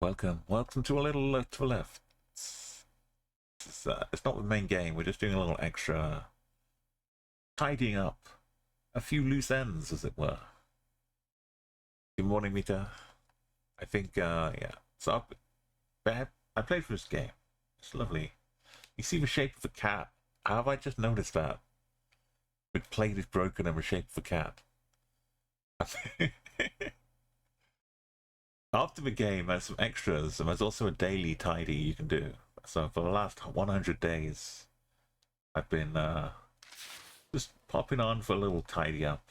Welcome to a little to the left. It's not the main game. We're just doing a little extra tidying up, a few loose ends, as it were. Good morning, Mita. I think, yeah. So I played through this game. It's lovely. You see the shape of the cat. How have I just noticed that? The plate is broken and the shape of the cat. After the game, there's some extras, and there's also a daily tidy you can do. So for the last 100 days, I've been just popping on for a little tidy up.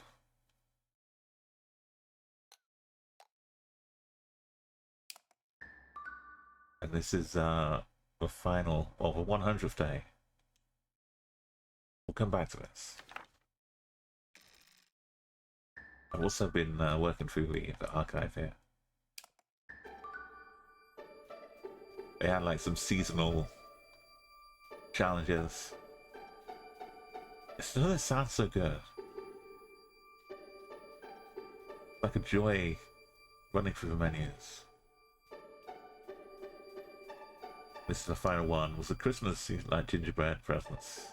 And this is the final, or the 100th day. We'll come back to this. I've also been working through the archive here. They had like some seasonal challenges. It still sounds so good. Like a joy running through the menus. This is the final one. Was the Christmas like gingerbread presents?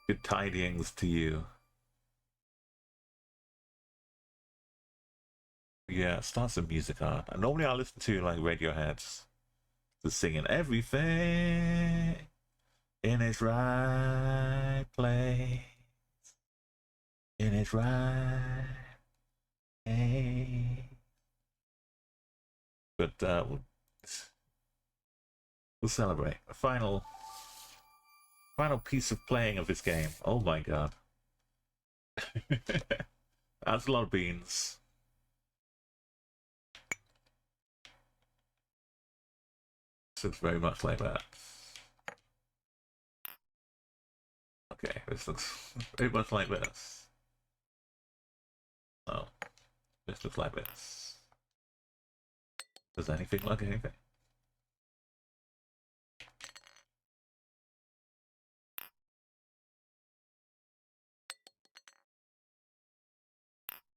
Good tidings to you. Yeah, start some music on. And normally I listen to like Radiohead's just singing everything in its right place. In its right place. But we'll celebrate. A final piece of playing of this game. Oh my god. That's a lot of beans. This looks very much like that. Okay, this looks very much like this. Oh, this looks like this. Does anything look anything?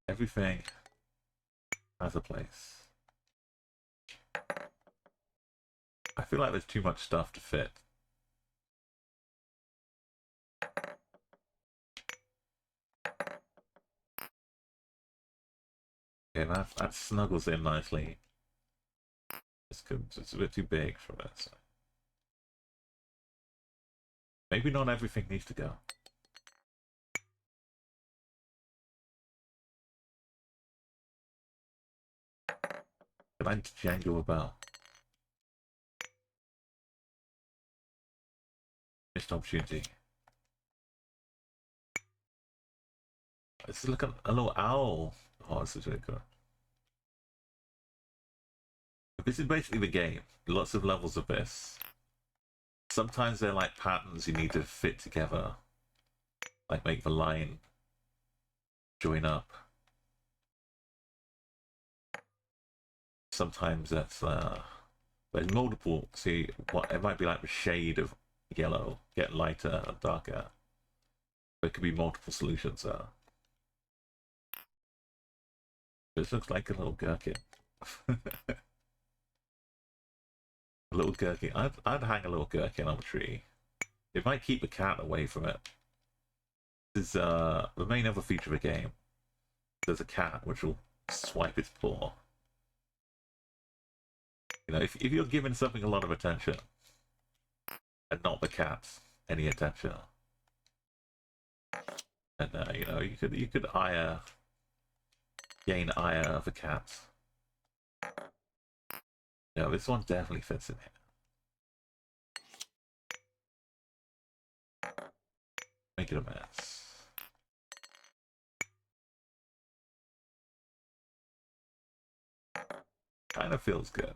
Everything has a place. I feel like there's too much stuff to fit. Yeah, that snuggles in nicely. It's a bit too big for this. Maybe not everything needs to go. Can I jangle about? Missed opportunity. This is like a little owl. Oh, this is really good. This is basically the game. Lots of levels of this. Sometimes they're like patterns you need to fit together. Like make the line join up. Sometimes that's there's multiple. See, what it might be like the shade of yellow get lighter and darker. There could be multiple solutions there. This looks like a little gherkin. A little gherkin. I'd hang a little gherkin on a tree. It might keep the cat away from it. This is the main other feature of the game. There's a cat which will swipe its paw. You know, if you're giving something a lot of attention, and not the cat any attention, and you know, you could gain ire of a cat. Yeah, this one definitely fits in here. Make it a mess. Kind of feels good.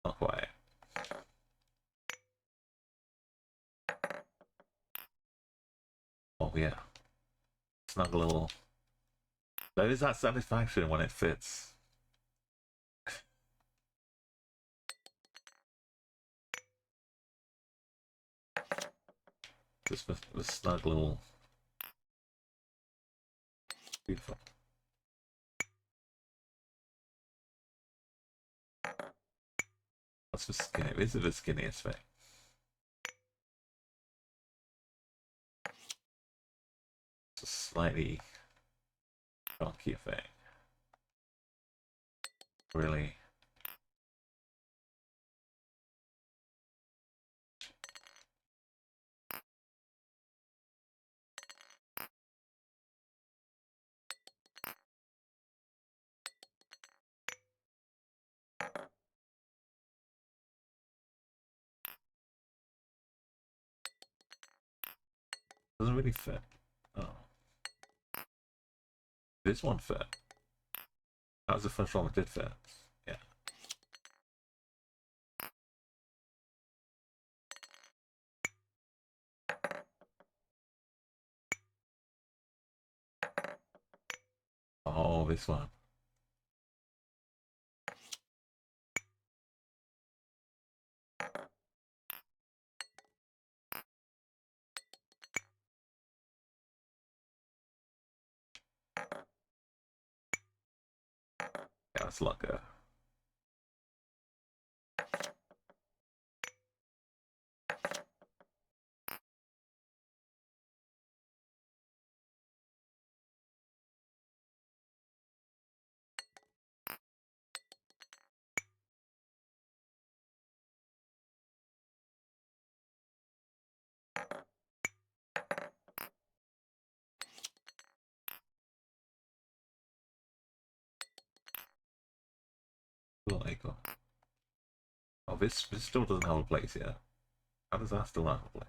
Not quite. Oh yeah. Snug little. There is that satisfaction when it fits. Just the snug little. Beautiful. What's the skinny? This is the skinniest thing. It's a slightly chunkier thing. Really. Doesn't really fit. Oh. This one fit. That was the first one that did fit. Yeah. Oh, this one. Yeah, it's like a... Like, oh, this still doesn't have a place yet. How does that still have a place?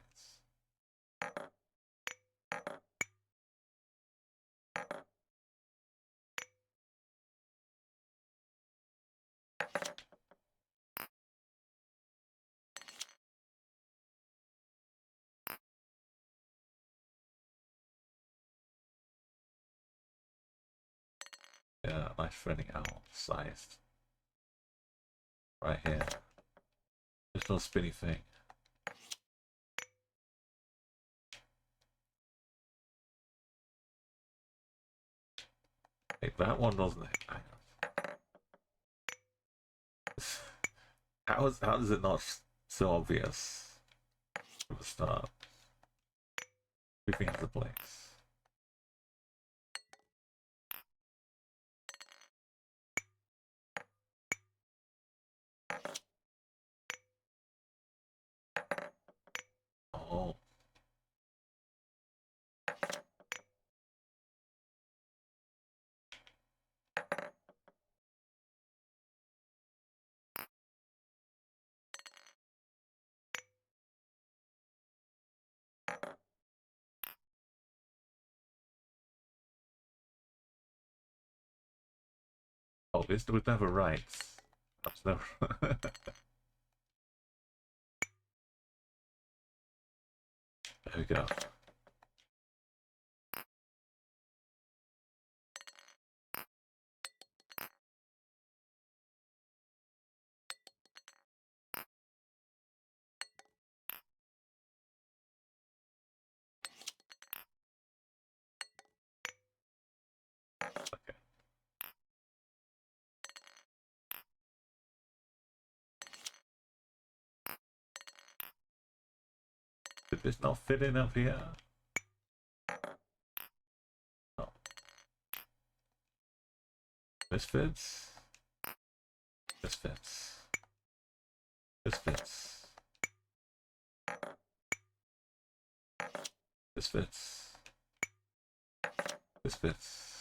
Yeah, nice threading out sized. Right here. There's no spinny thing. Hey, that one doesn't. Hang on. How is it not so obvious from the start? Everything has a place. Oh. Oh, this would never writes. That's never. There we go. Okay. Did this not fit in up here? Oh. This fits. This fits. This fits. This fits. This fits.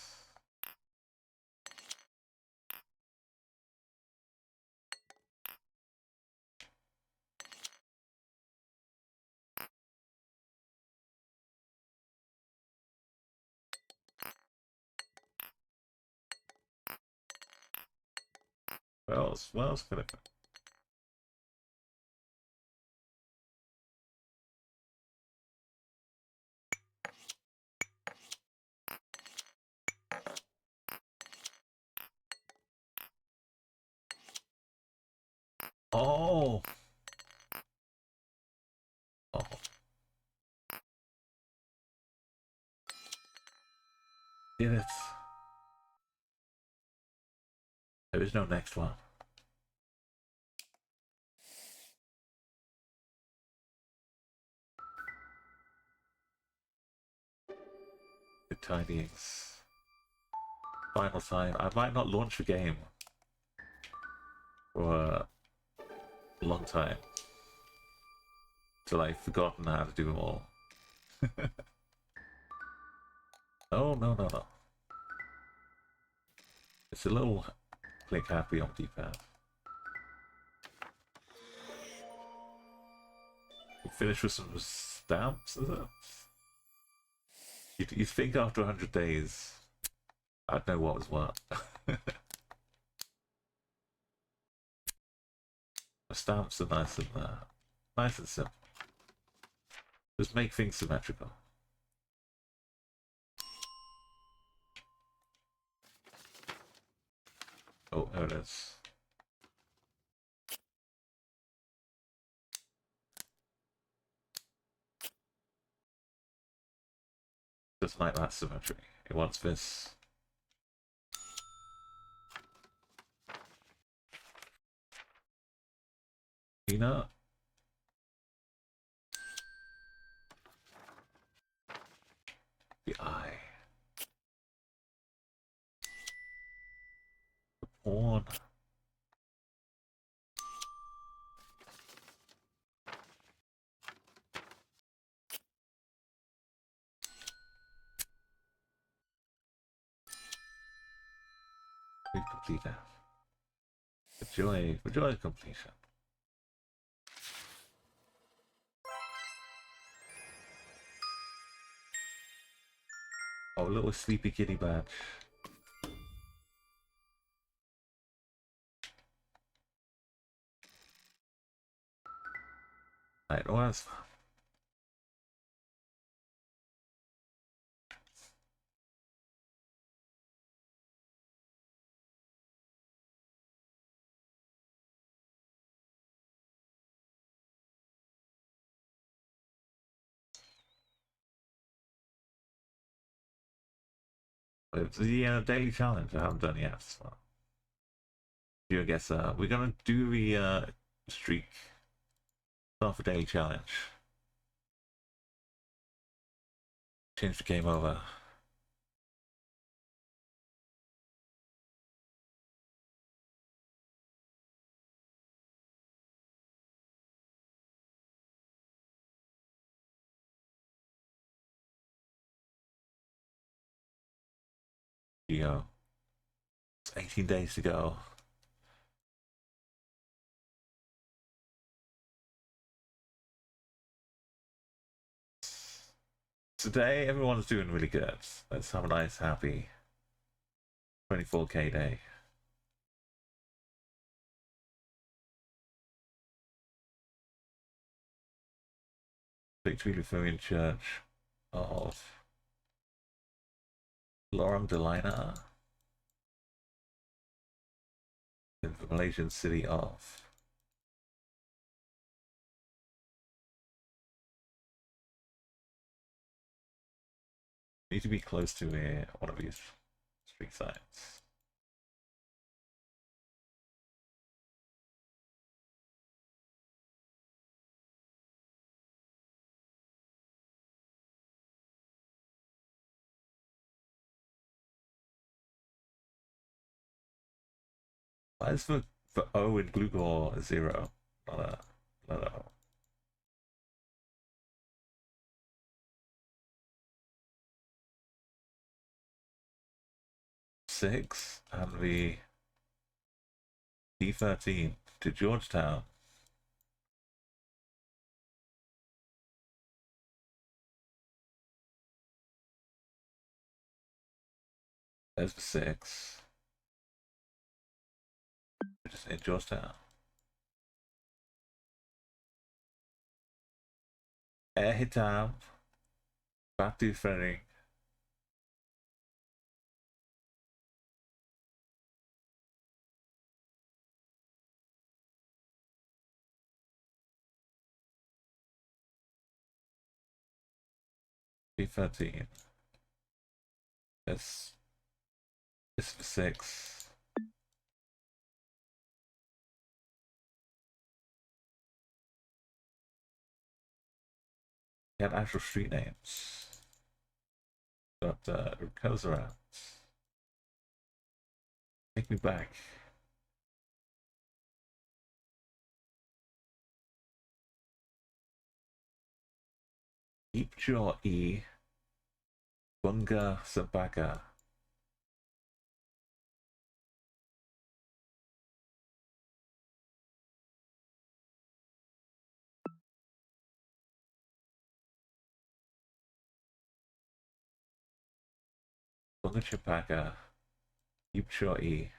What else could it be? Oh! Oh. Did it. There is no next one. tidings. Final time. I might not launch the game for a long time. Till I've forgotten how to do them all. Oh, no, no, no. It's a little click happy on D-pad. Finish with some stamps, is it? You'd think after 100 days, I'd know what was what. The stamps are nice and simple. Just make things symmetrical. Oh, there it is. Doesn't like that symmetry. It wants this. Peanut. The eye. The pawn. We've completed. For joy of completion. Oh, little sleepy kitty badge. Right, well, that's fun. It's the daily challenge I haven't done yet. So. I guess we're gonna do the streak. Start a daily challenge. Change the game over. Here you go. It's 18 days to go. Today, everyone's doing really good. Let's have a nice, happy 24K day. Victory Lutherian Church of Lorong Delina in the Malaysian city of need to be close to one of these street signs. Why is for O in Glugor 0? Not a O. 6 and the D13 to Georgetown. There's the 6. Just in Georgetown. Air Hitam. Batu Ferring. D13. This is the 6. You have actual street names. got Urkosa. Take me back. Deep Jaw E. Bunga Sabaka. Bunga Chapaka. Deep Jaw E.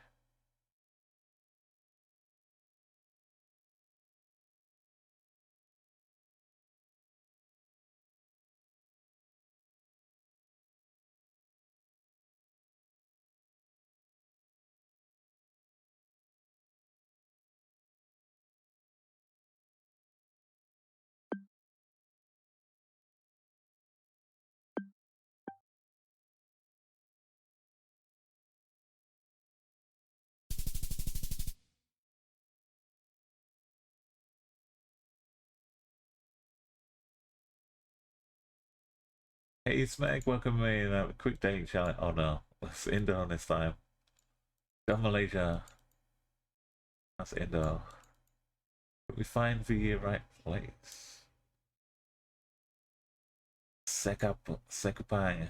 Hey Smeg, welcome in. A quick dating challenge. Oh no, let's Indo this time. Go Malaysia. That's Indo. Did we find the right place? Sekapang. Sekapang.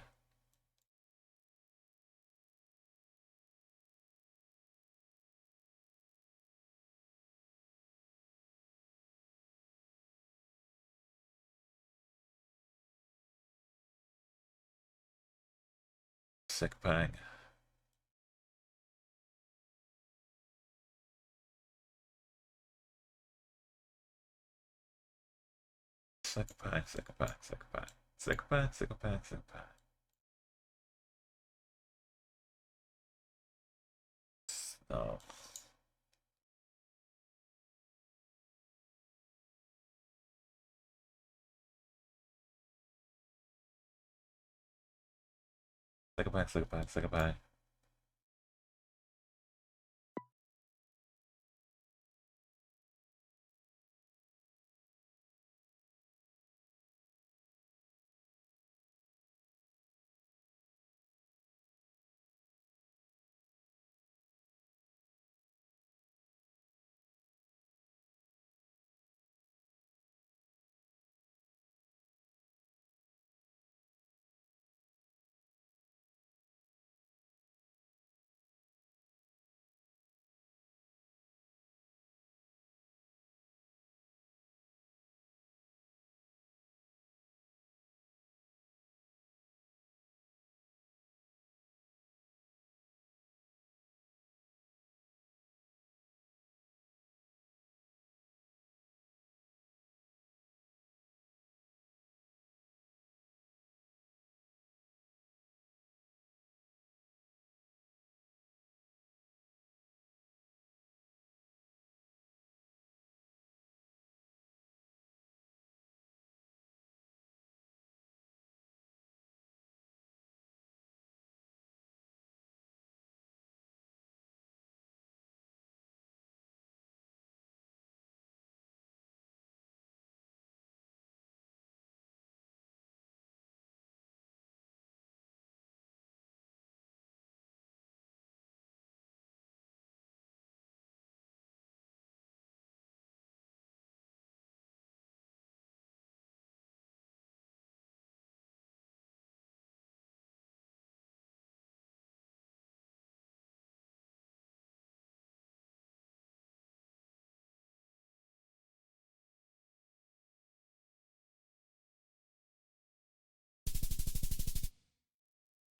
Sekapang, Sekapang, Sekapang. Sekapang, Sekapang, Sekapang. No. Sekapang, Sekapang, Sekapang.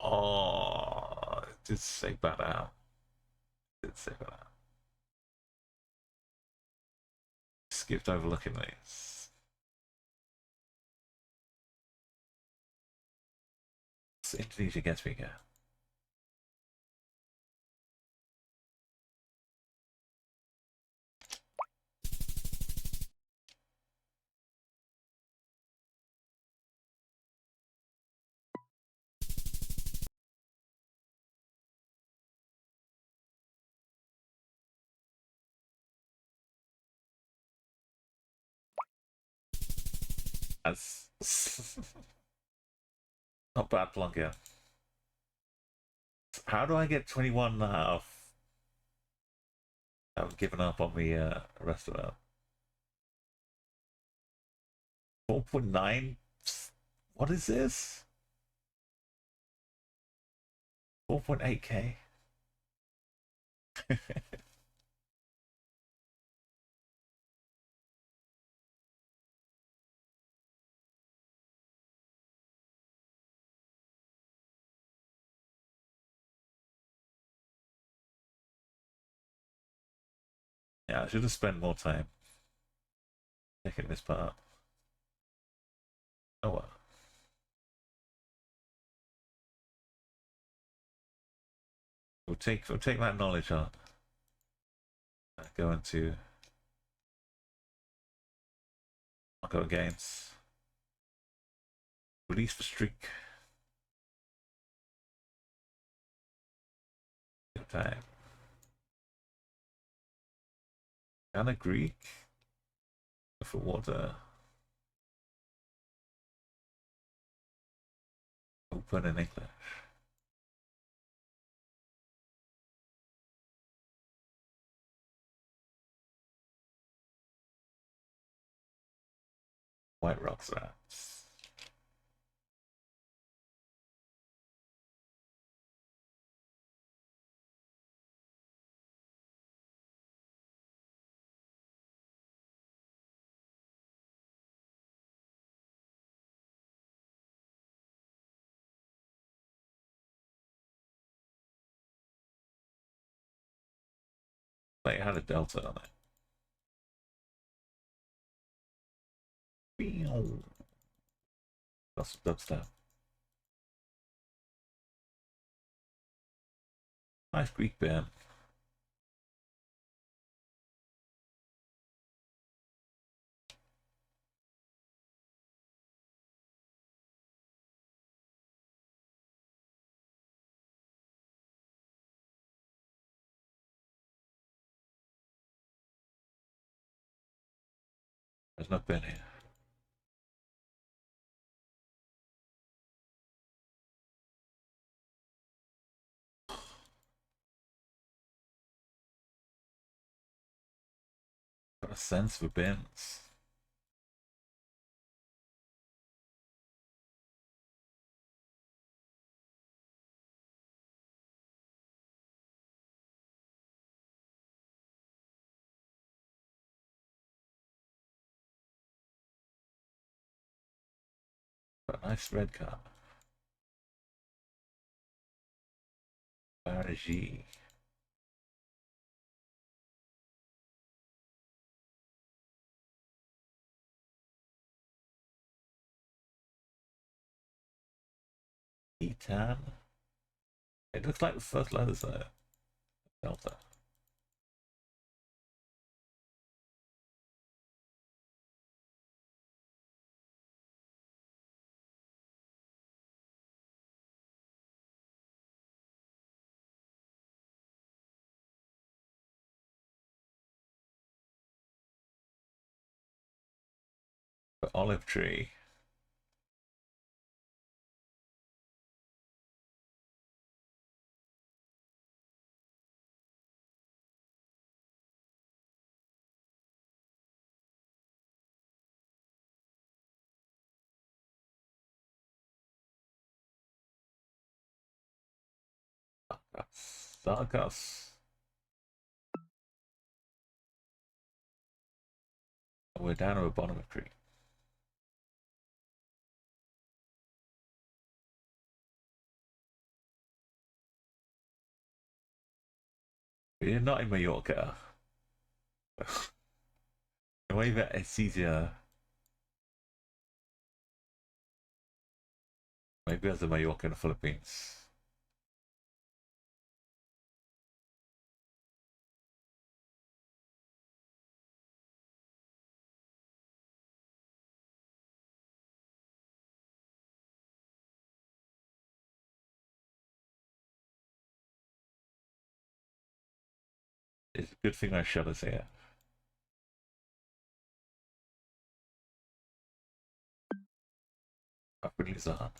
Oh, did say that out. Did say that out. Skipped overlooking these. It's Indonesia gets bigger. That's not bad, Plonker. How do I get 21.5? I've given up on the rest of it. 4.9? What is this? 4.8k? Yeah, I should have spent more time checking this part. Oh well. We'll take that knowledge on. Go into I'll go against release for streak. Good time. Anna Greek for water. Open in English. White Rocks Rats. They had a delta on it. Got some dubstep. Nice Greek band. There's no pen here. Got a sense for bins. Got a nice red card. Bargy. Etan. It looks like the first letters there. Delta. The olive tree. Sargas. We're down at the bottom of the tree. We're not in Mallorca. Way that it's easier. Maybe there's a Mallorca in the Philippines. It's a good thing I shut us here. Up in Luzon.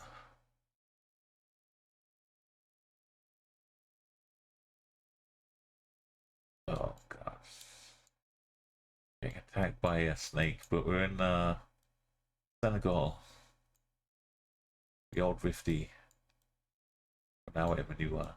Being attacked by a snake, but we're in Senegal. The old Rifty. Now we have a new one.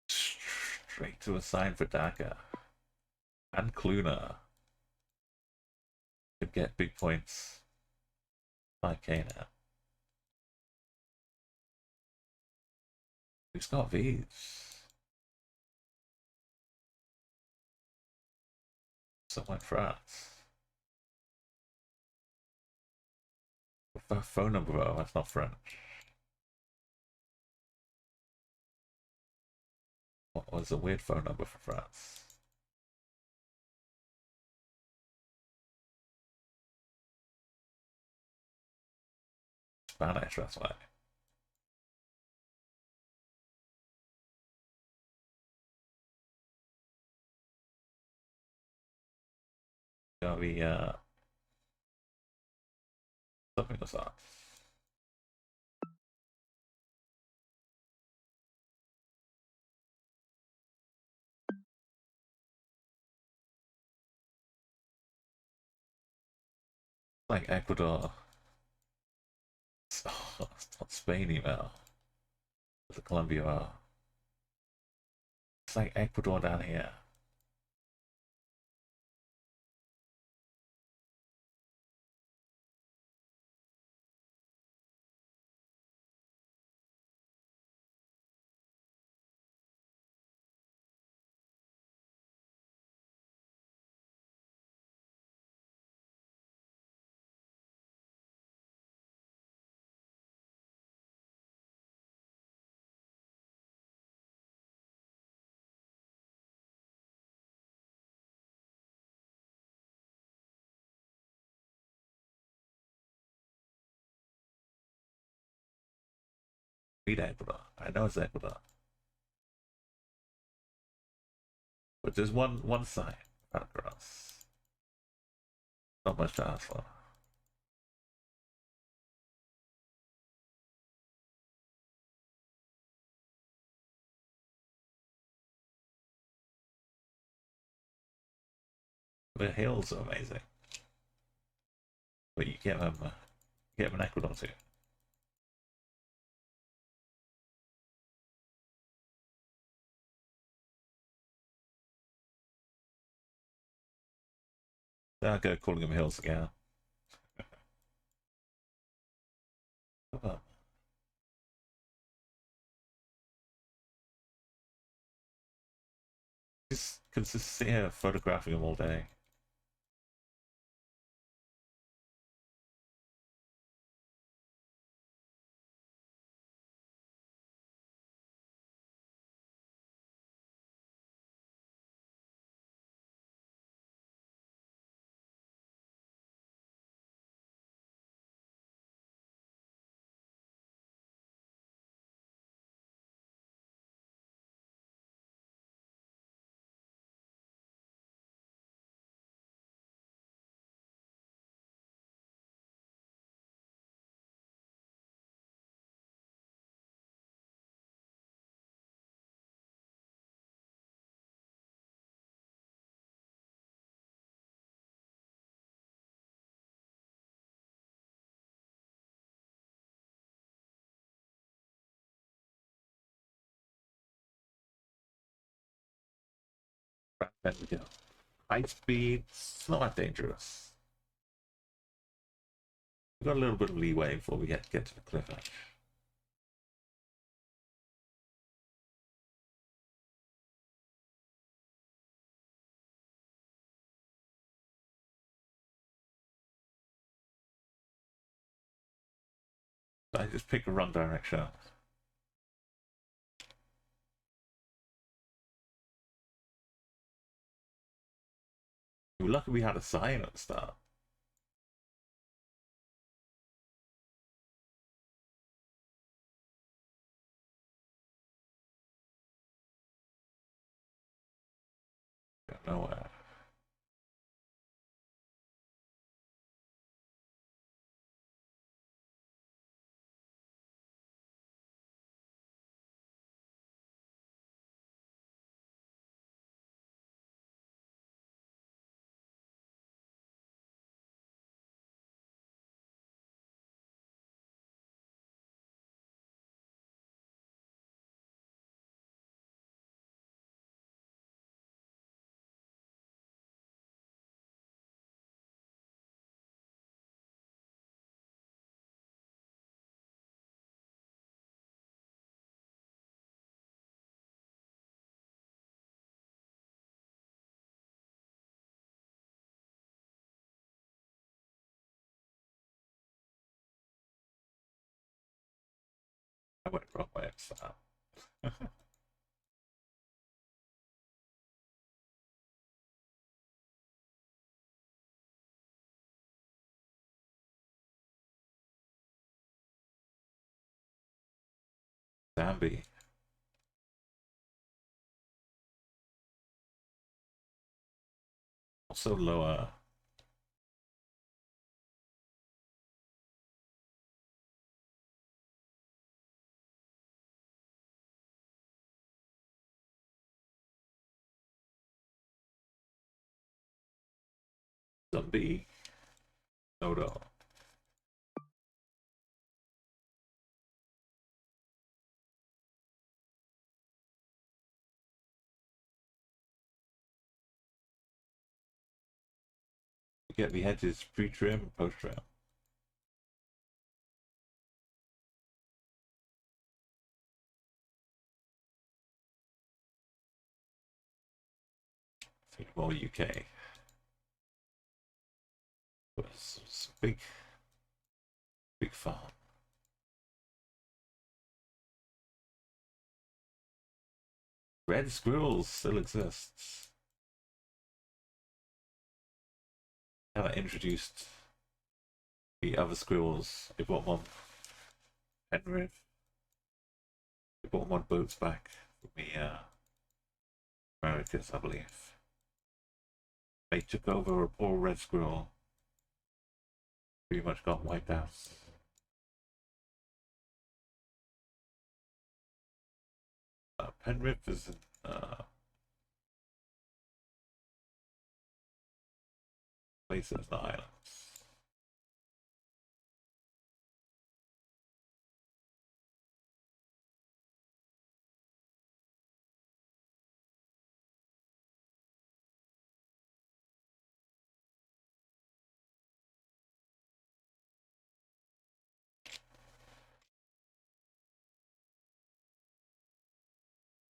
Straight to a sign for Dhaka. And Cluna. Could get big points. 5k now. Who's got these? Someone in France. Phone number, oh, that's not French. What was a weird phone number for France? Spanish, that's why. Gotta be, something was that. Like Ecuador. Oh, it's not Spain email. It's a Colombia. It's like Ecuador down here. Read Ecuador. I know it's Ecuador. But there's one sign across. Not much to ask for. The hills are amazing. But you get them in Ecuador too. I'll go calling them hills again. Oh. Just can just sit here photographing them all day. Right, there we go. High speed, it's not that dangerous. We've got a little bit of leeway before we get to the cliff edge. I just pick a wrong direction. We're lucky we had a sign at the start. Don't know where. went wrong way. Zambi. Also lower. Zombie. No. Get the hedges pre-trim, post-trim. More UK. It's a big farm. Red squirrels still exists. Haven't introduced the other squirrels. They bought one Penrith. They bought one boats back from the Americas, I believe. They took over a poor red squirrel. Pretty much got wiped out. Penrith is in places, not islands.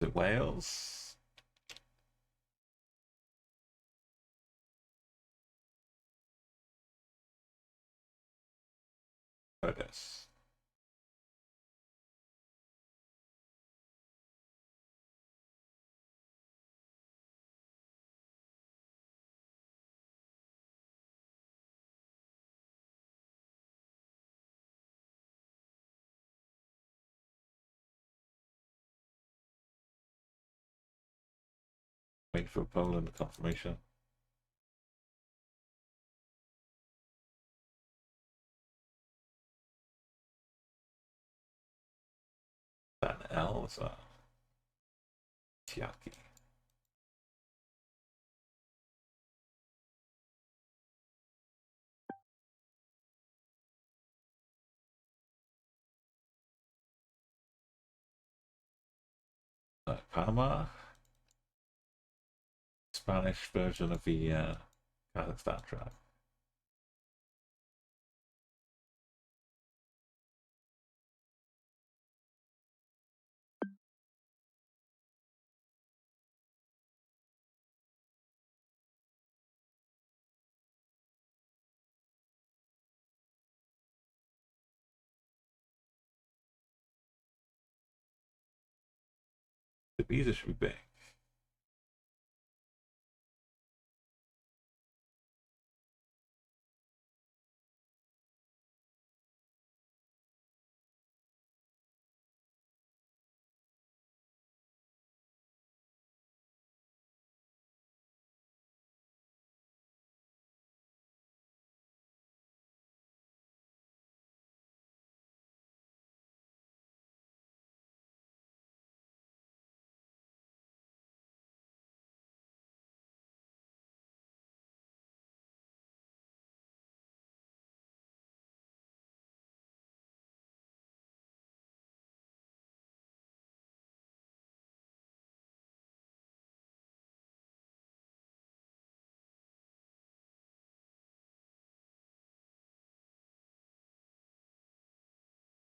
Is it Wales? Oh, it is. Waiting for Poland confirmation. That an L is a Tiaki. Panama. Spanish version of the Kazakhstan tribe. The visa should be big.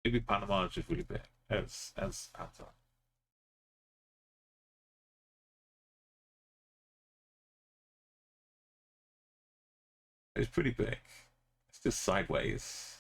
Maybe Panama is just really big. As outside. It's pretty big. It's just sideways.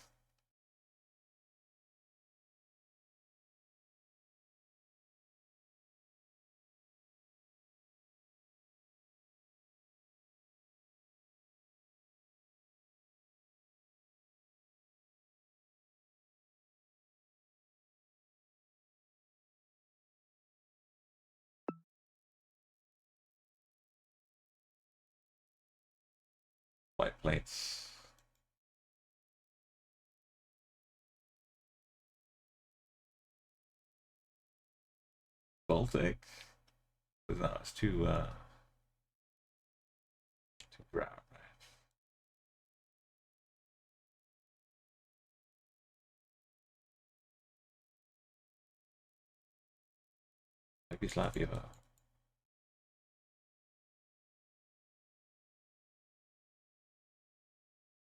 plates. Baltic. But no, it's too brown. Maybe Slavia.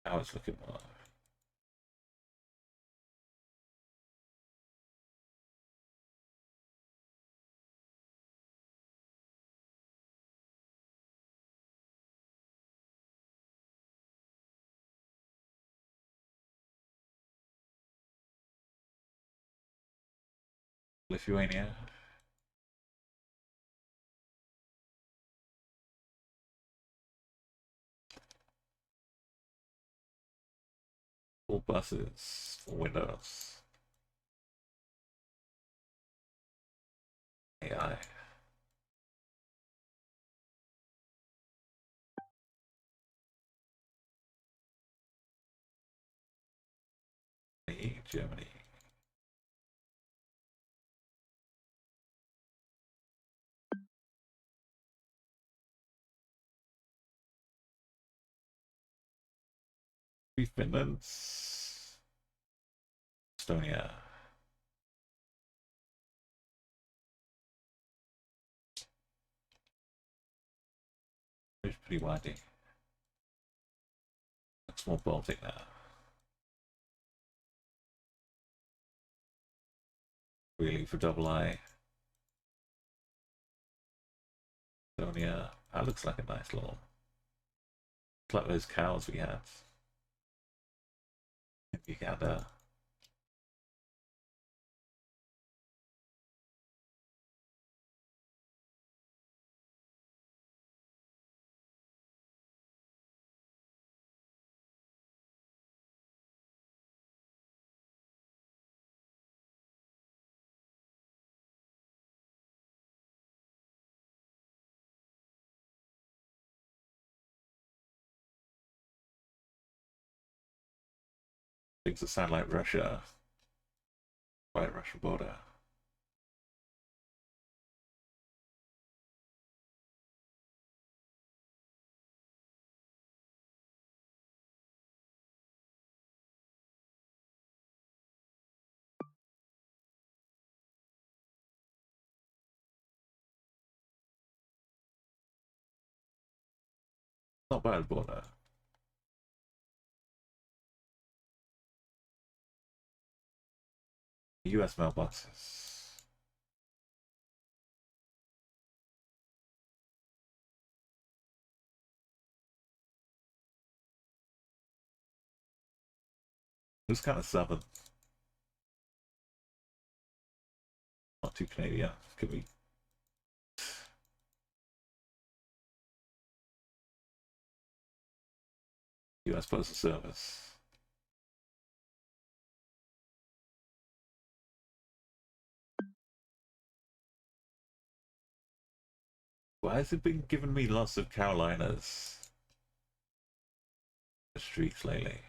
Now it's looking more. Lithuania. Full buses for Windows. AI. Germany. Finland. Estonia. It's pretty windy. Looks more Baltic now. Really for double I. Estonia. That looks like a nice little. It's like those cows we had in Uganda. Things that sound like Russia. Right, Russia border. Not bad border. US mailboxes. It's kind of southern. Not too Canadian. Could be. US Postal Service. Why has it been giving me lots of Carolinas? The streaks lately.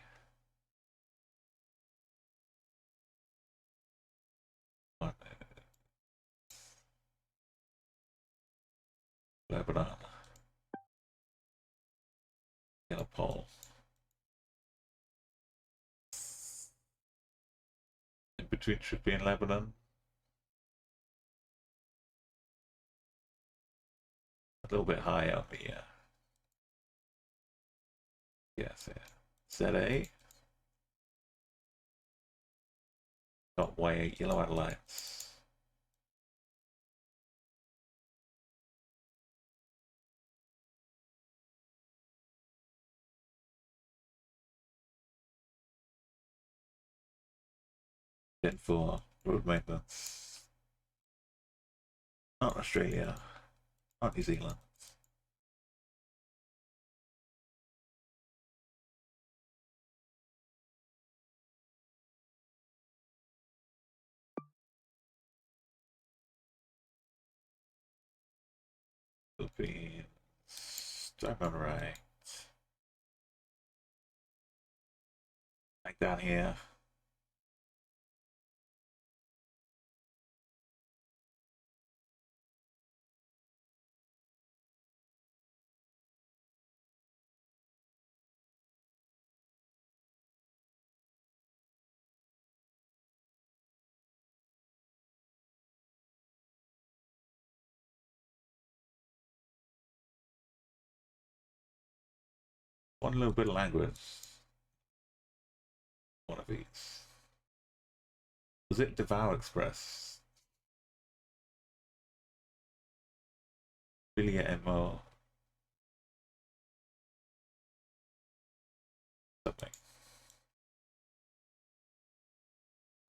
Lebanon. Yellow pole. In between should be in Lebanon. A little bit high up here. Yes, yeah. ZA. Got Y8 yellow outlines. Then for road maintenance. Not Australia. Not New Zealand. Philippines. Do I remember right? down here. One little bit of language. One of these. Was it Devour Express? Filia MO. Something.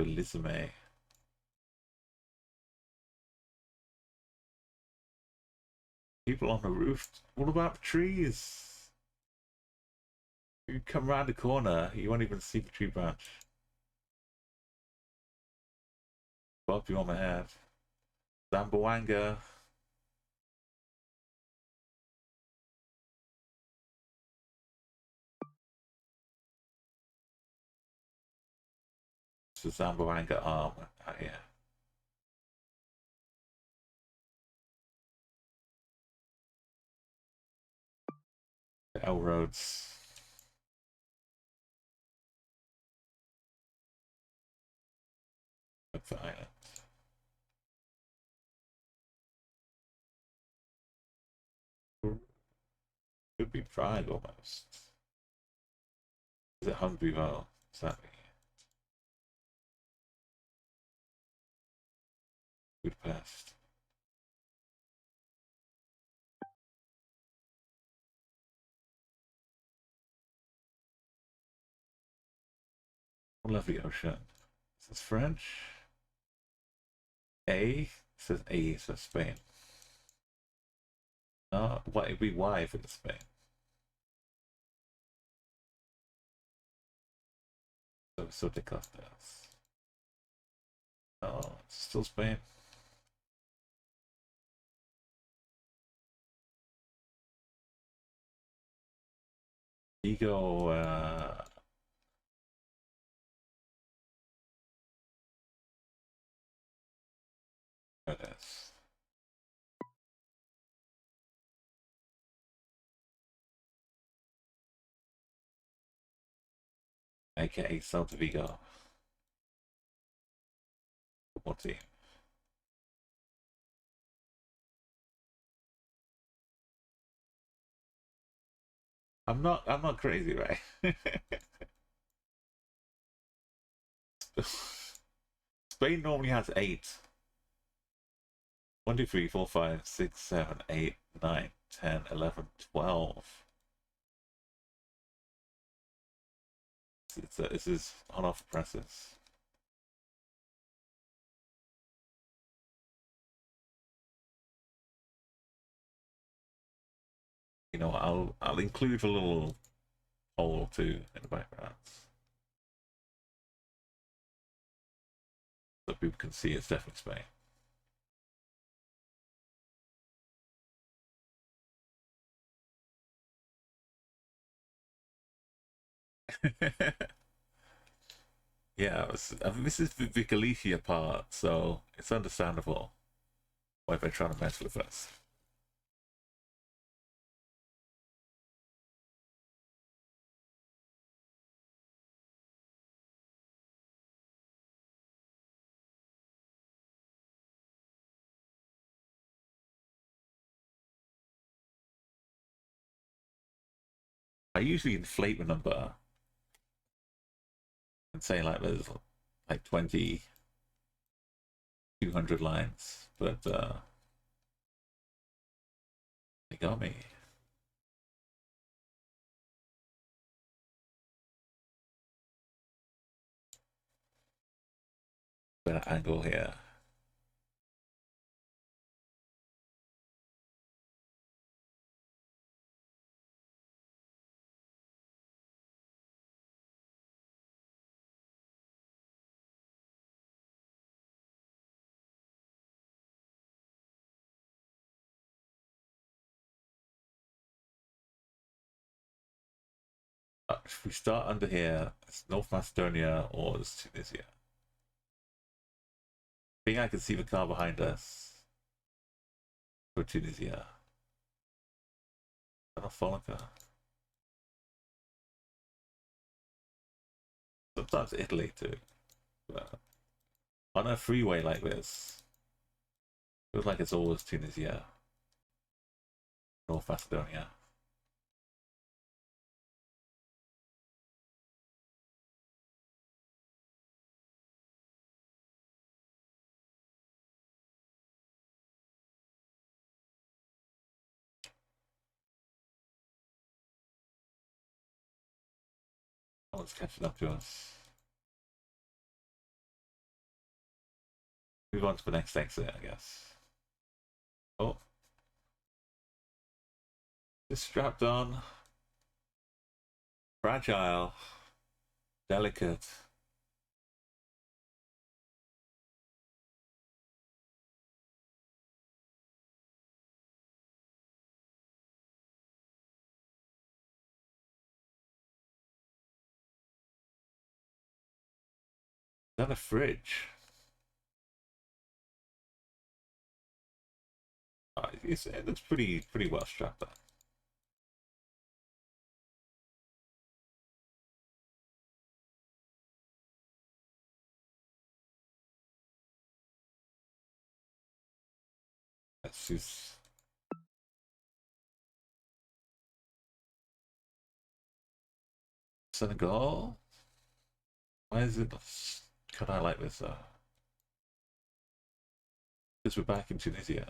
Belizame. People on the roof. What about the trees? You come around the corner, you won't even see the tree branch. Bump you on the head. Zamboanga. It's the Zamboanga arm out here. The L roads. Up the island. Could be Prague almost. Is it Hungary though? Sadly. Budapest. Lovely ocean. This is French. A. It says A, so Spain. What it'd be Y for the Spain. So de Costas. Oh, it's still Spain. Ego, there it is. AKA Celta Vigo. Football team. I'm not crazy, right? Spain normally has 8. 1, 2, 3, 4, 5, 6, 7, 8, 9, 10, 11, 12. This is on off presses. You know, I'll include a little hole too in the background, so people can see it's definitely Spain. Yeah, this is the Galicia part, so it's understandable why they're trying to mess with us. I usually inflate the number and say like there's like 20, 200 lines, but they got me. Better angle here. if we start under here, it's North Macedonia or it's Tunisia. I think I can see the car behind us for Tunisia. I'm not following her. Sometimes Italy too. But on a freeway like this, feels like it's always Tunisia, North Macedonia. Someone's catching up to us. Move on to the next exit, I guess. Oh. It's strapped on. Fragile. Delicate. Is that a fridge? It looks pretty well strapped on. Let's use Senegal. Why is it cut out like this? Because we're back in Tunisia.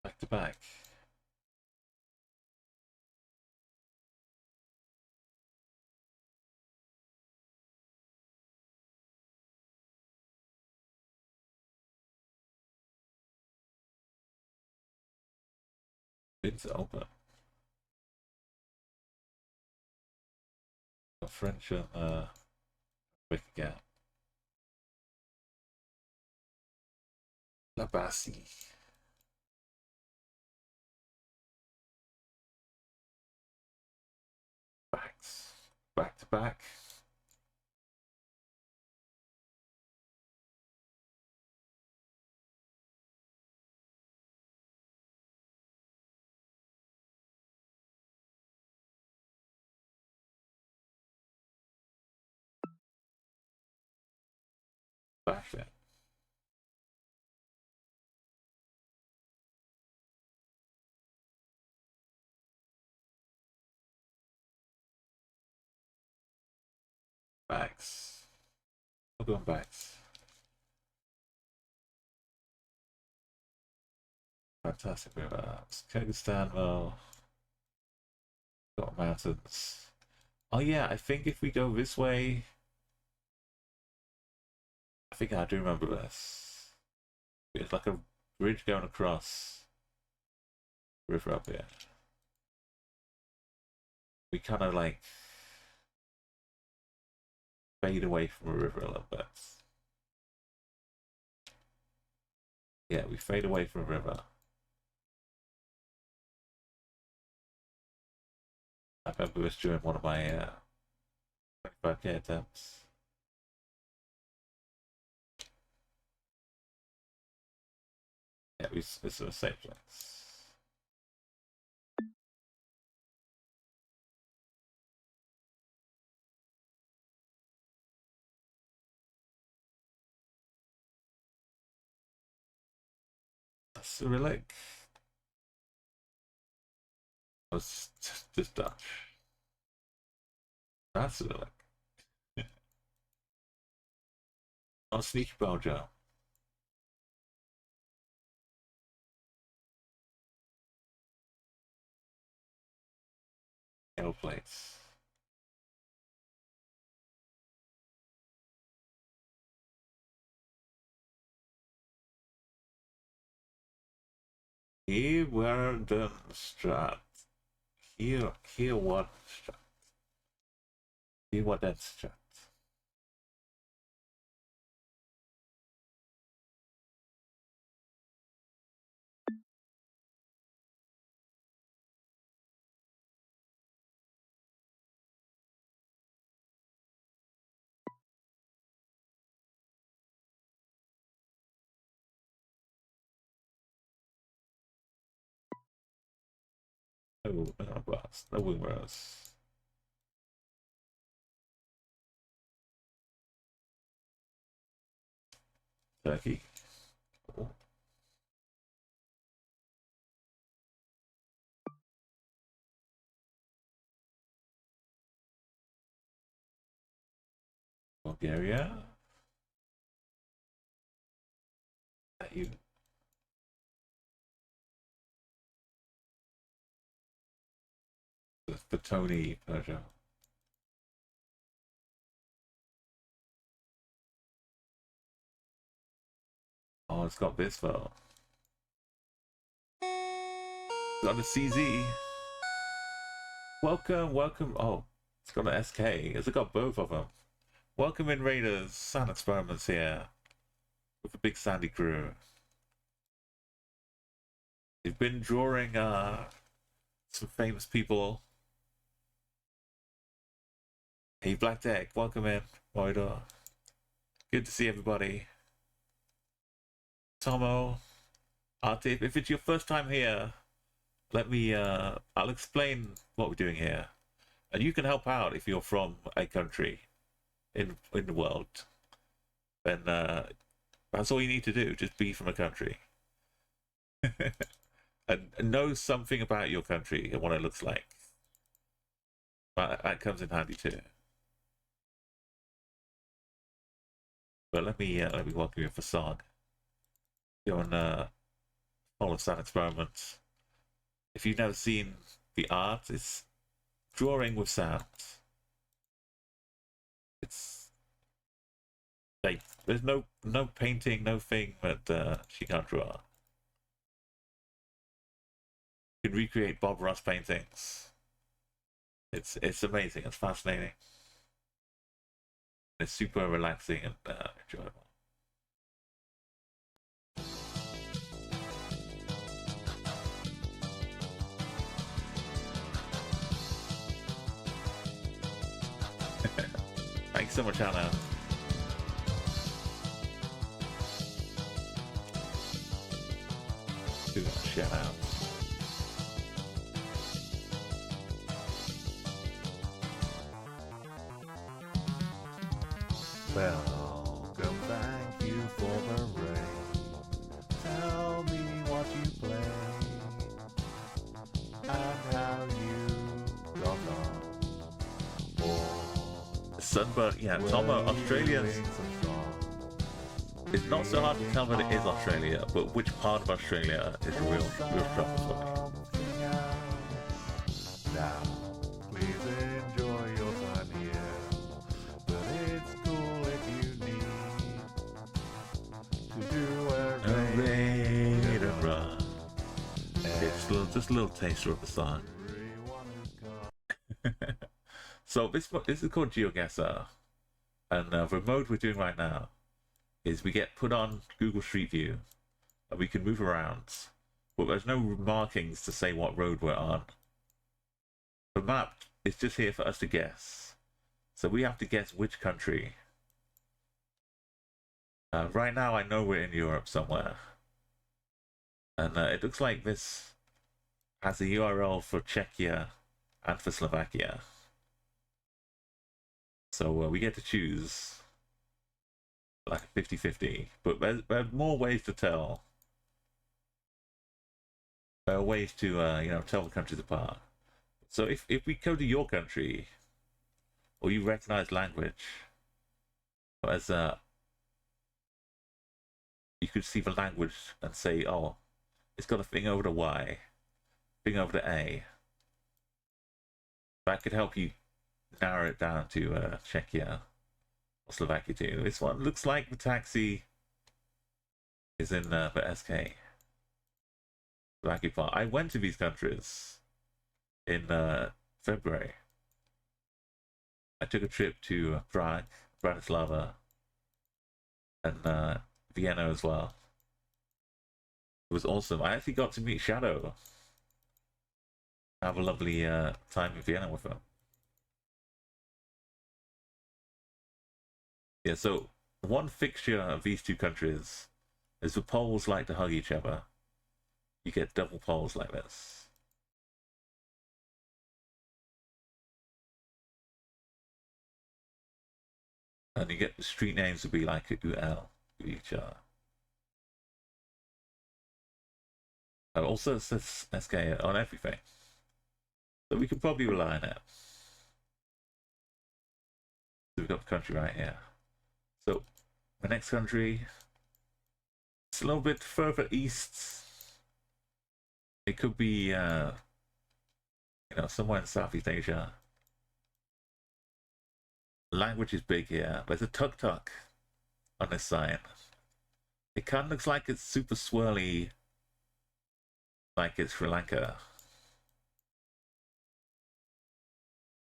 Back to back. It's open. Got French and quick gap. La Bassie. Backs. Back to back. Back then. Backs. We're going backs. Fantastic river. Kyrgyzstan, well, got mountains. Oh yeah, I think if we go this way, I think I do remember this. It's like a bridge going across the river up here. We kind of like fade away from the river a little bit. Yeah, we fade away from the river. I remember this during one of my 25k attempts. Yeah, it's a safe place. Cyrillic. Oh, it's just Dutch. That's Cyrillic. Oh, sneaky Belgium. Yellow plates. Here were the strat. Here what strat. Here what that strat. No bus, no wingers. Turkey. Cool. Bulgaria. That you. The Tony Persia. Oh, it's got this though. It's got a CZ. Welcome, welcome. Oh, it's got an SK. It's got both of them. Welcome in, Raiders. Sound Experiments here with the big Sandy crew. They've been drawing some famous people. Hey, Black Deck, welcome in. Moida. Good to see everybody. Tomo, Artif, if it's your first time here, let me, I'll explain what we're doing here. And you can help out if you're from a country in the world. Then that's all you need to do, just be from a country. and know something about your country and what it looks like. That comes in handy too. But let me welcome you, Facade. Go and follow Sound Experiments. If you've never seen the art, it's drawing with sound. It's like there's no painting, no thing that she can't draw. You can recreate Bob Ross paintings. It's amazing. It's fascinating. It's super relaxing and enjoyable. Thanks so much, Anna. Do a shout out. Welcome, thank you for the rain. Tell me what you play and how you got on. Oh, Sunburn, yeah, Tomo, Australia. It's not so hard to tell that it is Australia, but which part of Australia is real trouble for me. Now, please enjoy your time here, but it's cool if you need to do a raid and run. It's just a little taster of the song. So this is called GeoGuessr, and the mode we're doing right now is we get put on Google Street View and we can move around, but there's no markings to say what road we're on. The map is just here for us to guess, so we have to guess which country. Right now I know we're in Europe somewhere, and it looks like this has a URL for Czechia and for Slovakia, so we get to choose like a 50-50, but there's more ways to tell. There are ways to tell the countries apart. So if we go to your country, or you recognize language, as you could see the language and say, oh, it's got a thing over to Y, thing over to A. That could help you narrow it down to Czechia. Slovakia too. This one looks like the taxi is in the SK. Slovakia part. I went to these countries in February. I took a trip to Prague, Bratislava, and Vienna as well. It was awesome. I actually got to meet Shadow. Have a lovely time in Vienna with him. Yeah, so one fixture of these two countries is the Poles like to hug each other. You get double poles like this. And you get the street names to be like UL, each also it says SK on everything. So we can probably rely on it. So we've got the country right here. So the next country, it's a little bit further east. It could be, somewhere in Southeast Asia. Language is big here. There's a tuk-tuk on this sign. It kind of looks like it's super swirly, like it's Sri Lanka.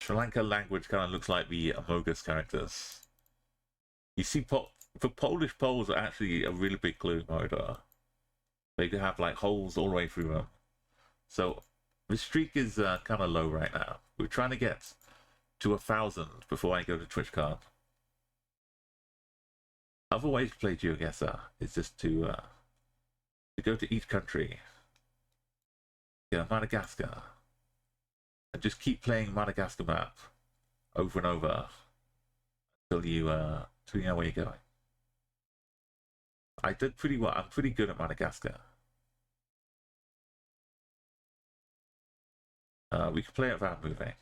Sri Lanka language kind of looks like the Amogus characters. You see, the Polish poles are actually a really big clue motor. They could have like holes all the way through them. So the streak is kind of low right now. We're trying to get to 1,000 before I go to TwitchCon. Other ways to play GeoGuessr is just to go to each country. Madagascar. And just keep playing Madagascar map over and over until you know where you're going. I did pretty well. I'm pretty good at Madagascar. We can play it without moving.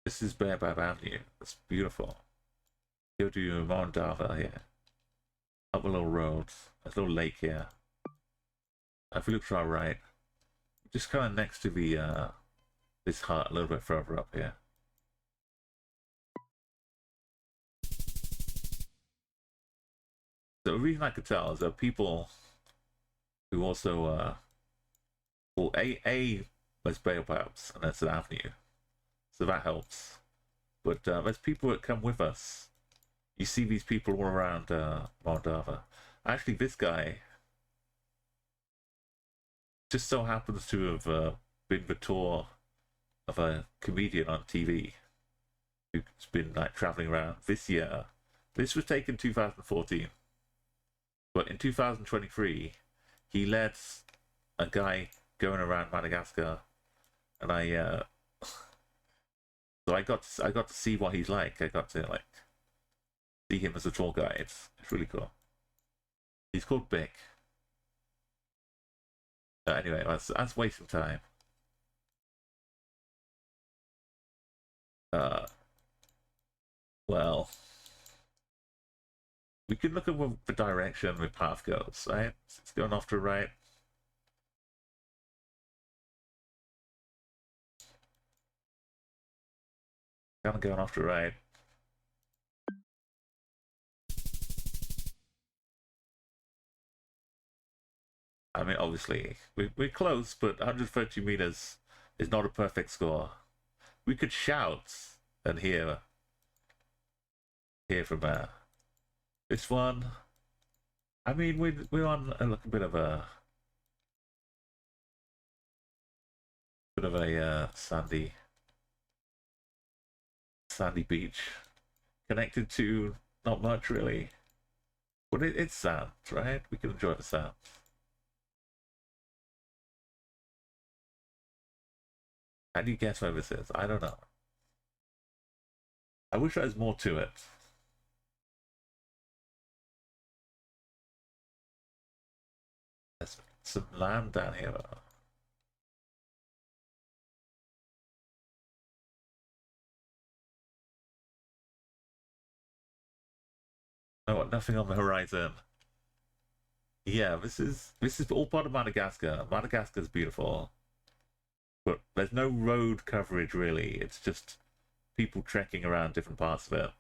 This is Baobab Avenue. It's beautiful. Go to Mondava here. Up a little road. There's a little lake here. If we look to our right, just kind of next to the this hut, a little bit further up here. So the reason I could tell is that people who also well, there's baobabs and there's an avenue, so that helps. But there's people that come with us. You see these people all around Moldova. Actually, this guy just so happens to have been the tour of a comedian on TV who's been like traveling around this year. This was taken 2014, but in 2023, he led a guy going around Madagascar, and so I got to see what he's like. I got to like see him as a tour guide. It's really cool. He's called Bick. Anyway, that's wasting time. Well, we can look at what the direction the path goes, right? It's going off to the right. Kind of going off to the right. I mean, obviously, we're close, but 130 meters is not a perfect score. We could shout and hear from this one. I mean, we're on a bit of a sandy beach, connected to not much really, but it's sand, right? We can enjoy the sand. How do you guess where this is? I don't know. I wish there was more to it. There's some land down here. No, nothing on the horizon. Yeah, this is all part of Madagascar. Madagascar's beautiful, but there's no road coverage really. It's just people trekking around different parts of it.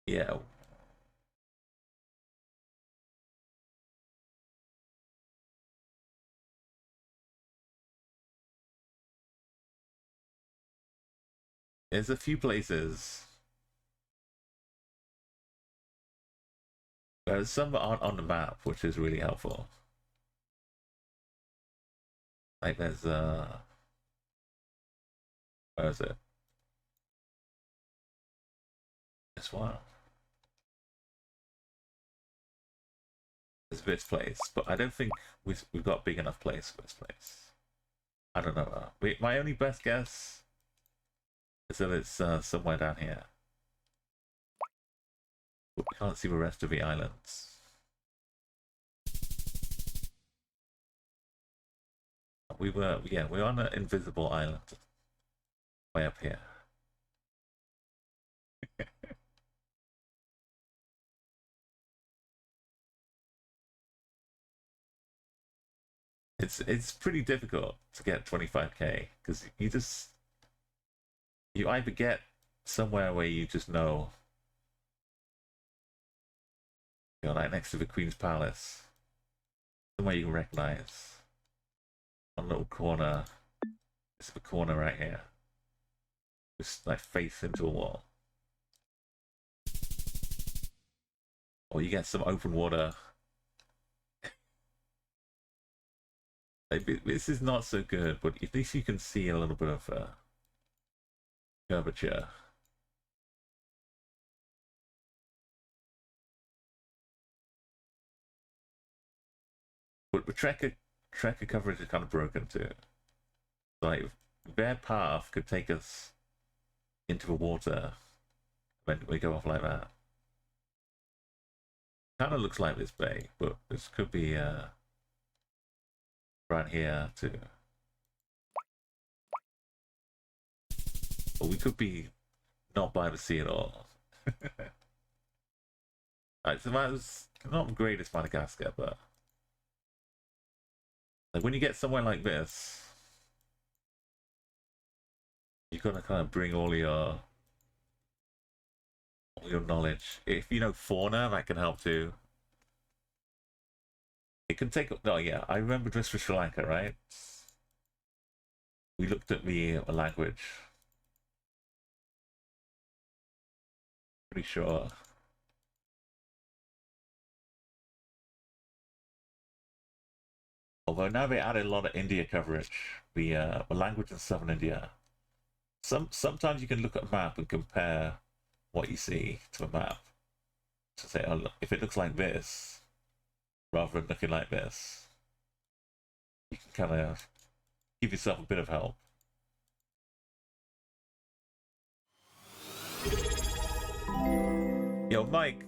Yeah. There's a few places. There's some that aren't on the map, which is really helpful. Like there's where is it? This one. is this place, but I don't think we've got a big enough place for this place. I don't know. My only best guess is that it's somewhere down here. But we can't see the rest of the islands. We're on an invisible island. Way up here. It's pretty difficult to get 25k because you either get somewhere where you just know you're like next to the Queen's Palace, somewhere you can recognize. One little corner. This is the corner right here. Just like face into a wall. Or you get some open water. This is not so good, but at least you can see a little bit of curvature. But the tracker coverage is kind of broken too. Like their path could take us into the water when we go off like that. Kind of looks like this bay, but this could be right here too. Or we could be not by the sea at all. Alright, so that was not the greatest Madagascar, but like when you get somewhere like this, you gotta kind of bring all your knowledge. If you know fauna, that can help too. It can take. Oh yeah, I remember just for Sri Lanka, right? We looked at the language. Pretty sure. Although now they added a lot of India coverage, the language in southern India. Sometimes you can look at a map and compare what you see to a map. To say, oh, if it looks like this, rather than looking like this, you can kind of give yourself a bit of help. Yo, Mike,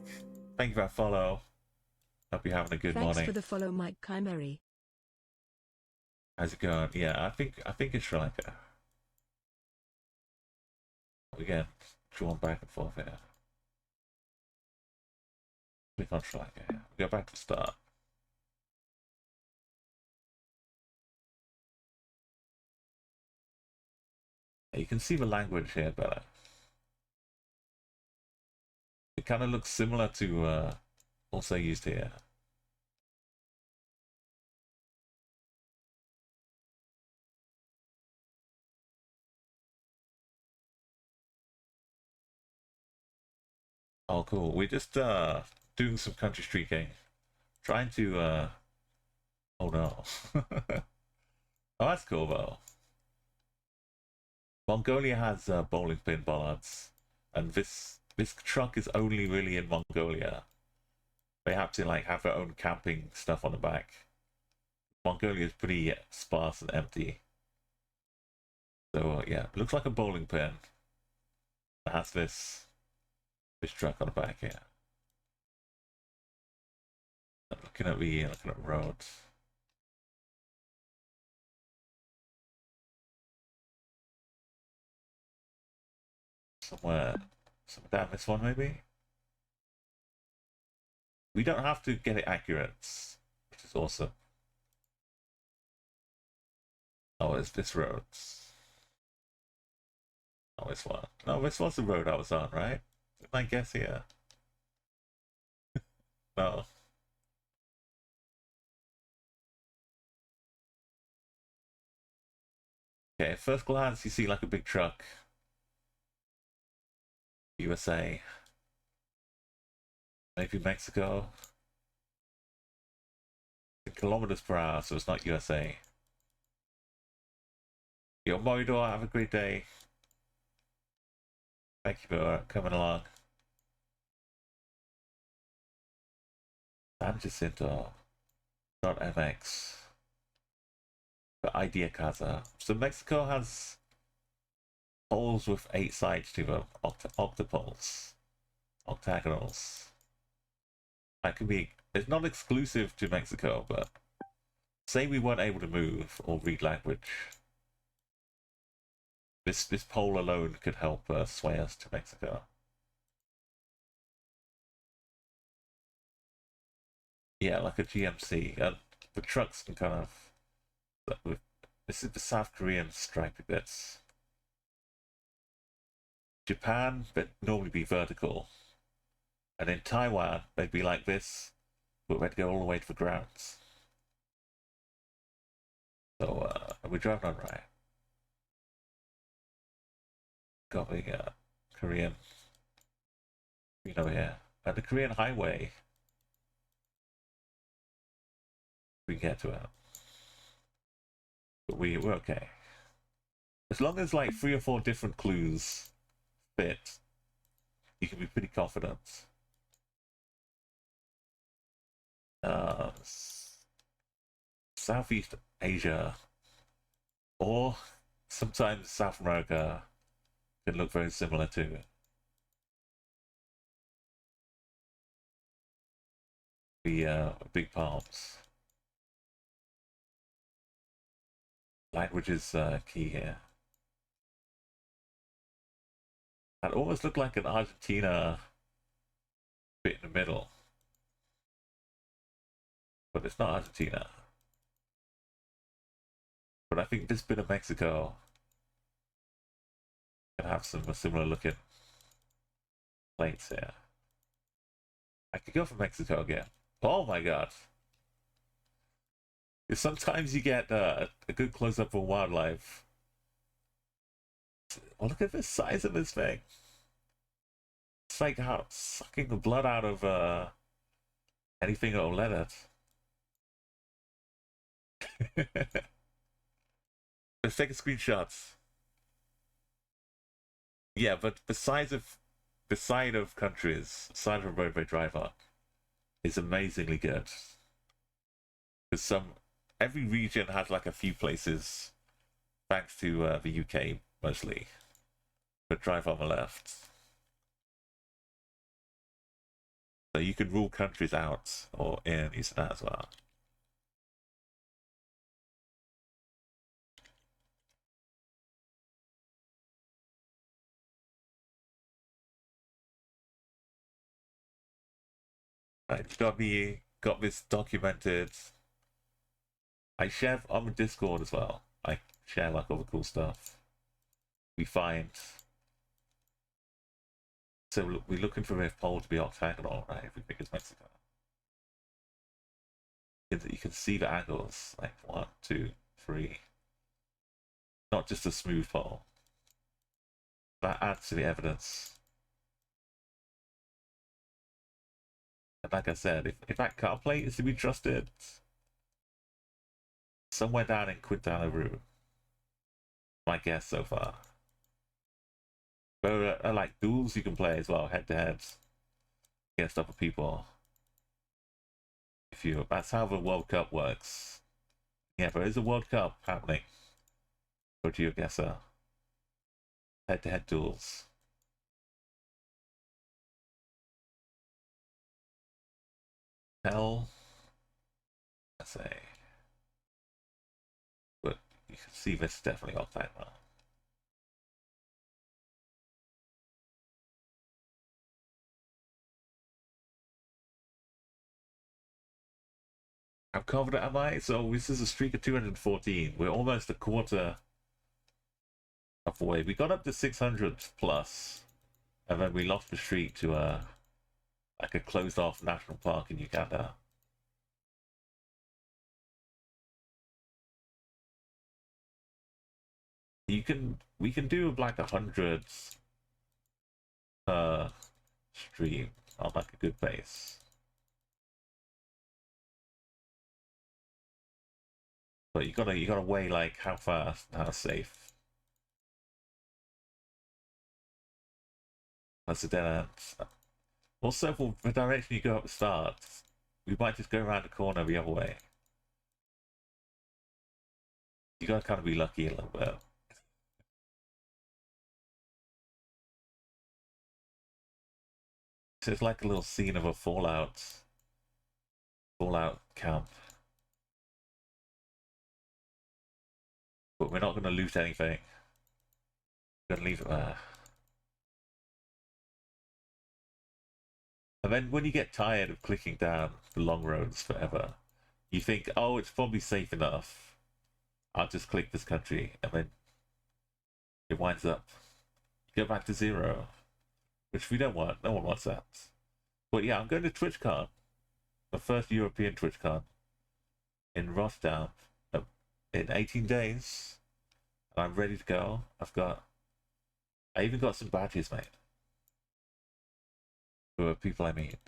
thank you for that follow. Hope you're having a good morning. Thanks for the follow, Mike Chimeri. How's it going? Yeah, I think it's Sri Lanka. Again, drawn back and forth here. Click on Sri Lanka here. Go back to the start. You can see the language here better. It kind of looks similar to also used here. Oh, cool. We're just doing some country streaking. Trying to oh no. Oh, that's cool though. Mongolia has bowling pin bollards, and this truck is only really in Mongolia. They have to like have their own camping stuff on the back. Mongolia is pretty sparse and empty. So yeah, it looks like a bowling pin. It has this truck on the back here. Looking at the roads. Somewhere down this one maybe. We don't have to get it accurate, which is awesome. Oh, it's this road. Oh, this one. No, this was the road I was on, right? Didn't I guess here? No. Okay, at first glance you see like a big truck. USA. Maybe Mexico. In kilometers per hour, so it's not USA. Yo, Moridor, have a great day. Thank you for coming along. San Jacinto. .mx. The Idea Casa. So Mexico has poles with 8 sides to them. Octopoles. Octagonals. That can be... It's not exclusive to Mexico, but... Say we weren't able to move or read language. This pole alone could help sway us to Mexico. Yeah, like a GMC. And the trucks can kind of... This is the South Korean stripy bits. Japan, they'd normally be vertical. And in Taiwan, they'd be like this, but they'd go all the way to the grounds. So, we're driving on right. Got the Korean over here. And the Korean highway, we can get to it. But we're okay. As long as like 3 or 4 different clues fit, you can be pretty confident. Southeast Asia, or sometimes South America, can look very similar to the big palms. Language is key here. That almost looked like an Argentina bit in the middle. But it's not Argentina. But I think this bit of Mexico can have some similar looking plates here. I could go for Mexico again. Oh my god. Sometimes you get a good close-up of wildlife. Oh, look at the size of this thing. It's like how sucking the blood out of anything that'll let it. Let's take a screenshot. Yeah, but the side of countries, side of a road they drive up, is amazingly good. Because every region has like a few places, thanks to the UK mostly, that drive on the left. So you can rule countries out or in, use that as well. Right, got this documented. I share on the Discord as well. I share like all the cool stuff we find. So we're looking for a pole to be octagonal, right? If we think it's Mexico. You can see the angles, like 1, 2, 3. Not just a smooth pole. That adds to the evidence. And like I said, if that car plate is to be trusted, somewhere down in Quintana Roo. My guess so far. There are like duels you can play as well, head to head against other people. That's how the World Cup works. Yeah, there is a World Cup happening. For GeoGuessr. Head to head duels. Hell. Let's say. But you can see this definitely off that well. How confident am I? So this is a streak of 214. We're almost a quarter of the way. We got up to 600 plus, and then we lost the streak to like a closed off national park in Uganda. We can do like 100 per stream on like a good base. But you gotta weigh like how fast and how safe. That's a dead end. Also, for the direction you go at the start, We might just go around the corner the other way. You gotta kind of be lucky a little bit. So it's like a little scene of a Fallout camp. But we're not gonna loot anything. We're gonna leave it there. And then when you get tired of clicking down the long roads forever, you think, oh, it's probably safe enough. I'll just click this country, and then it winds up. You go back to 0, which we don't want. No one wants that. But yeah, I'm going to TwitchCon, the first European TwitchCon in Rotterdam in 18 days. And I'm ready to go. I even got some badges, mate. For people I meet.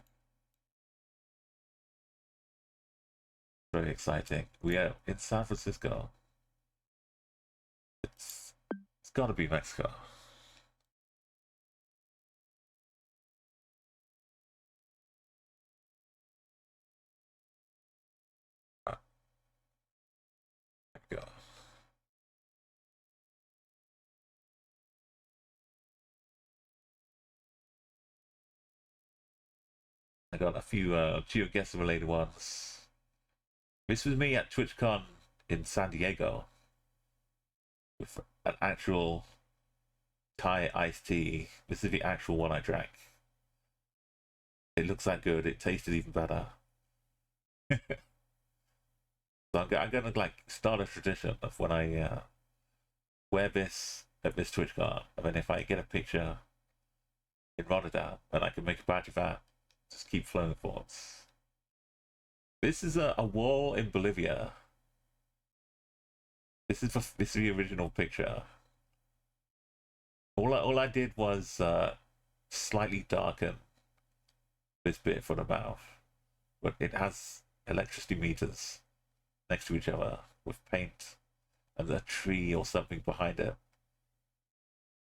Very exciting. We are in San Francisco. It's gotta be Mexico. There we go. I got a few GeoGuessr related ones. This was me at TwitchCon in San Diego with an actual Thai iced tea. This is the actual one I drank. It looks that good. It tasted even better. So I'm gonna like start a tradition of when I wear this at this TwitchCon, and then if I get a picture in Rotterdam, then I can make a badge of that. Just keep flowing thoughts. This is a wall in Bolivia. This is the original picture. All I did was slightly darken this bit for the mouth, but it has electricity meters next to each other with paint and a tree or something behind it.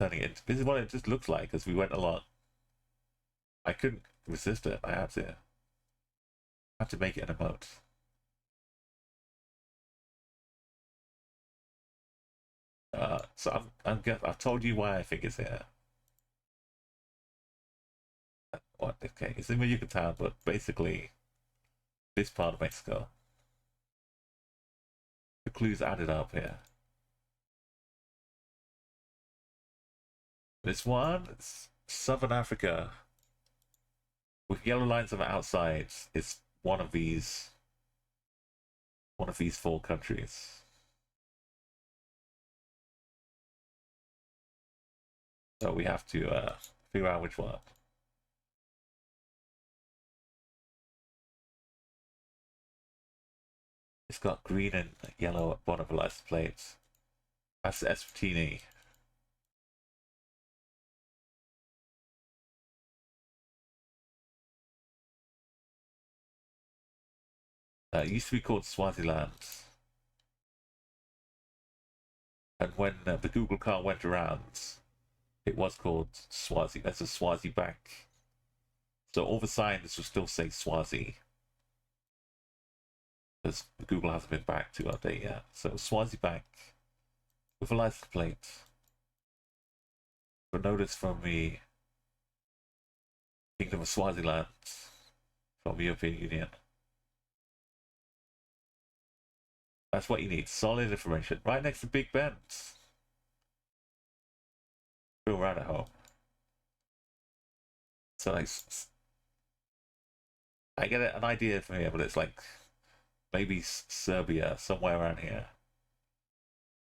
Turning it. This is what it just looks like as we went along. I couldn't resist it. I had to make it an emote. So I've told you why I think it's here. What? Okay, it's in the Yucatan, but basically this part of Mexico. The clues added up here. This one, it's Southern Africa, with yellow lines on the outside. It's one of these 4 countries. So we have to figure out which one. It's got green and yellow at bottom of the license plates. That's the Eswatini. It used to be called Swaziland. And when the Google car went around, it was called Swazi. That's a Swazi bank. So all the signs will still say Swazi. Because Google hasn't been back to update yet. So Swazi Bank with a license plate. For notice from the Kingdom of Swaziland from the European Union. That's what you need. Solid information. Right next to Big Ben. Feel right at home. So I get an idea from here, but it's like maybe Serbia, somewhere around here.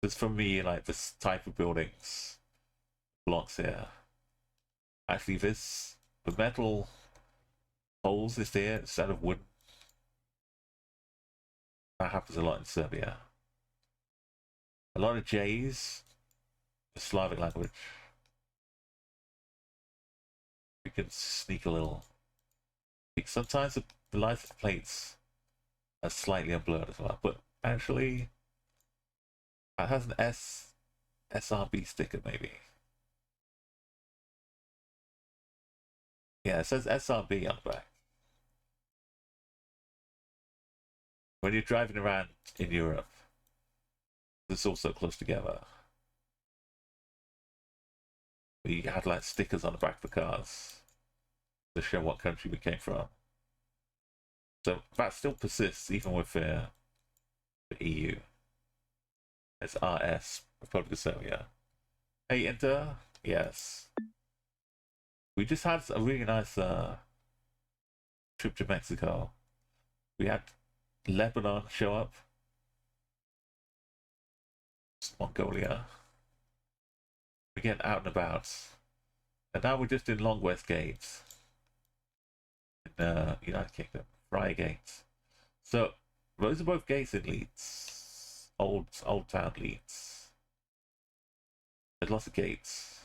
It's for me like this type of buildings, blocks here. Actually, the metal holes is there instead of wood. That happens a lot in Serbia. A lot of J's, the Slavic language. We can sneak a little. Sometimes the license plates are slightly unblurred as well, but actually, it has an SRB sticker maybe. Yeah, it says SRB on the back. when you're driving around in Europe, it's all so close together. We had like stickers on the back of the cars to show what country we came from. So that still persists even with the EU. It's RS, Republic of Serbia. Hey, Inter. Yes. We just had a really nice trip to Mexico. We had Lebanon show up. Mongolia. We get out and about. And now we're just in Long West Gate. In United Kingdom. Friargate. So, those are both gates in Leeds. Old town Leeds. There's lots of gates.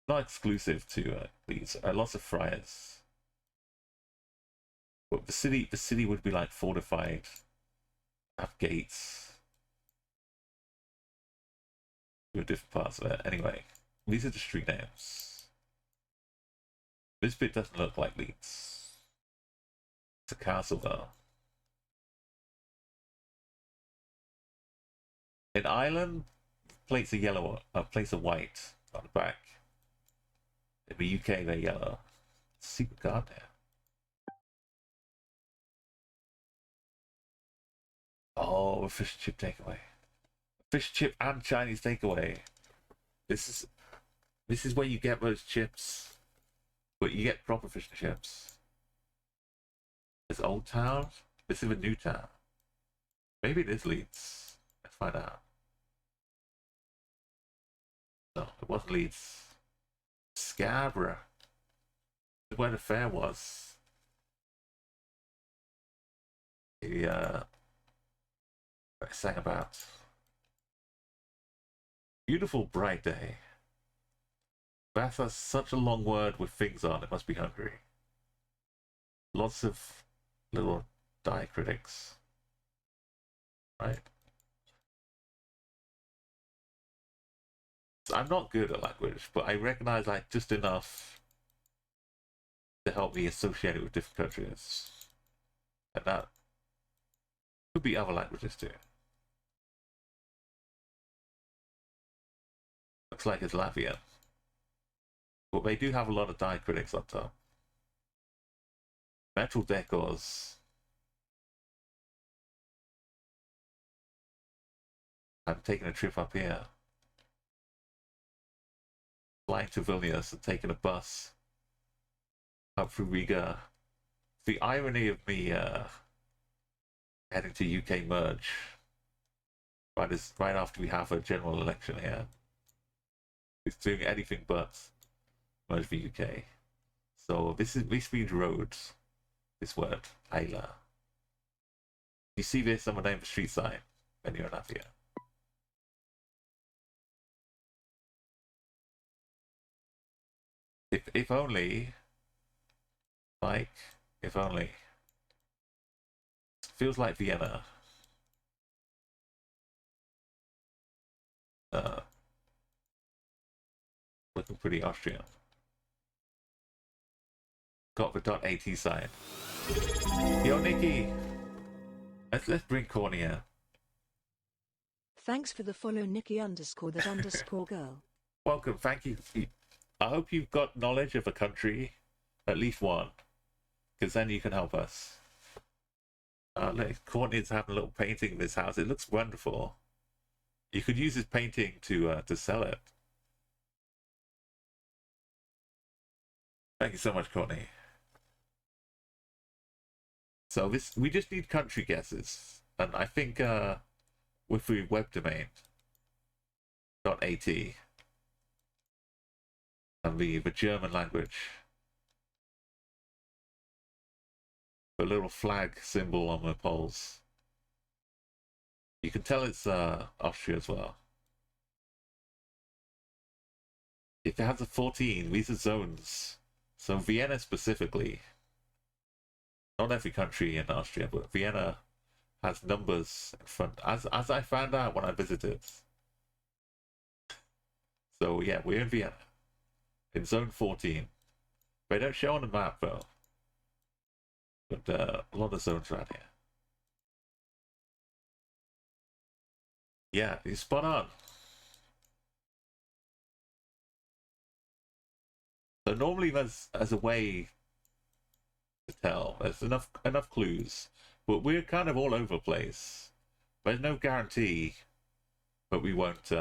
Not exclusive to Leeds. Lots of friars. But the city would be like fortified. Have gates. With different parts of it. Anyway, these are the street names. This bit doesn't look like Leeds. It's a castle though. In Ireland, plates are yellow, plates are white on the back. In the UK, they're yellow. Secret guard there. Oh, a fish and chip takeaway. Fish chip and Chinese takeaway. This is where you get those chips, but you get proper fish and chips. This Old Town. This is a new town. Maybe it is Leeds. Let's find out. No, it wasn't Leeds. Scarborough. Where the fair was. I sang about. Beautiful bright day. That's such a long word with things on. It must be hungry. Lots of little diacritics. Right? I'm not good at language, but I recognize like just enough to help me associate it with different countries. And that could be other languages too. Looks like it's Latvian. But they do have a lot of diacritics on top. Metal decors. I'm taking a trip up here. Flying to Vilnius and taking a bus up through Riga. The irony of me heading to UK merge right after we have a general election here. It's doing anything but merge the UK. So this means roads. This word, Ayla. You see this on the name of the street sign when you're in Latvia. If only, like, if only. It feels like Vienna. Looking pretty Austrian. Got the .at sign. Yo, Nikki! Let's bring Corny in. Thanks for the follow, Nikki_that_girl. Welcome, thank you. I hope you've got knowledge of a country, at least one, because then you can help us. Look, Courtney's having a little painting in this house. It looks wonderful. You could use this painting to sell it. Thank you so much, Courtney. So we just need country guesses, and I think with the web domain .at and the German language, the little flag symbol on the poles, you can tell it's Austria as well. If it has a 14, these are zones. So Vienna specifically, not every country in Austria, but Vienna has numbers in front, as I found out when I visited. So yeah, we're in Vienna, in zone 14. They don't show on the map though. But a lot of zones around here. Yeah, you're spot on. So normally there's a way to tell. There's enough clues, but we're kind of all over the place. There's no guarantee, but we won't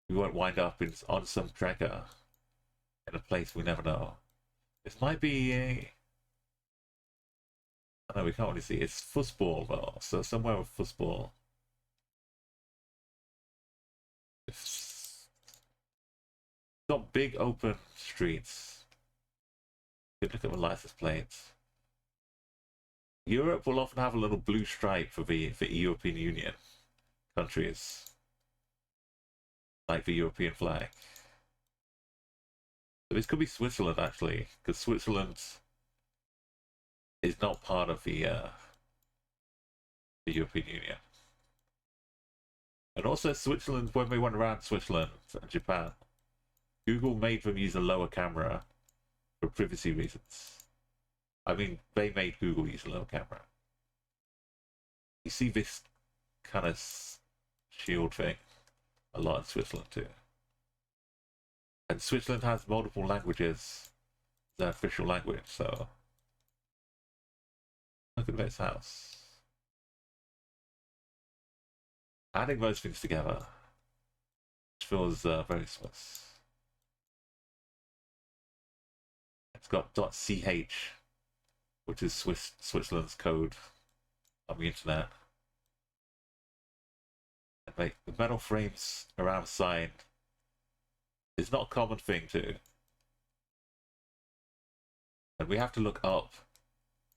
wind up on some tracker in a place we never know. This might be a. I know we can't really see. It's football though, so somewhere with football. It's got big open streets. Good look at the license plates. Europe will often have a little blue stripe for the European Union countries, like the European flag. So this could be Switzerland actually, because Switzerland is not part of the European Union. And also Switzerland, when we went around Switzerland and Japan, Google made them use a lower camera for privacy reasons. I mean, they made Google use a lower camera. You see this kind of shield thing a lot in Switzerland too. And Switzerland has multiple languages as their official language, so look at this house. Adding those things together feels very Swiss. It's got .ch, which is Switzerland's code on the internet. And the metal frames around the sign is not a common thing too. And we have to look up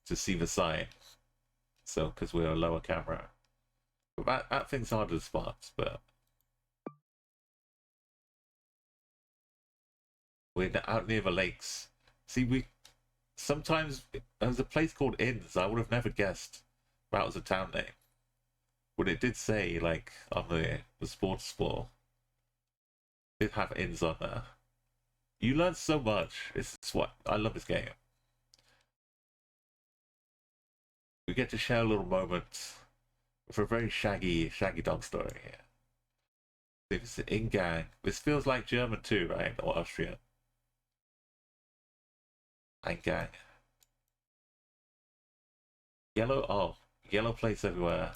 to see the sign. So, because we're a lower camera. But that thing's harder to spot, but we're out near the lakes. See, sometimes there's a place called Inns. I would have never guessed that was a town name. But it did say, like, on the sports floor, it did have inns on there. You learn so much. It's what I love this game. We get to share a little moment for a very shaggy dog story here. It's in gang. This feels like German too, right? Or Austrian. Eingang. Yellow plates everywhere.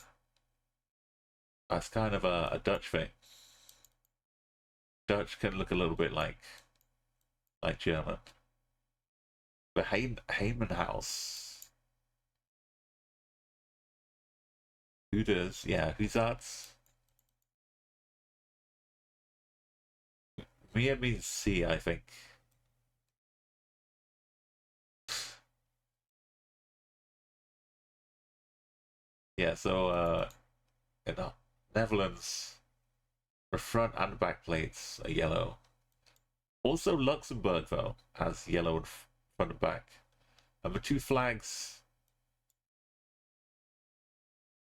That's kind of a Dutch thing. Dutch can look a little bit like German. The Heyman House. Hooters, yeah, Hussards. Mia means C, I think. Yeah, so in the Netherlands, the front and back plates are yellow. Also, Luxembourg though has yellow in front and back, and the two flags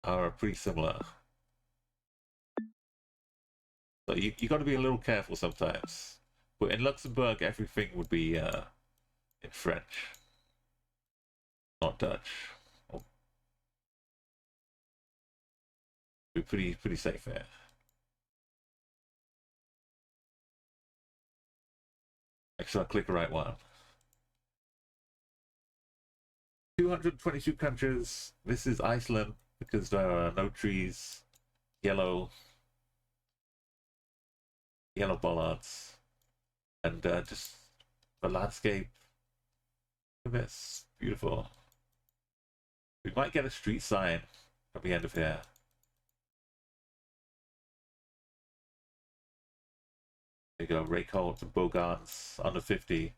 are pretty similar. So you got to be a little careful sometimes. But in Luxembourg, everything would be in French, not Dutch. Oh. Be pretty safe there. Make sure I click the right one. 222 countries. This is Iceland because there are no trees. Yellow bollards, and just the landscape. Look at this, beautiful. We might get a street sign at the end of here. There you go, Raycolt and Bogans under 50.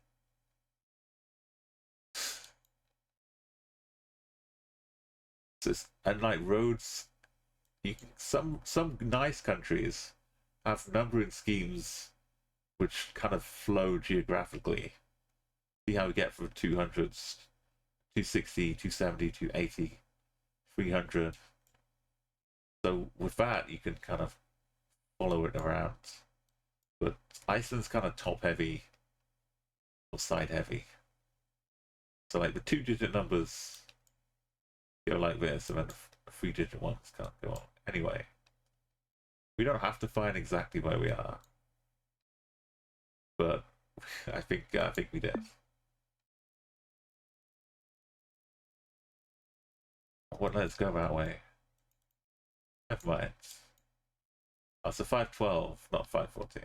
And like roads, some nice countries have numbering schemes which kind of flow geographically. See how we get from 200s, 260, 270, 280, 300. So with that, you can kind of follow it around. But Iceland's kind of top heavy or side heavy. So like the 2-digit numbers go like this, and then the 3-digit ones can't go on. Anyway, we don't have to find exactly where we are, but I think we did. What? Let's go that way. Never mind. Oh, so 512, not 514.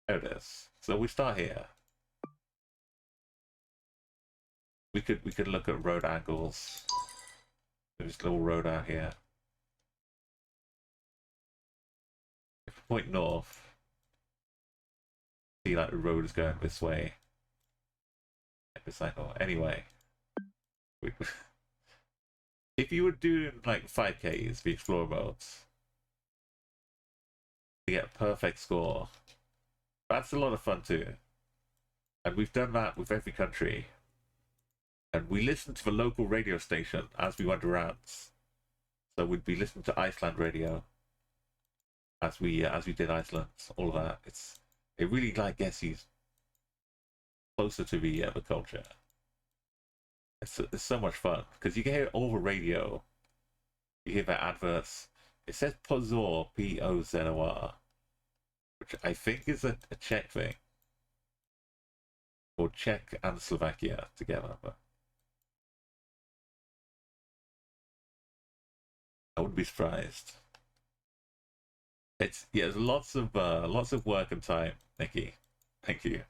There it is. So we start here. We could look at road angles. There's a little road out here. If we point north, see like the road is going this way. Cycle. Anyway, if you were doing like 5Ks, the Explorer modes, to get a perfect score, that's a lot of fun too. And we've done that with every country. And we listened to the local radio station as we went around. So we'd be listening to Iceland radio as we did Iceland, all of that. It really like gets you closer to the culture. It's so much fun because you can hear all the radio. You hear the adverts. It says Pozor, Pozor, which I think is a Czech thing, or Czech and Slovakia together. But I wouldn't be surprised. It's lots of work and time, Nikki. Thank you.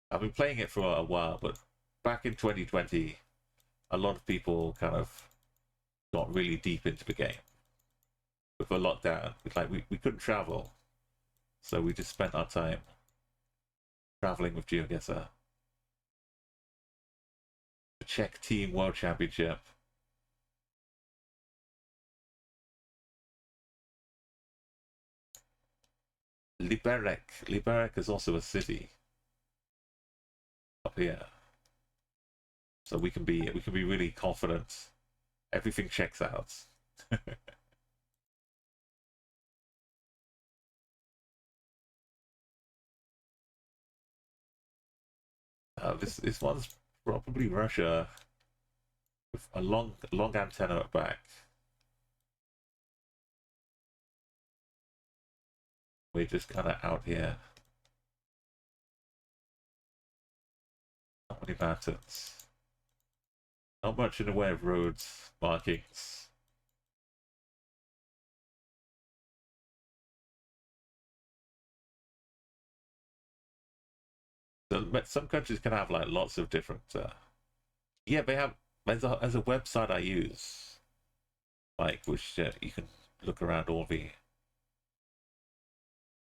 I've been playing it for a while, but back in 2020, a lot of people kind of got really deep into the game with a lockdown. It's like we couldn't travel, so we just spent our time traveling with GeoGuessr. The Czech Team World Championship. Liberec is also a city up here, so we can be really confident. Everything checks out. This one's probably Russia with a long antenna at back. We're just kind of out here. Not many mountains. Not much in the way of roads, markings. So some countries can have like lots of different. Yeah, they have. There's a website I use, like which you can look around all the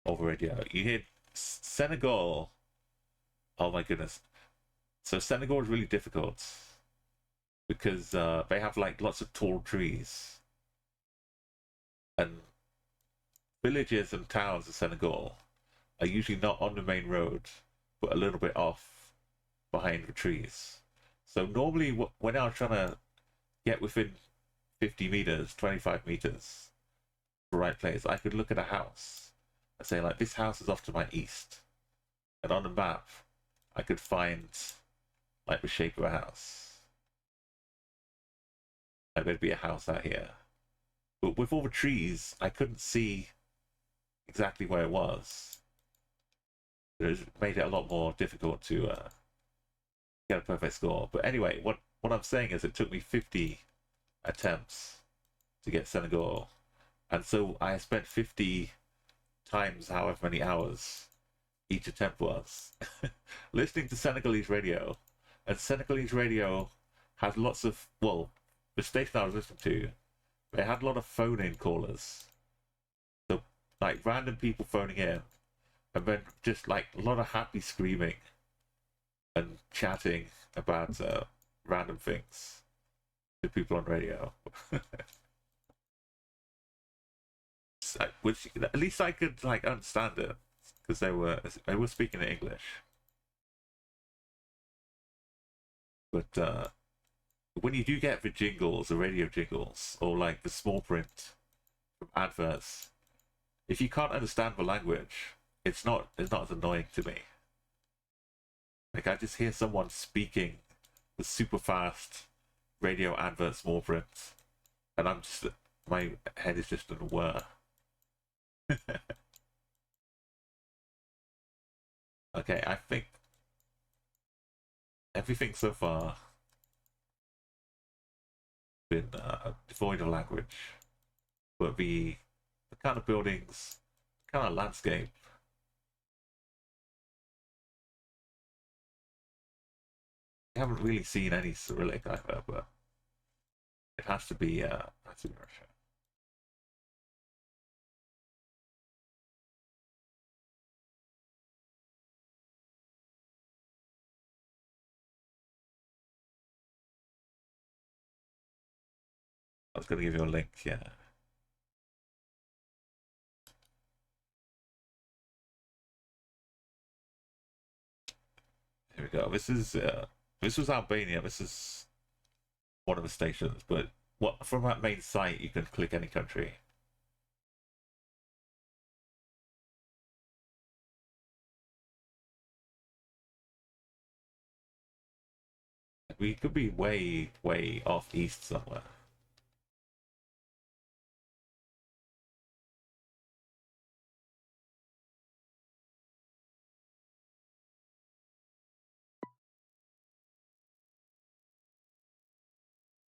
radio. You hear Senegal. Oh my goodness! So Senegal is really difficult because they have like lots of tall trees, and villages and towns in Senegal are usually not on the main road, but a little bit off behind the trees. So normally when I was trying to get within 50 meters, 25 meters, the right place, I could look at a house and say like, this house is off to my east. And on the map, I could find like the shape of a house. Like there'd be a house out here. But with all the trees, I couldn't see exactly where it was. It made it a lot more difficult to get a perfect score. But anyway, what I'm saying is it took me 50 attempts to get Senegal. And so I spent 50 times however many hours each attempt was listening to Senegalese radio. And Senegalese radio has lots of, well, the station I was listening to, they had a lot of phone-in callers. So, like, random people phoning in, and then just, like, a lot of happy screaming and chatting about random things to people on radio. Which, at least I could, like, understand it, because they were speaking in English. But when you do get the jingles, the radio jingles, or like the small print from adverts. If you can't understand the language, it's not as annoying to me. Like, I just hear someone speaking the super fast radio advert small print, and my head is just in a whir. Okay, I think everything so far been devoid of language, but the kind of buildings, kind of landscape. I haven't really seen any Cyrillic either, but it has to be Russia. I was going to give you a link, yeah. Here we go. This was Albania. This is one of the stations, but from that main site you can click any country. We could be way, way off east somewhere.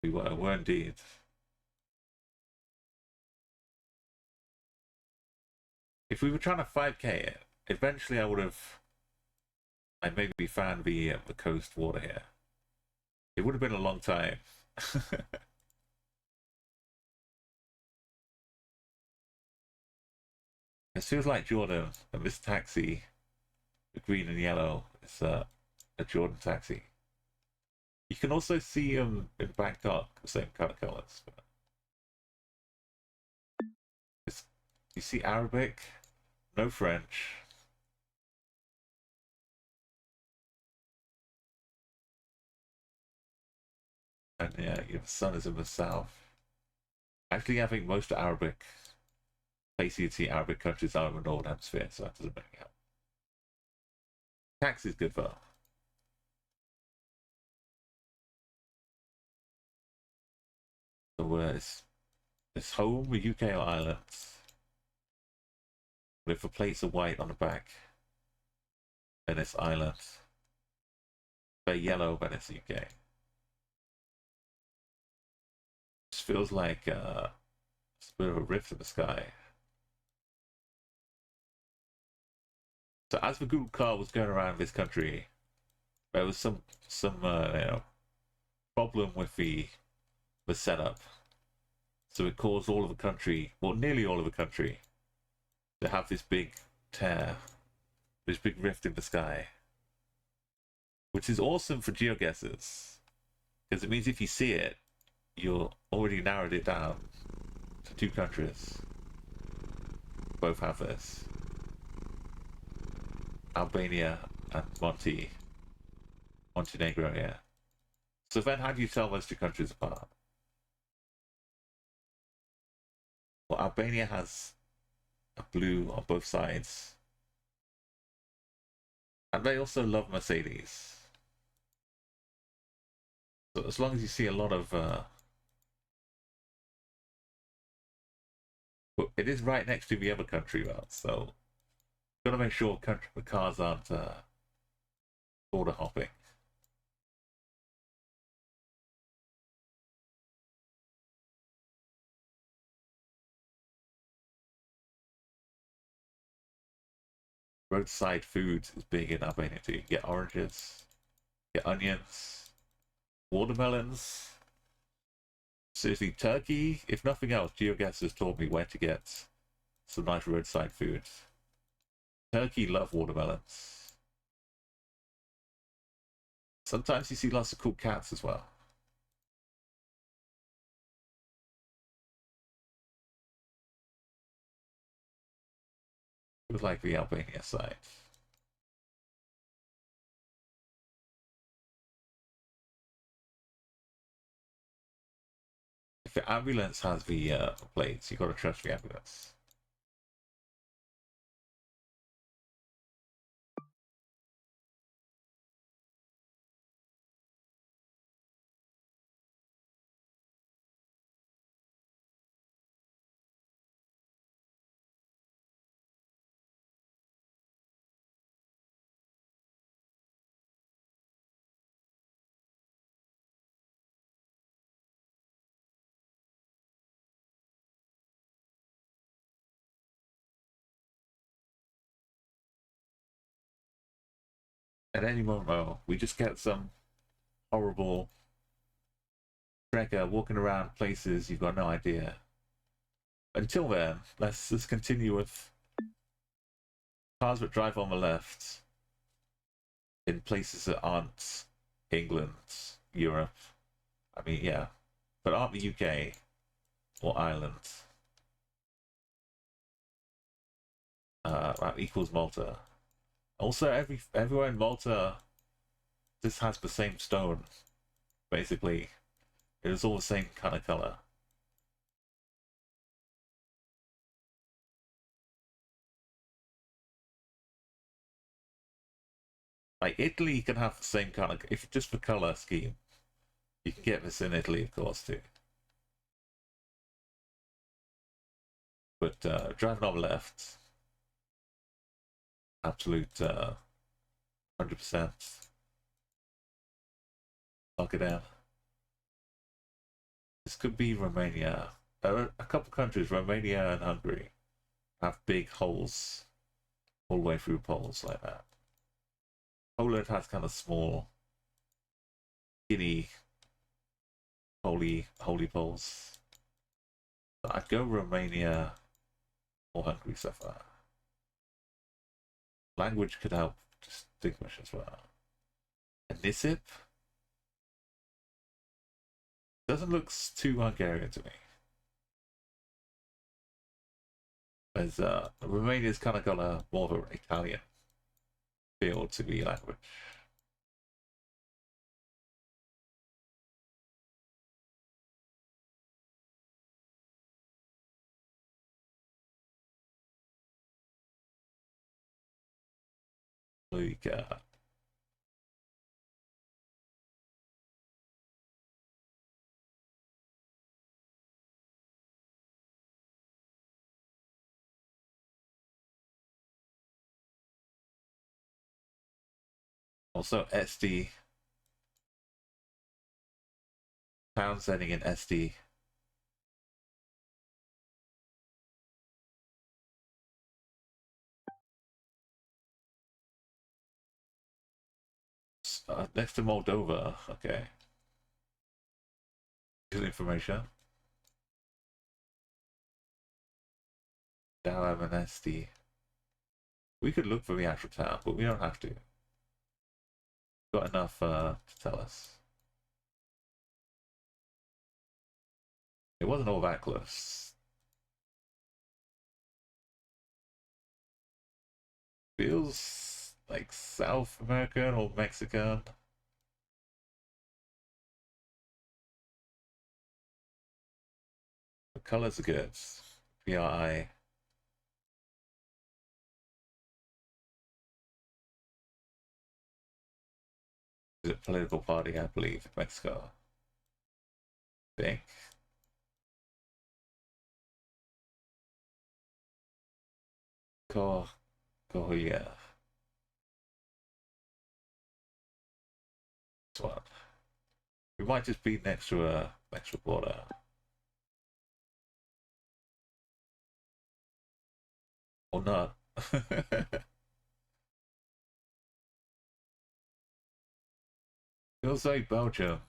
We were indeed. If we were trying to 5K it, eventually I'd maybe found the coast water here. It would have been a long time. It feels like Jordan, and this taxi, the green and yellow, is a Jordan taxi. You can also see them in Bangkok, the same kind of colors. You see Arabic, no French. And yeah, the sun is in the south. Actually, I think most Arabic places you see Arabic countries are in the northern hemisphere, so that doesn't really help. Tax is good though. So it's home, the UK or Ireland, with the plates of white on the back. Then it's Ireland. They're yellow, then it's UK. This feels like it's a bit of a rift in the sky. So as the Google car was going around this country, there was some problem with the setup. So it caused all of the country, well, nearly all of the country, to have this big tear, this big rift in the sky, which is awesome for geoguessers, because it means if you see it, you'll already narrowed it down to 2 countries. Both have this. Albania and Montenegro, yeah. So then how do you tell those 2 countries apart? Well, Albania has a blue on both sides. And they also love Mercedes. So as long as you see a lot of but it is right next to the other country though, so gotta make sure the cars aren't border hopping. Roadside food is big in Albania too. You get oranges, get onions, watermelons. Seriously, Turkey, if nothing else, GeoGuess has taught me where to get some nice roadside food. Turkey love watermelons. Sometimes you see lots of cool cats as well. It was like the Albania side. The ambulance has the plates. You gotta trust the ambulance. At any moment, we just get some horrible trekker walking around places you've got no idea. Until then, let's continue with cars that drive on the left in places that aren't England, Europe. I mean, yeah, but aren't the UK or Ireland. That equals Malta. Also, everywhere in Malta, this has the same stone. Basically, it is all the same kind of color. Like Italy, you can have the same kind of, if just for color scheme, you can get this in Italy, of course, too. But driving on the left, absolute 100%. Lock it down. This could be Romania. A couple countries, Romania and Hungary, have big holes all the way through poles like that. Poland has kind of small, skinny, holy poles. But I'd go Romania or Hungary so far. Language could help distinguish as well. And Nisip doesn't look too Hungarian to me. As Romania's kind of got a more of an Italian feel to the language. Luca. Also SD. Pounds ending in SD. Next to Moldova, okay. Good information. Down an SD. We could look for the actual town, but we don't have to. Got enough to tell us. It wasn't all that close. Feels like South American or Mexican. The colors are good. PRI. Is it political party, I believe, in Mexico? I think. Yeah. This one. We might just be next to a border. Or not. Feels like Belgium.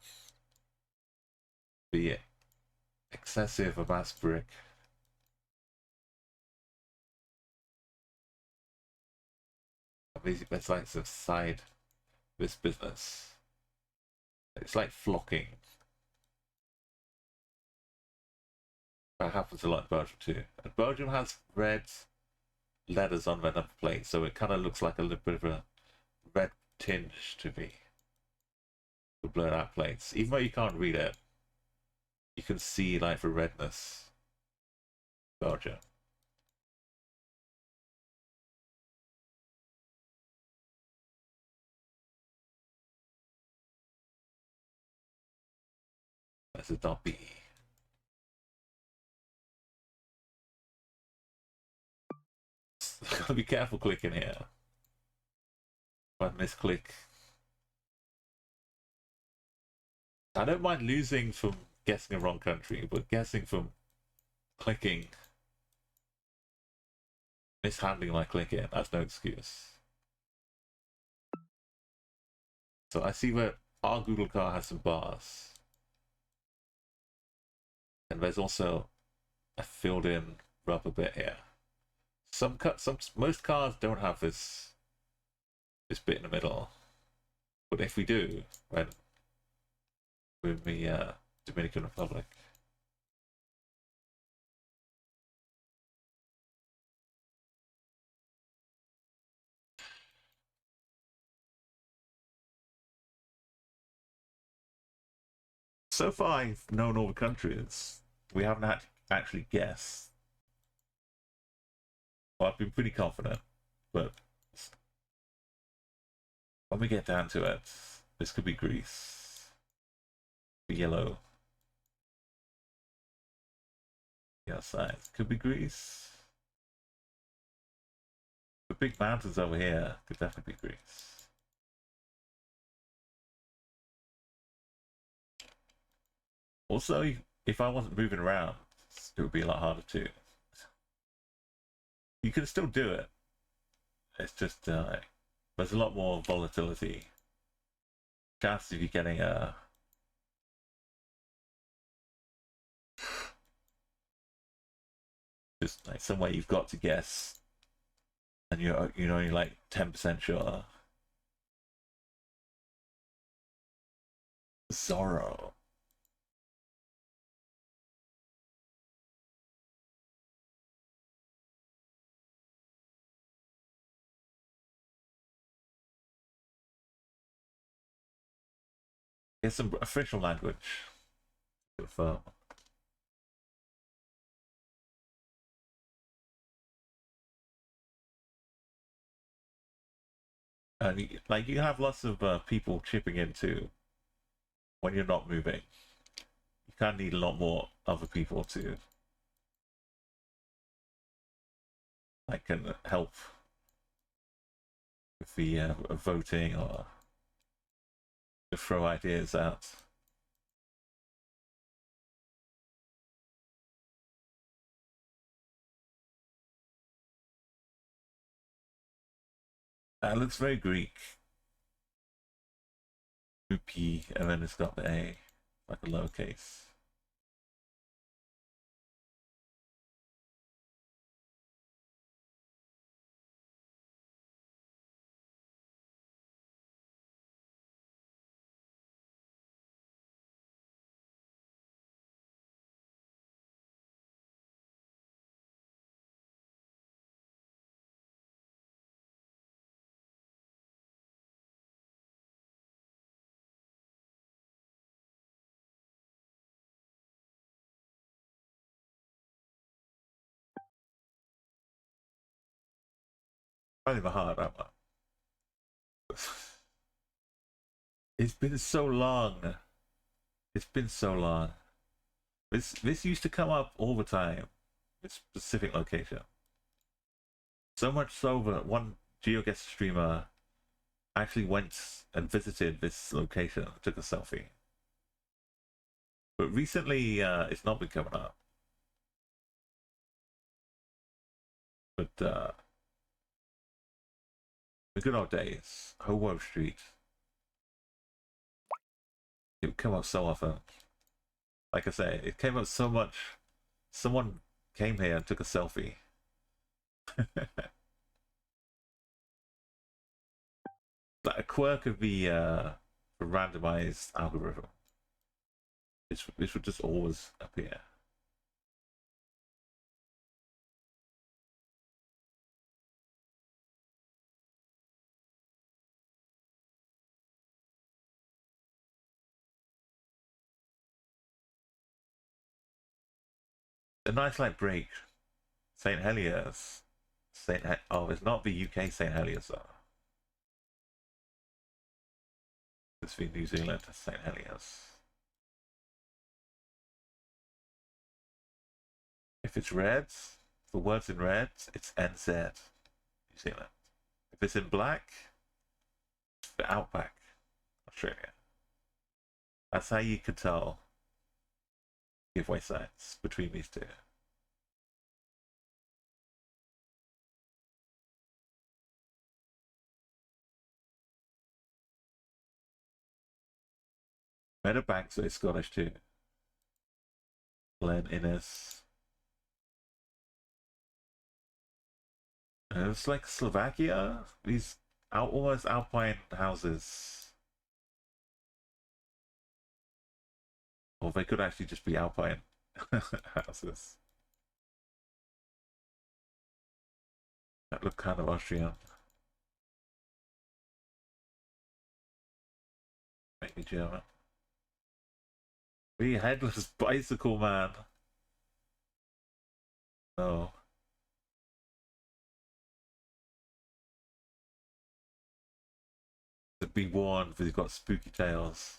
The excessive mass brick. Basically, it's like some side this business. It's like flocking. That happens a lot in Belgium too. And Belgium has red letters on their number plate, so it kind of looks like a little bit of a red tinge to me. The blurred out plates. Even though you can't read it, you can see like the redness. Gotcha. That's a .be. Gotta be careful clicking here. If I misclick. I don't mind losing from guessing a wrong country, but guessing from clicking, mishandling my clicking, that's no excuse. So I see that our Google car has some bars. And there's also a filled in rubber bit here. Most cars don't have this bit in the middle. But if we do, when we're in the Dominican Republic. So far, I've known all the countries. We haven't actually guessed. Well, I've been pretty confident, but when we get down to it, this could be Greece. Yellow. The outside could be Greece. The big mountains over here could definitely be Greece. Also, if I wasn't moving around, it would be a lot harder too. You can still do it. It's just there's a lot more volatility. Chances of you getting a just like somewhere you've got to guess, and you're only like 10% sure. Zorro. It's some official language. Confirm. And like you have lots of people chipping in too when you're not moving. You kind of need a lot more other people to like can help with the voting or to throw ideas out. That looks very Greek. P, and then it's got the A, like a lowercase. Finding it hard, am I? It's been so long. It's been so long. This used to come up all the time. This specific location. So much so that one GeoGuessr streamer actually went and visited this location and took a selfie. But recently, it's not been coming up. But the good old days, Hobo Street. It would come up so often. Like I say, it came up so much. Someone came here and took a selfie. Like a quirk of the randomized algorithm. This would just always appear. a nice like break. St. Heliers. Oh, it's not the UK St. Heliers though. It's the New Zealand St. Heliers. If it's red, the words in red, it's NZ, New Zealand. If it's in black, it's the Outback, Australia. That's how you could tell giveaway sites between these two. Meadowbanks are Scottish too. Glen Innes. And it's like Slovakia. These almost alpine houses. Or they could actually just be alpine houses. That look kind of Austrian. Maybe German. The headless bicycle man. No. To be warned, because he's got spooky tales.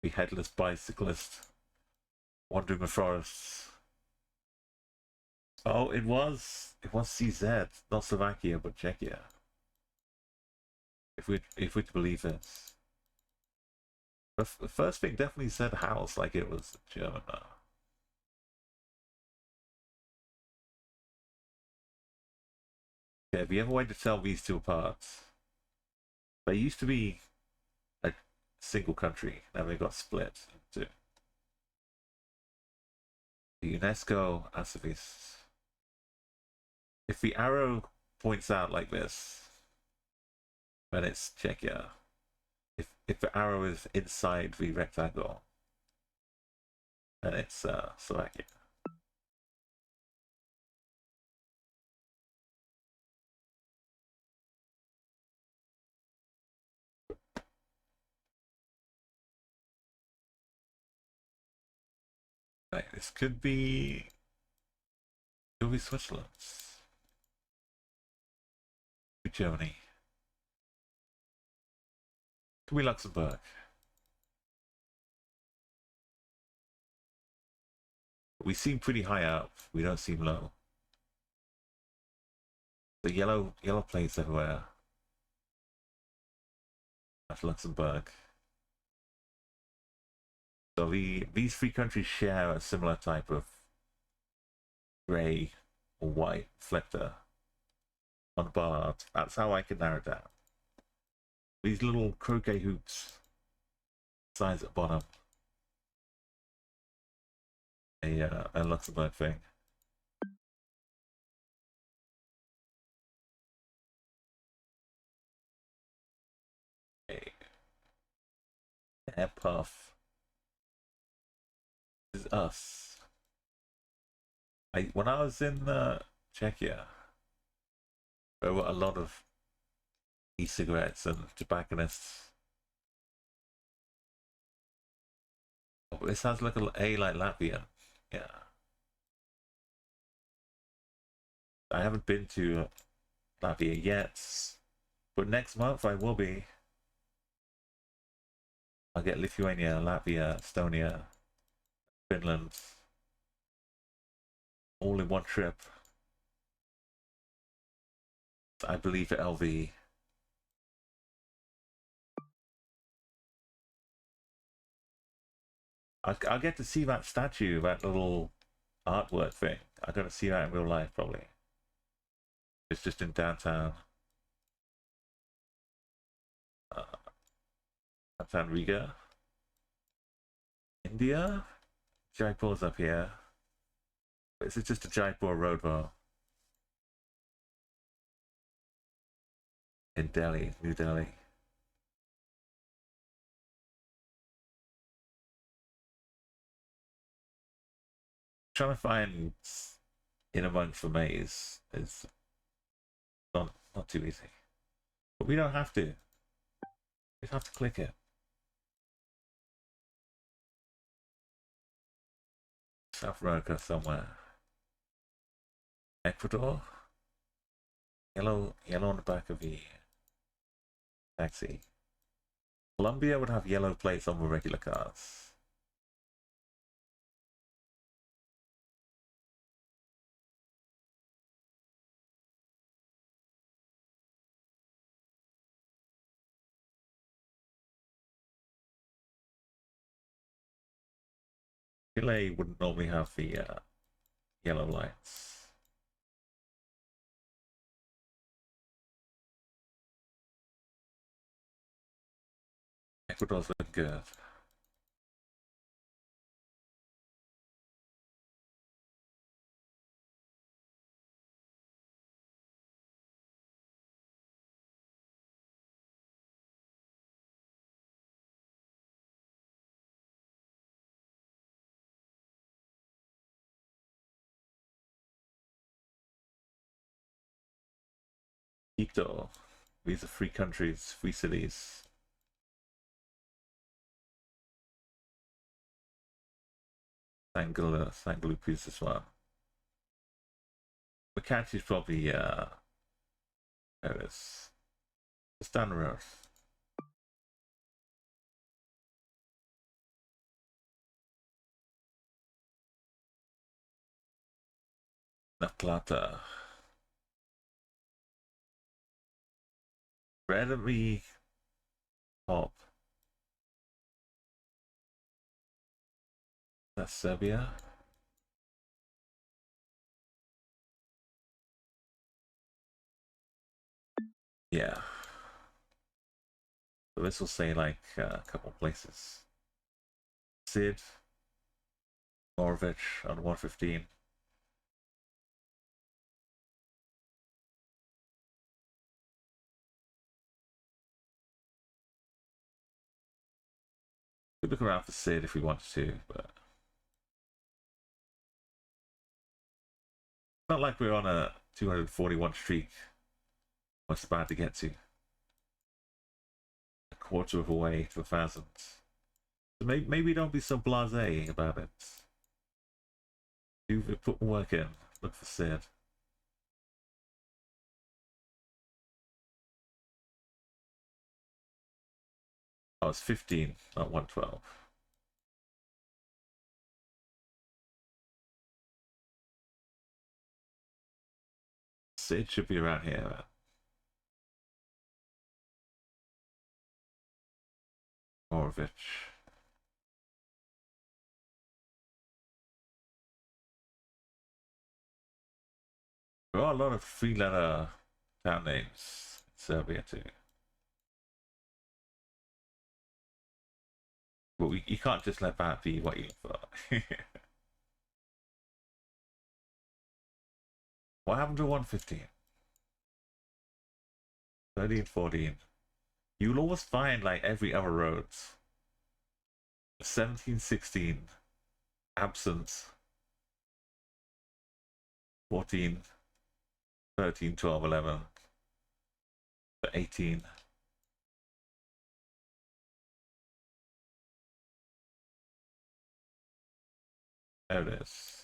The headless bicyclist wandering the forests. Oh, it was CZ, not Slovakia, but Czechia. If we to believe this. The first thing definitely said house, like it was German now. Yeah, the other way to tell these two apart, they used to be a single country, now they got split into the UNESCO Asavis. If the arrow points out like this, then it's Czechia. If the arrow is inside the rectangle, then it's Slovakia. Right, this could be Switzerland. Could be Germany. Could be Luxembourg. We seem pretty high up. We don't seem low. The yellow plates everywhere. That's Luxembourg. So these three countries share a similar type of grey or white reflector on the bar art. That's how I can narrow it down. These little croquet hoops, size at the bottom. A Luxembourg thing. Air puff. This is us. When I was in Czechia, there were a lot of e-cigarettes and tobacconists. Oh, this has like a like Latvian. Yeah. I haven't been to Latvia yet, but next month I will be. I'll get Lithuania, Latvia, Estonia, Finland, all in one trip. I believe at LV. I'll get to see that statue, that little artwork thing. I got to see that in real life, probably. It's just in downtown. Downtown Riga. India? Jaipur's up here. This is just a Jaipur road bar. In Delhi, New Delhi. Trying to find in amongst the maze is not too easy. But we don't have to. We just have to click it. South America somewhere. Ecuador? Yellow on the back of the taxi. Colombia would have yellow plates on the regular cars. Chile wouldn't normally have the yellow lights. Ecuador's been good. Quito. These are free countries, free cities. Sangalupis as well. Makati's probably, there it is. Just down the road. La Plata. Red at the top. That's Serbia. Yeah. So this will say like a couple places. Sid, Morovich on 115. Could look around for Sid if we wanted to, but not like we're on a 241 streak. What's bad to get to? A quarter of a way to 1,000. So maybe don't be so blasé about it. Do put work in. Look for Sid. Oh, it's 15, not 112. Sid should be around here, man. Morovich. There are a lot of three-letter town names in Serbia too. But you can't just let that be what you look for. What happened to 115? 13, 14. You'll always find like every other road. 17, 16. Absent. 14. 13, 12, 11. 18. There it is.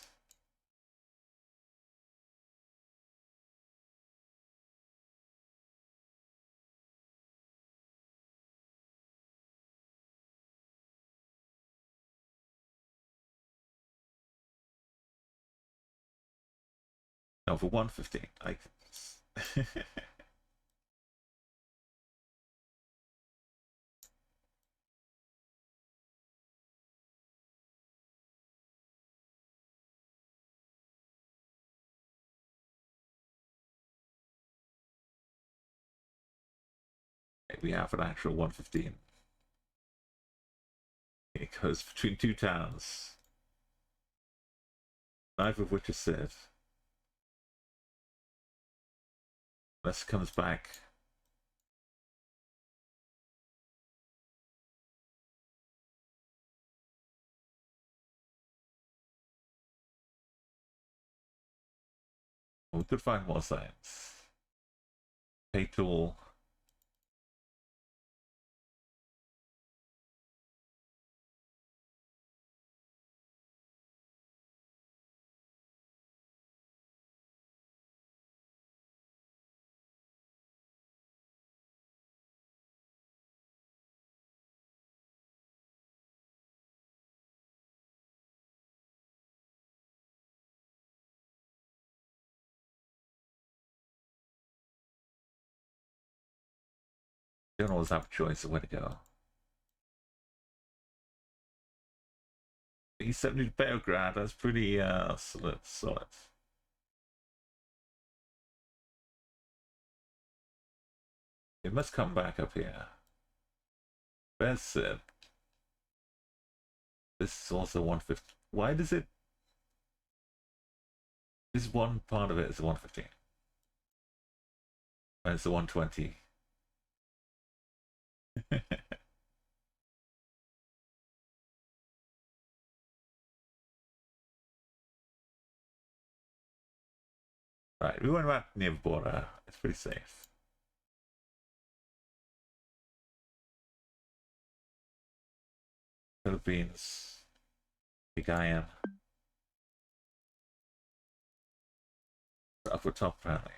No, for 115. We have an actual 115. It goes between two towns, neither of which is said. Unless it comes back. We could find more signs. Pay tool. Don't always have a choice of where to go. E70 to Beograd, that's pretty solid. It must come back up here. Where's Sid? This is also 150. Why does it? This one part of it is the 115. And it's the 120. Right, we went back near the border. It's pretty safe. Philippines, Bigayan. Upper top, apparently.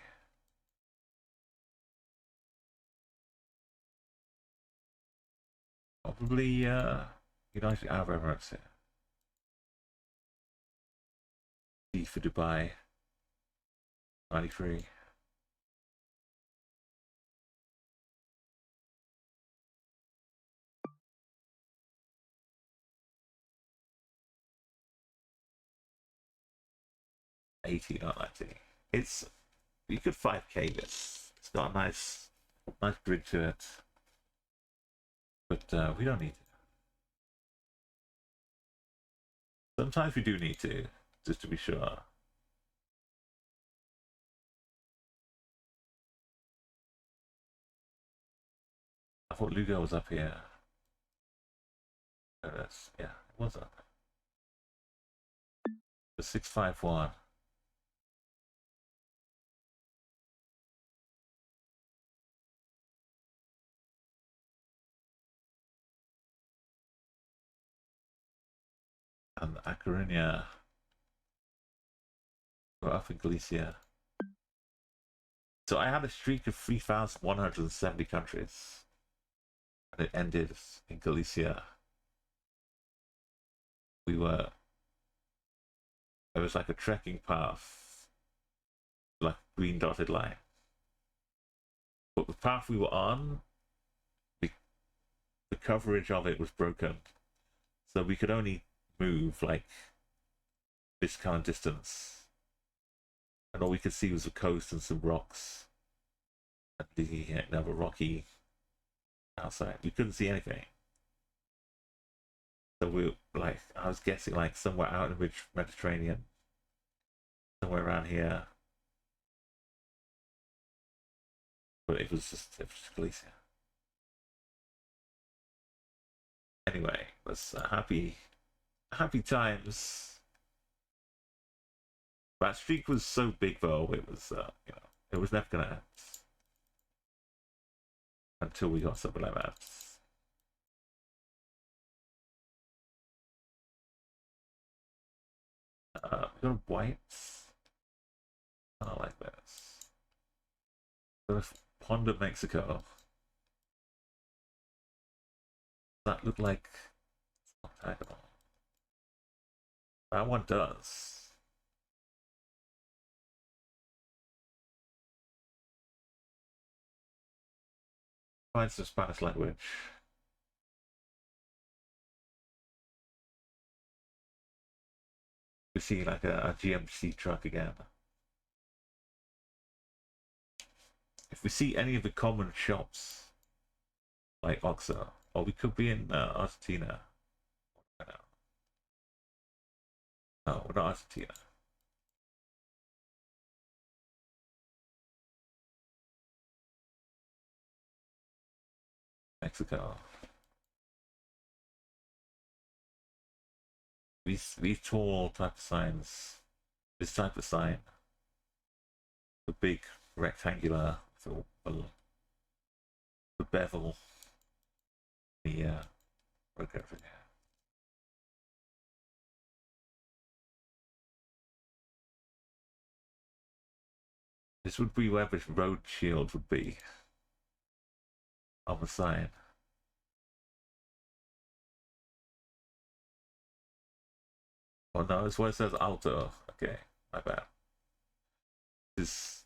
Probably United Arab Emirates here. D for Dubai. 93. Not 90. It's, you could 5k this. It's got a nice grid to it. But we don't need to. Sometimes we do need to, just to be sure. I thought Lugo was up here. There it is. Yeah, it was up. The 651. And A Coruña. We're up in Galicia. So I had a streak of 3,170 countries. And it ended in Galicia. There was like a trekking path, like a green dotted line. But the path we were on, the coverage of it was broken. So we could only move like this kind of distance. And all we could see was the coast and some rocks. And the another rocky outside. We couldn't see anything. So we like, I was guessing like somewhere out in the Mediterranean. Somewhere around here. But it was just Galicia. Anyway, it was happy times. That streak was so big though, it was it was never gonna end. Until we got something like that. We got a white. I don't like this. Got a Honda Mexico. That look like octagonal. That one does. Find some Spanish language. We see like a GMC truck again. If we see any of the common shops, like Oxa, or we could be in Argentina. No, we're not Argentina. Mexico. These tall type of signs, this type of sign, the big rectangular, the bevel, the look over there. This would be where this road shield would be on the sign. Oh no, it's where it says Alto. Okay, my bad. This is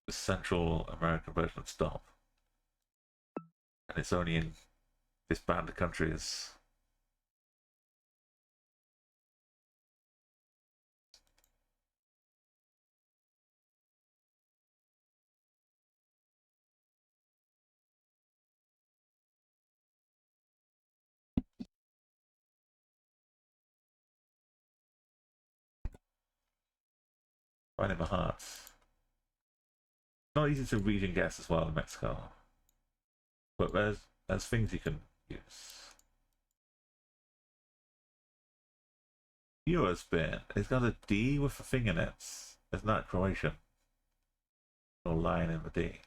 the Central American version of stop. And it's only in this band of countries. Right in my heart. Not easy to read and guess as well in Mexico. But there's things you can use. Eurospin. It's got a D with a thing in it. It's not Croatian. No line in the D.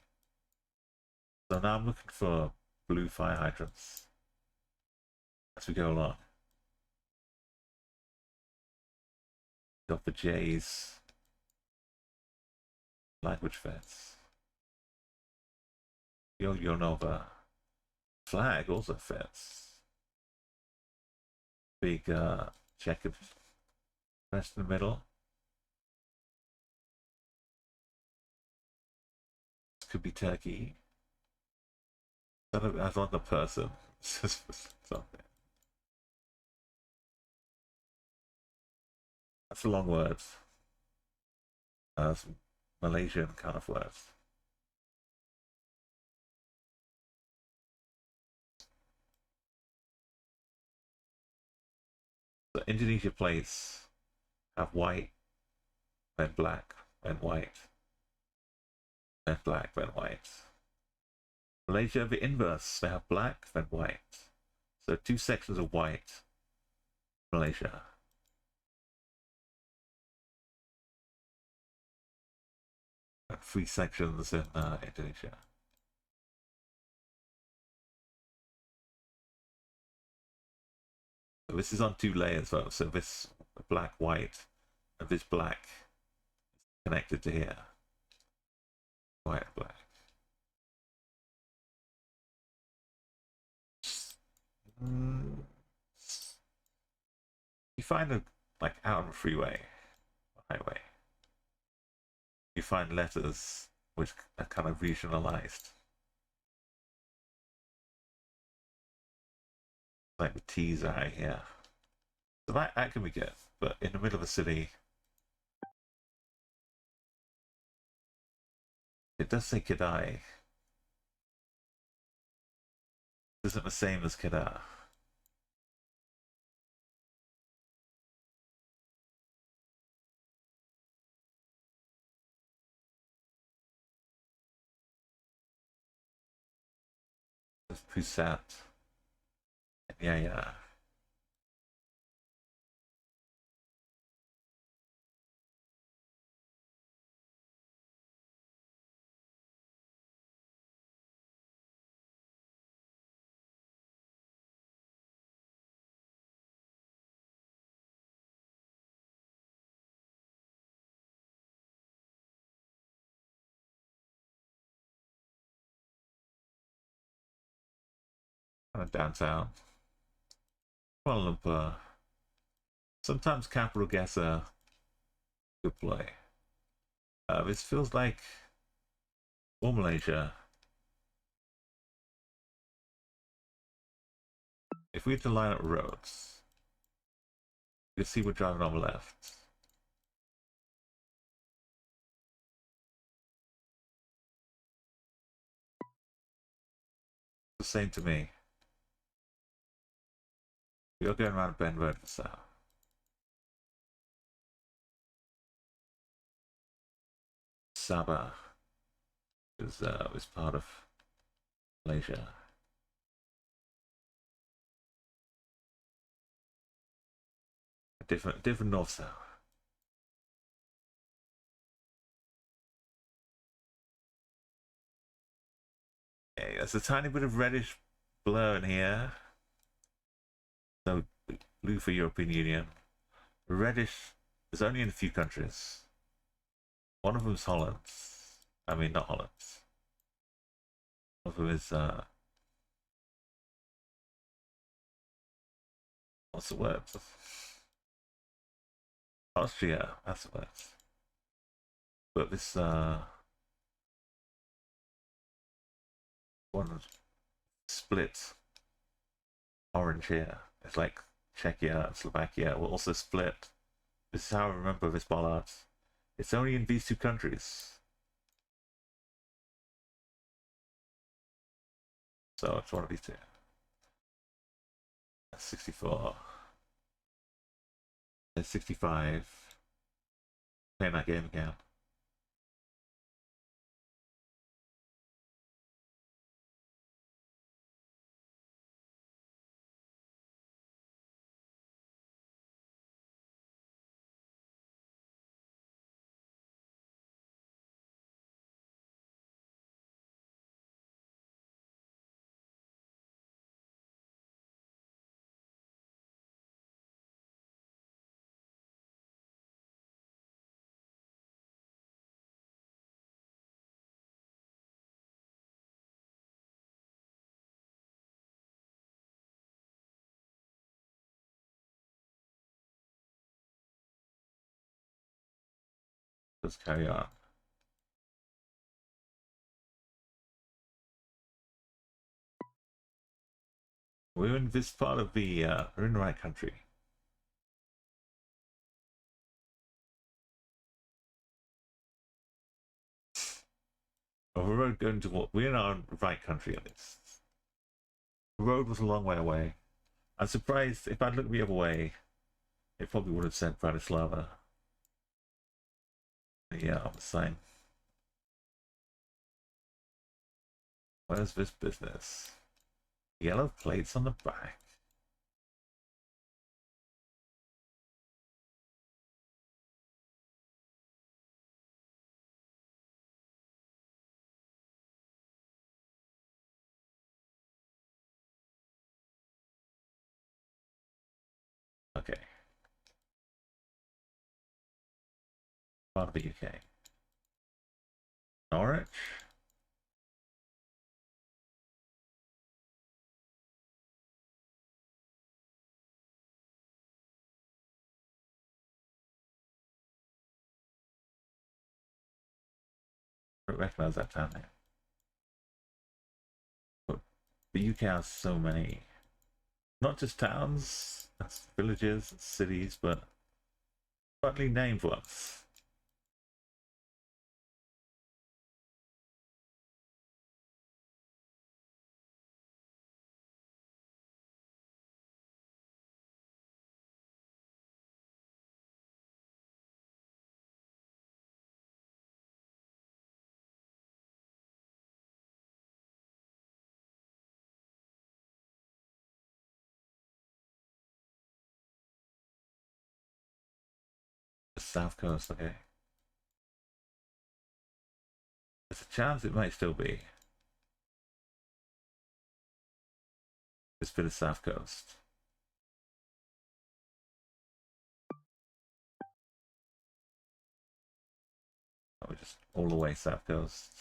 So now I'm looking for blue fire hydrants as we go along. Got the J's. Language fits. Yo Nova. Flag also fits. Big checkered rest in the middle. This could be Turkey. As on the person. Something. That's a long word. Some Malaysian kind of words. So Indonesia plates have white, then black, then white, then black, then white. Malaysia, the inverse, they have black, then white. So 2 sections of white, Malaysia. And 3 sections in Indonesia. So this is on 2 layers though, so this black, white, and this black is connected to here. White, black. You find it like out on the freeway, highway. You find letters which are kind of regionalized. Like the T's are here. So that can be good, but in the middle of a city, it does say Kedai. It isn't the same as Kedar. There's Pusat. Yeah. Kind of downtown. Kuala Lumpur. Sometimes capital guesser. Good play. This feels like all Malaysia. If we had to line up roads, you can see we're driving on the left. The same to me. You're going around Bend Road for south. Sabah is part of Malaysia. Different north south. Okay, there's a tiny bit of reddish blur in here. So blue for European Union. Reddish is only in a few countries. One of them is Holland. I mean, not Holland. One of them is what's the word? Austria. That's the word. But this one split orange here. It's like Czechia and Slovakia will also split. This is how I remember this bollard. It's only in these two countries. So it's one of these two. That's 64. There's 65. Playing that game again. Let's carry on. We're in this part of the, we're in the right country. Well, the road going to what? We're in our right country at least. The road was a long way away. I'm surprised if I'd looked the other way, it probably would have said Bratislava. Yeah, on the sign. Where's this business? Yellow plates on the back. Okay. Part of the UK. Norwich? I don't recognize that town name. But the UK has so many, not just towns, villages, cities, but funny named ones. The South Coast, okay. There's a chance it might still be. This bit of South Coast. Oh, we're just all the way South Coast.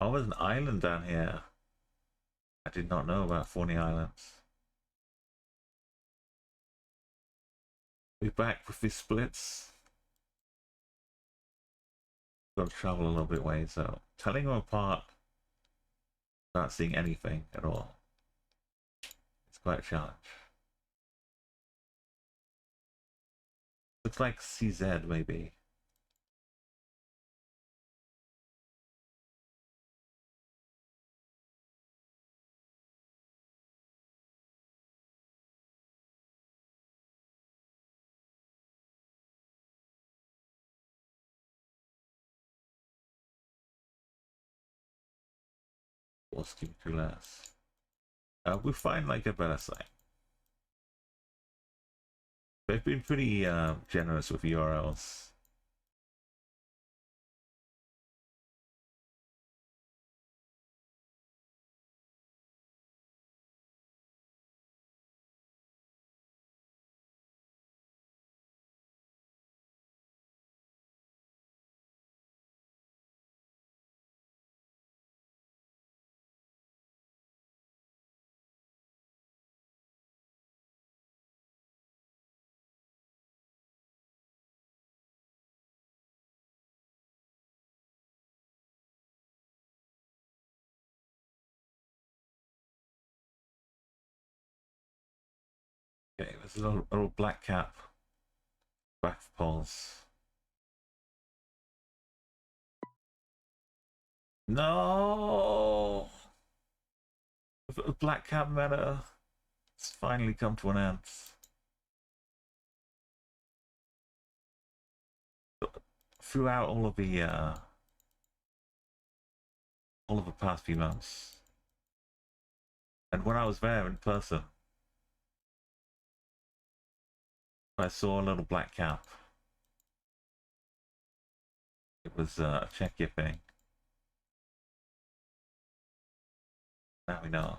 Oh, there's an island down here. I did not know about Forney Islands. We're back with these splits. Got to travel a little bit way, so telling them apart without seeing anything at all, it's quite a challenge. Looks like CZ maybe. Or skip too less. We'll find like a better site. They've been pretty generous with URLs. There's a little black cap. Back of poles. No! The black cap meta has finally come to an end. Throughout all of the past few months, and when I was there in person, I saw a little black cap. It was a check your thing. Now we know.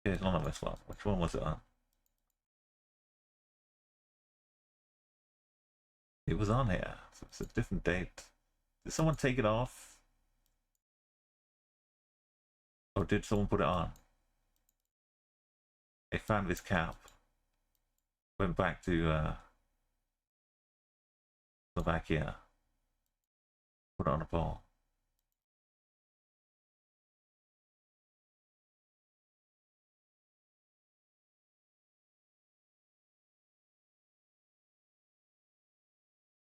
Here's one of this one. Which one was it on? It was on here. So it's a different date. Did someone take it off? Or did someone put it on? They found this cap. Went back to Slovakia. Put it on a ball.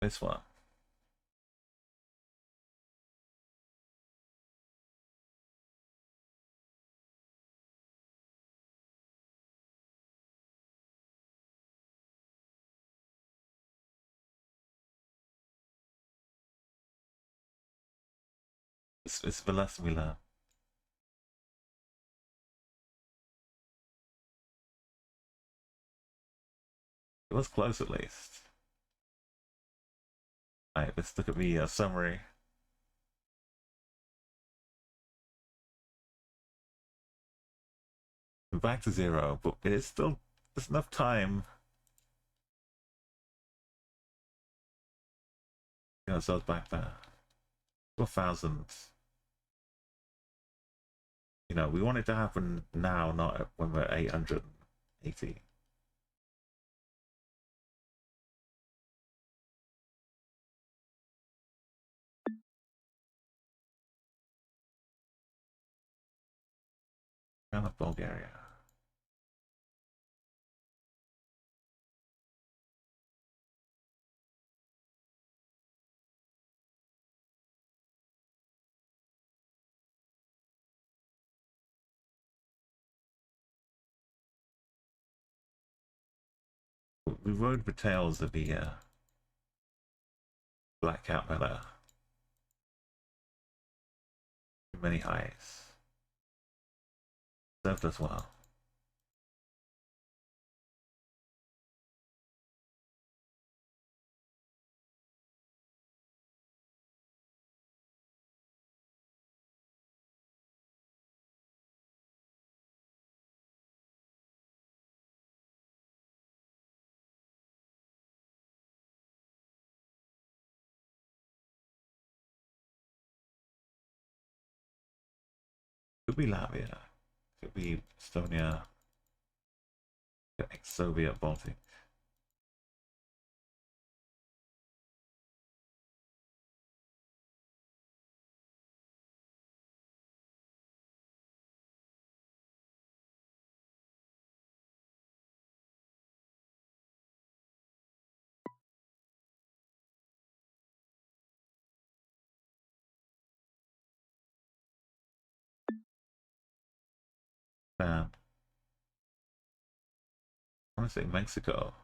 This one. It's the lesson we learn. It was close at least. Alright, let's look at the summary. We're back to 0, but it is still, there's enough time. You know, so it's back there. 4,000. You know, we want it to happen now, not when we're 880. Kind of Bulgaria. We rode the tails of the Black Cat Meta. Many highs. Served us well. Could be Latvia. Could be Estonia. Ex-Soviet Baltic. Man. I want to say Mexico.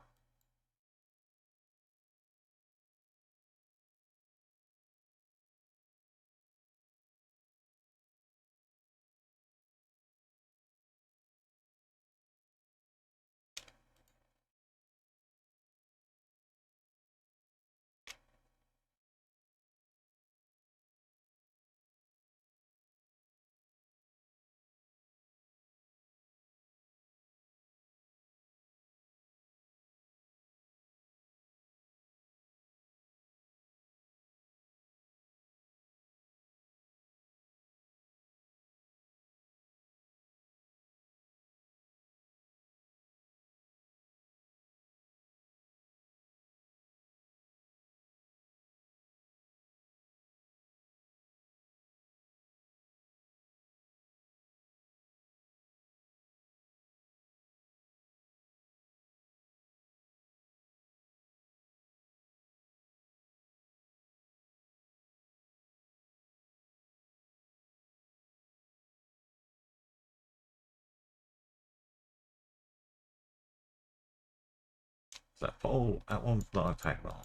That pole, that one's not attack roll.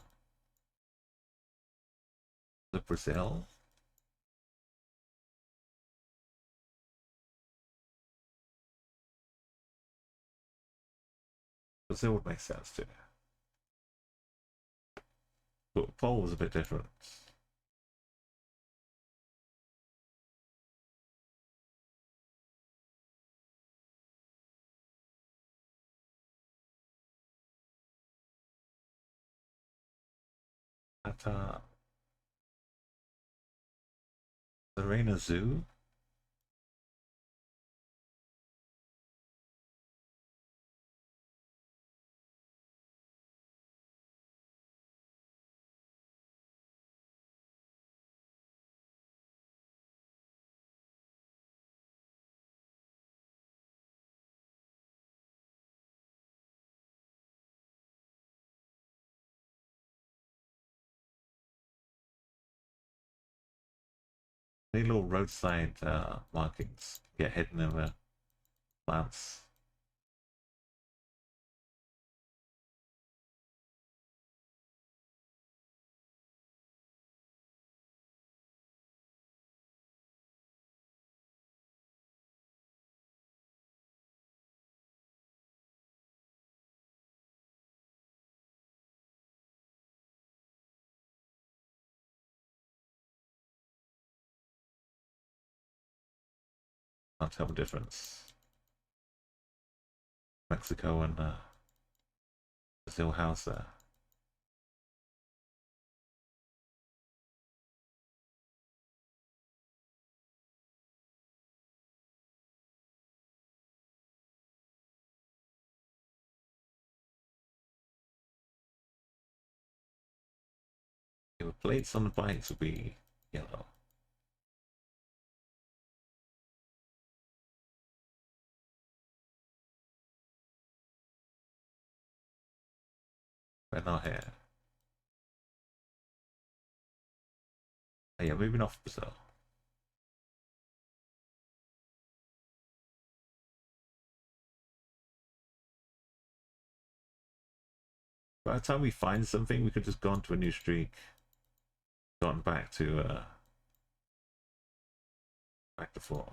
The Brazil. Brazil would make sense too. But pole was a bit different. At Arena Zoo. Any little roadside markings get hidden in the plants. Can't tell the difference. Mexico and Brazil house there. The plates on the bikes would be yellow. But not here. Oh, yeah, moving off Brazil. By the time we find something, we could just go on to a new streak. Gone back to 4.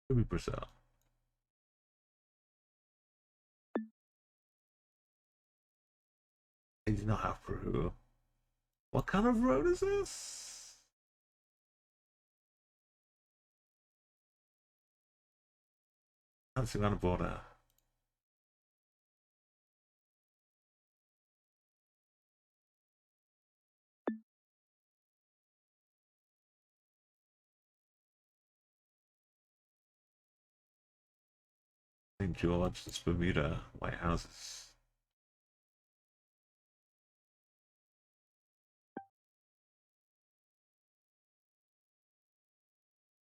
Could be Brazil. They do not have Peru. What kind of road is this? Dancing on a border. St. George, that's Bermuda, White Houses.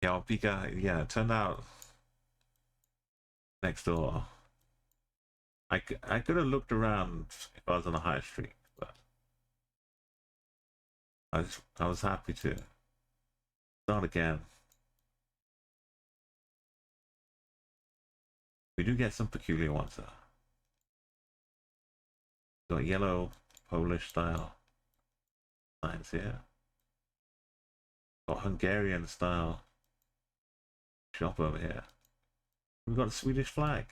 Yeah, Pika, yeah, it turned out next door. I could have looked around if I was on a high street, but I was happy to start again. We do get some peculiar ones though. Got yellow Polish style signs here. Got Hungarian style shop over here. We've got a Swedish flag.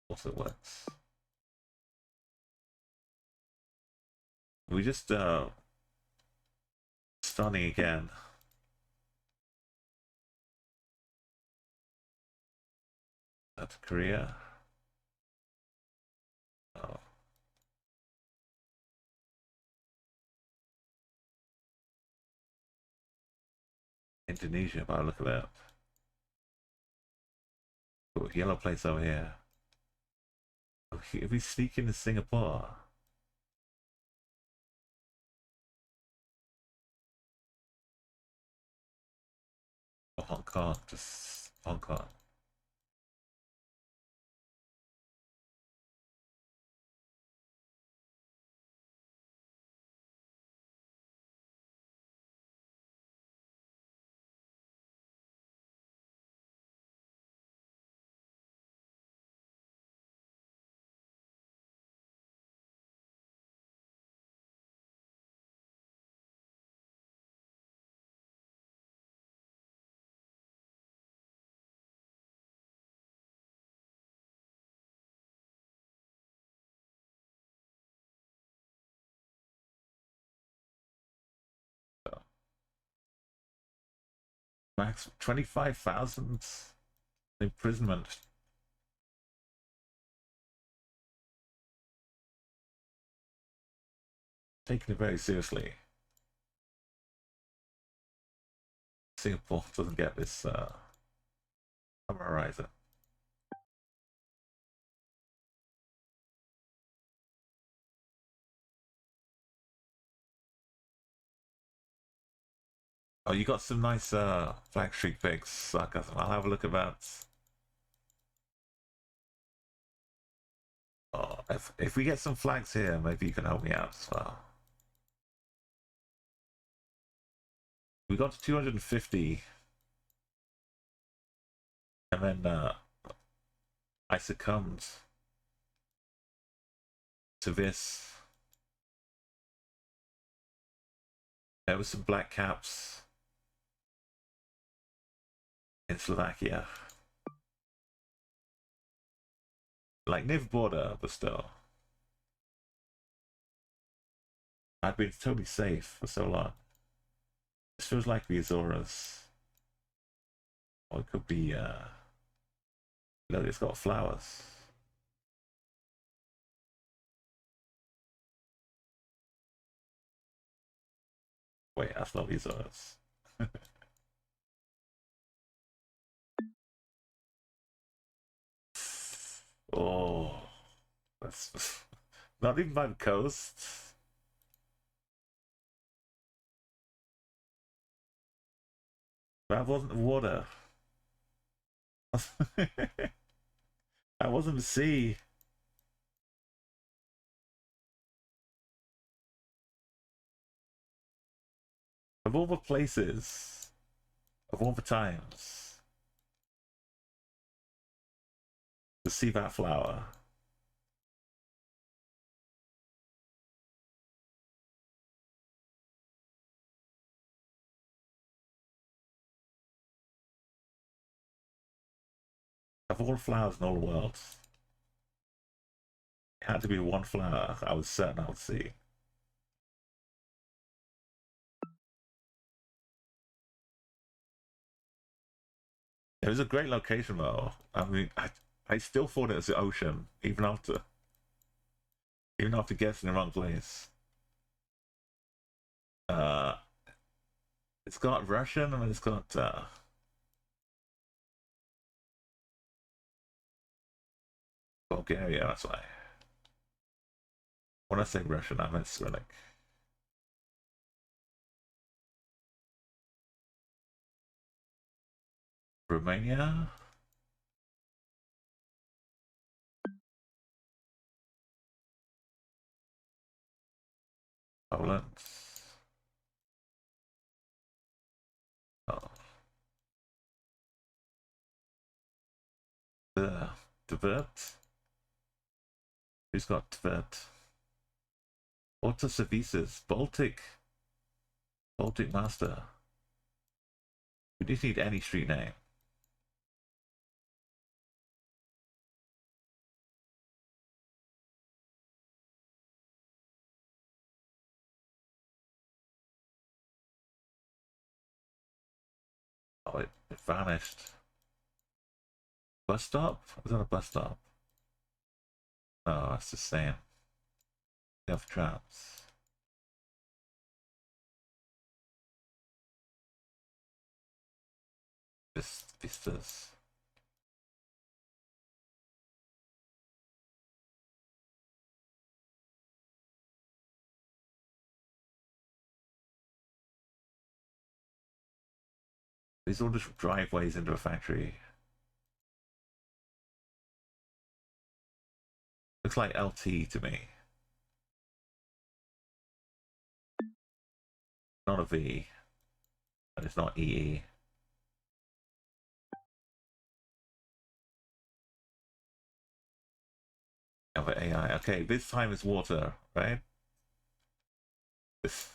Also works. We just starting again. That's Korea. Oh. Indonesia, by the look of it. Ooh, yellow place over here. Oh, if we sneak into Singapore. Or Hong Kong, just Hong Kong. So, max 25,000 imprisonment. Taking it very seriously. Singapore doesn't get this summer horizon. Oh, you got some nice flag streak pics. I'll have a look at that. Oh, if we get some flags here, maybe you can help me out as well. We got to 250, and then I succumbed to this. There was some black caps in Slovakia. Like near the border, but still. I've been totally safe for so long. This feels like the Azores. Or it could be, look, it's got flowers. Wait, that's not the Azores. Oh, that's not even by the coast. That wasn't the water. That wasn't the sea. Of all the places, of all the times, to see that flower. Of all flowers in all the world, it had to be one flower I was certain I would see. It was a great location though. I mean, I still thought it was the ocean, even after guessing the wrong place. Uh, it's got Russian and it's got Bulgaria. That's why. When I say Russian, I meant Cyrillic. Romania, Poland. Oh, Tibet. Who's got Tibet? Auto services, Baltic Master. We just need any street name. Oh, it vanished. Bus stop? Is that a bus stop? Oh, that's the same. Death traps. Vistas. These are all just driveways into a factory. Looks like LT to me. Not a V. And it's not EE. Other AI. Okay, this time it's water, right? This.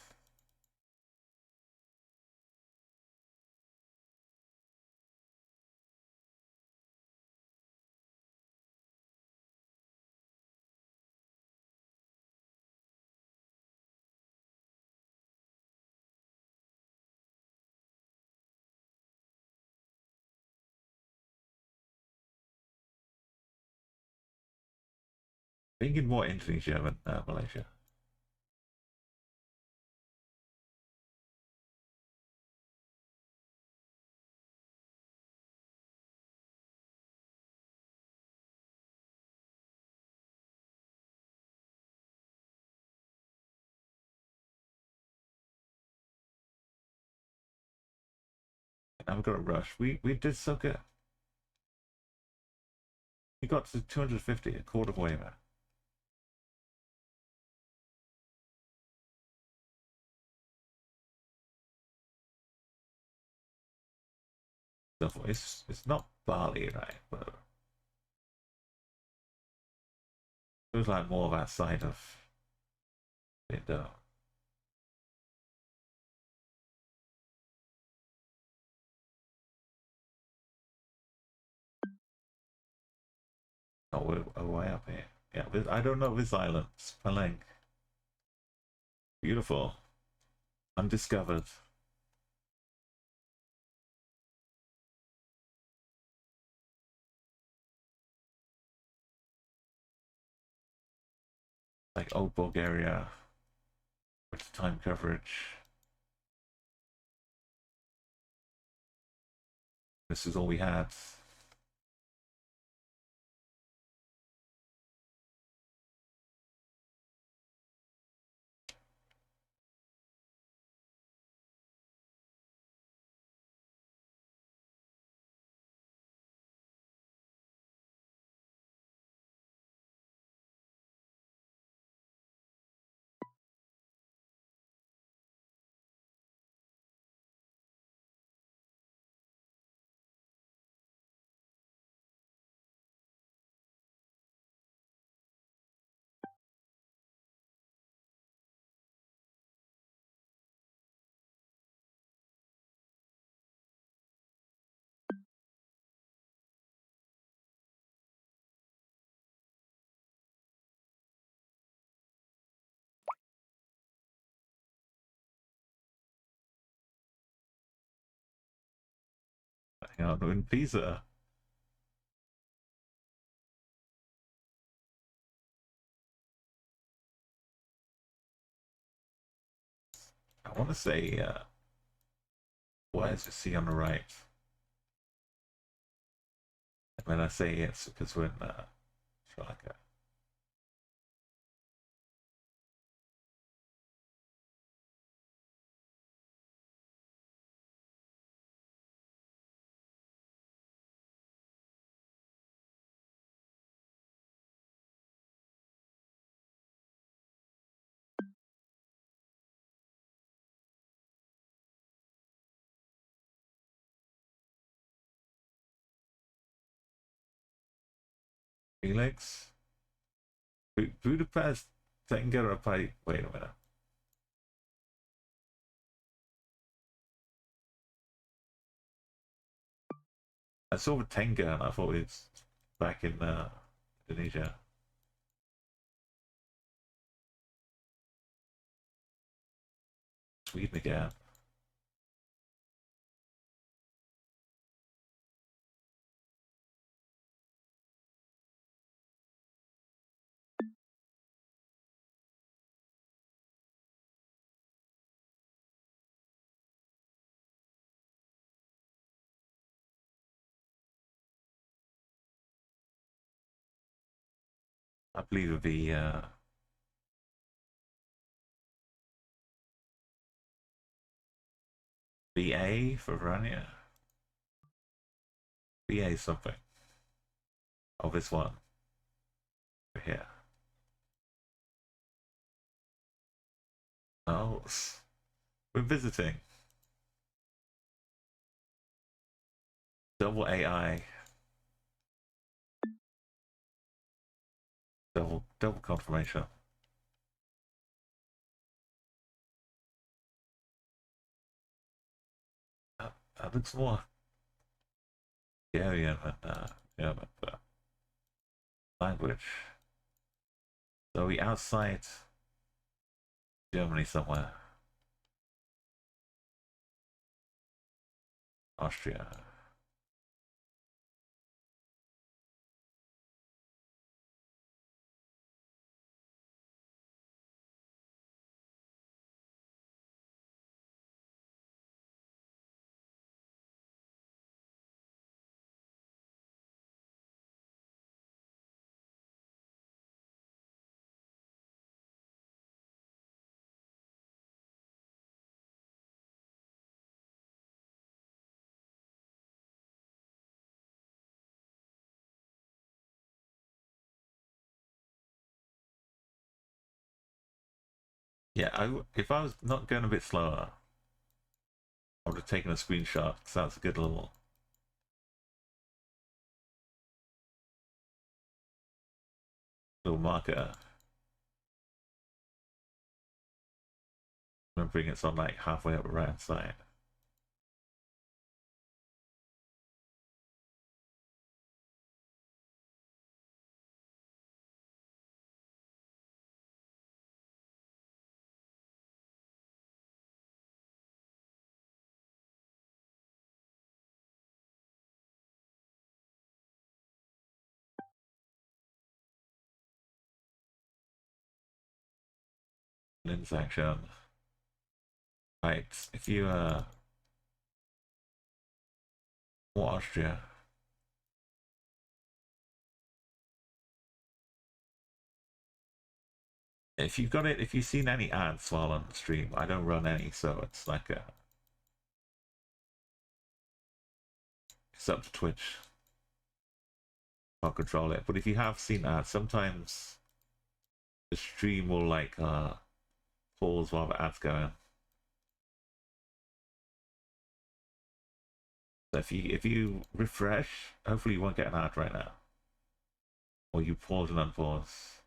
Thinking more Indonesia than Malaysia. Now we've got a rush. We did so good. We got to 250, a quarter of way there. It's not Bali, right? But it was like more of that side of Indo. Oh, we're way up here. Yeah, I don't know this island. Palang. Beautiful. Undiscovered. Like old Bulgaria. With time coverage. This is all we had. Hang on, in Pisa. I want to say, why is it C on the right? When I say it's because we're in Sri Lanka. Felix? Budapest, Tenga, Rapai. Wait a minute. I saw the Tenga and I thought it's back in Indonesia. Sweden again. I believe it'd be BA for Verania. BA something. Oh, this one. Over here. Oh, we're visiting. Double AI. Double confirmation. That looks more Hungarian than German, but language. So we outside Germany somewhere. Austria. Yeah, if I was not going a bit slower, I would have taken a screenshot because that's a good little marker. Remembering it's on like halfway up the right hand side. Lens action. Right, if you Austria. If you've got it, if you've seen any ads while on the stream, I don't run any, so it's like it's up to Twitch. I'll control it. But if you have seen ads, sometimes the stream will like pause while the ads going. So if you refresh, hopefully you won't get an ad right now. Or you pause and unpause.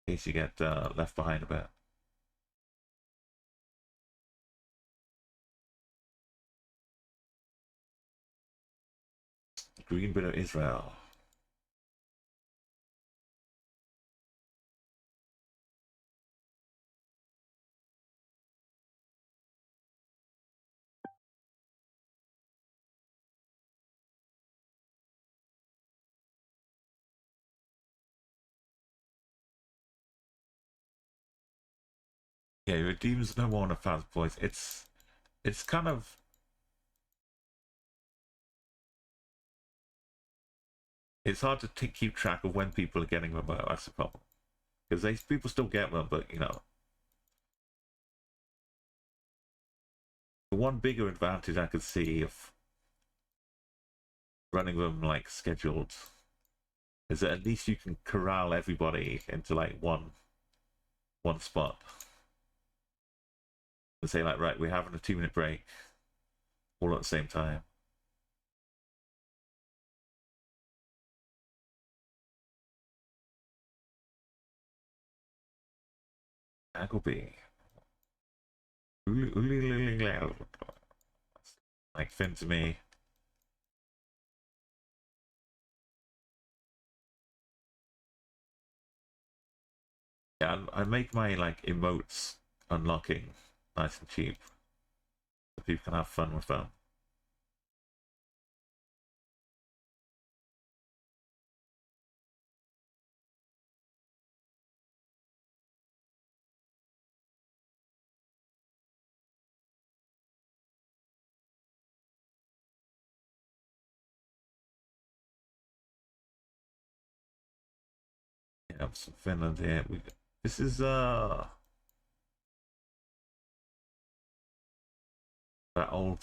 In case you get left behind a bit. Green bit of Israel. Yeah, your demons no more on a fast voice. It's kind of it's hard to keep track of when people are getting them. That's the problem because people still get them, but you know, the one bigger advantage I could see of running them like scheduled is that at least you can corral everybody into like one spot and say like, right, we're having a 2-minute break all at the same time. Appleby. Like Finn to me. Yeah, I make my like emotes unlocking nice and cheap so people can have fun with them. Yeah, some Finland here. This is that old,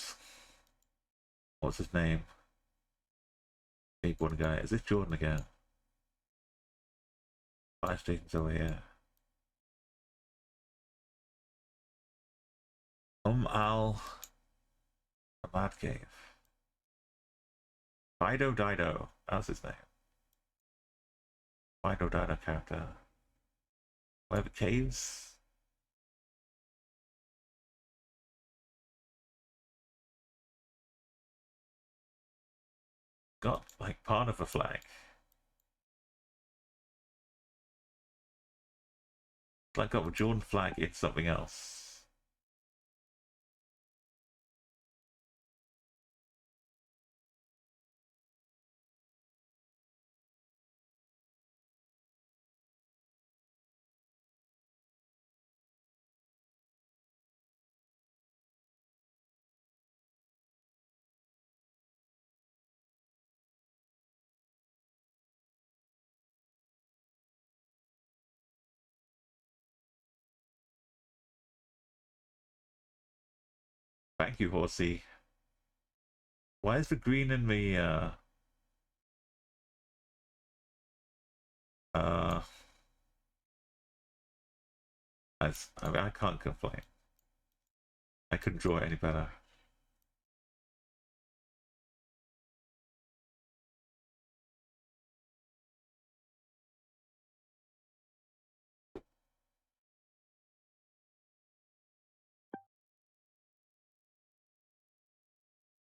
what's his name? Skateboard guy. Is this Jordan again? Fire station's over here. Al Mad Cave. Dido. That's his name. Dido character. Where the caves? Got like part of a flag. Like got a Jordan flag in something else. Thank you, Horsey. Why is the green in me I mean, I can't complain. I couldn't draw it any better.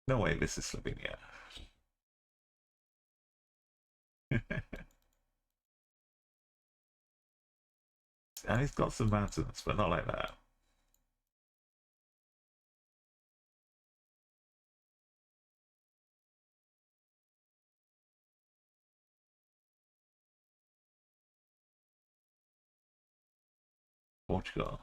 No way this is Slovenia. And he's got some mountains, but not like that. Portugal.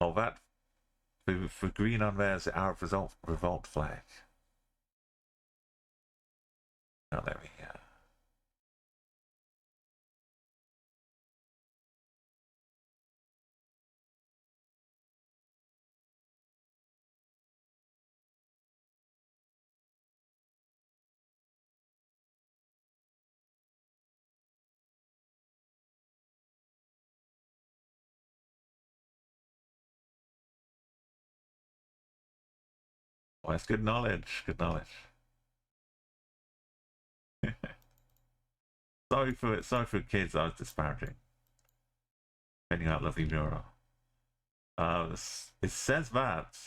Oh, that for green on there is the Arab revolt flag. Oh, there we go. Oh, that's good knowledge. Good knowledge. sorry for kids. I was disparaging. Depending out lovely mural. It says that.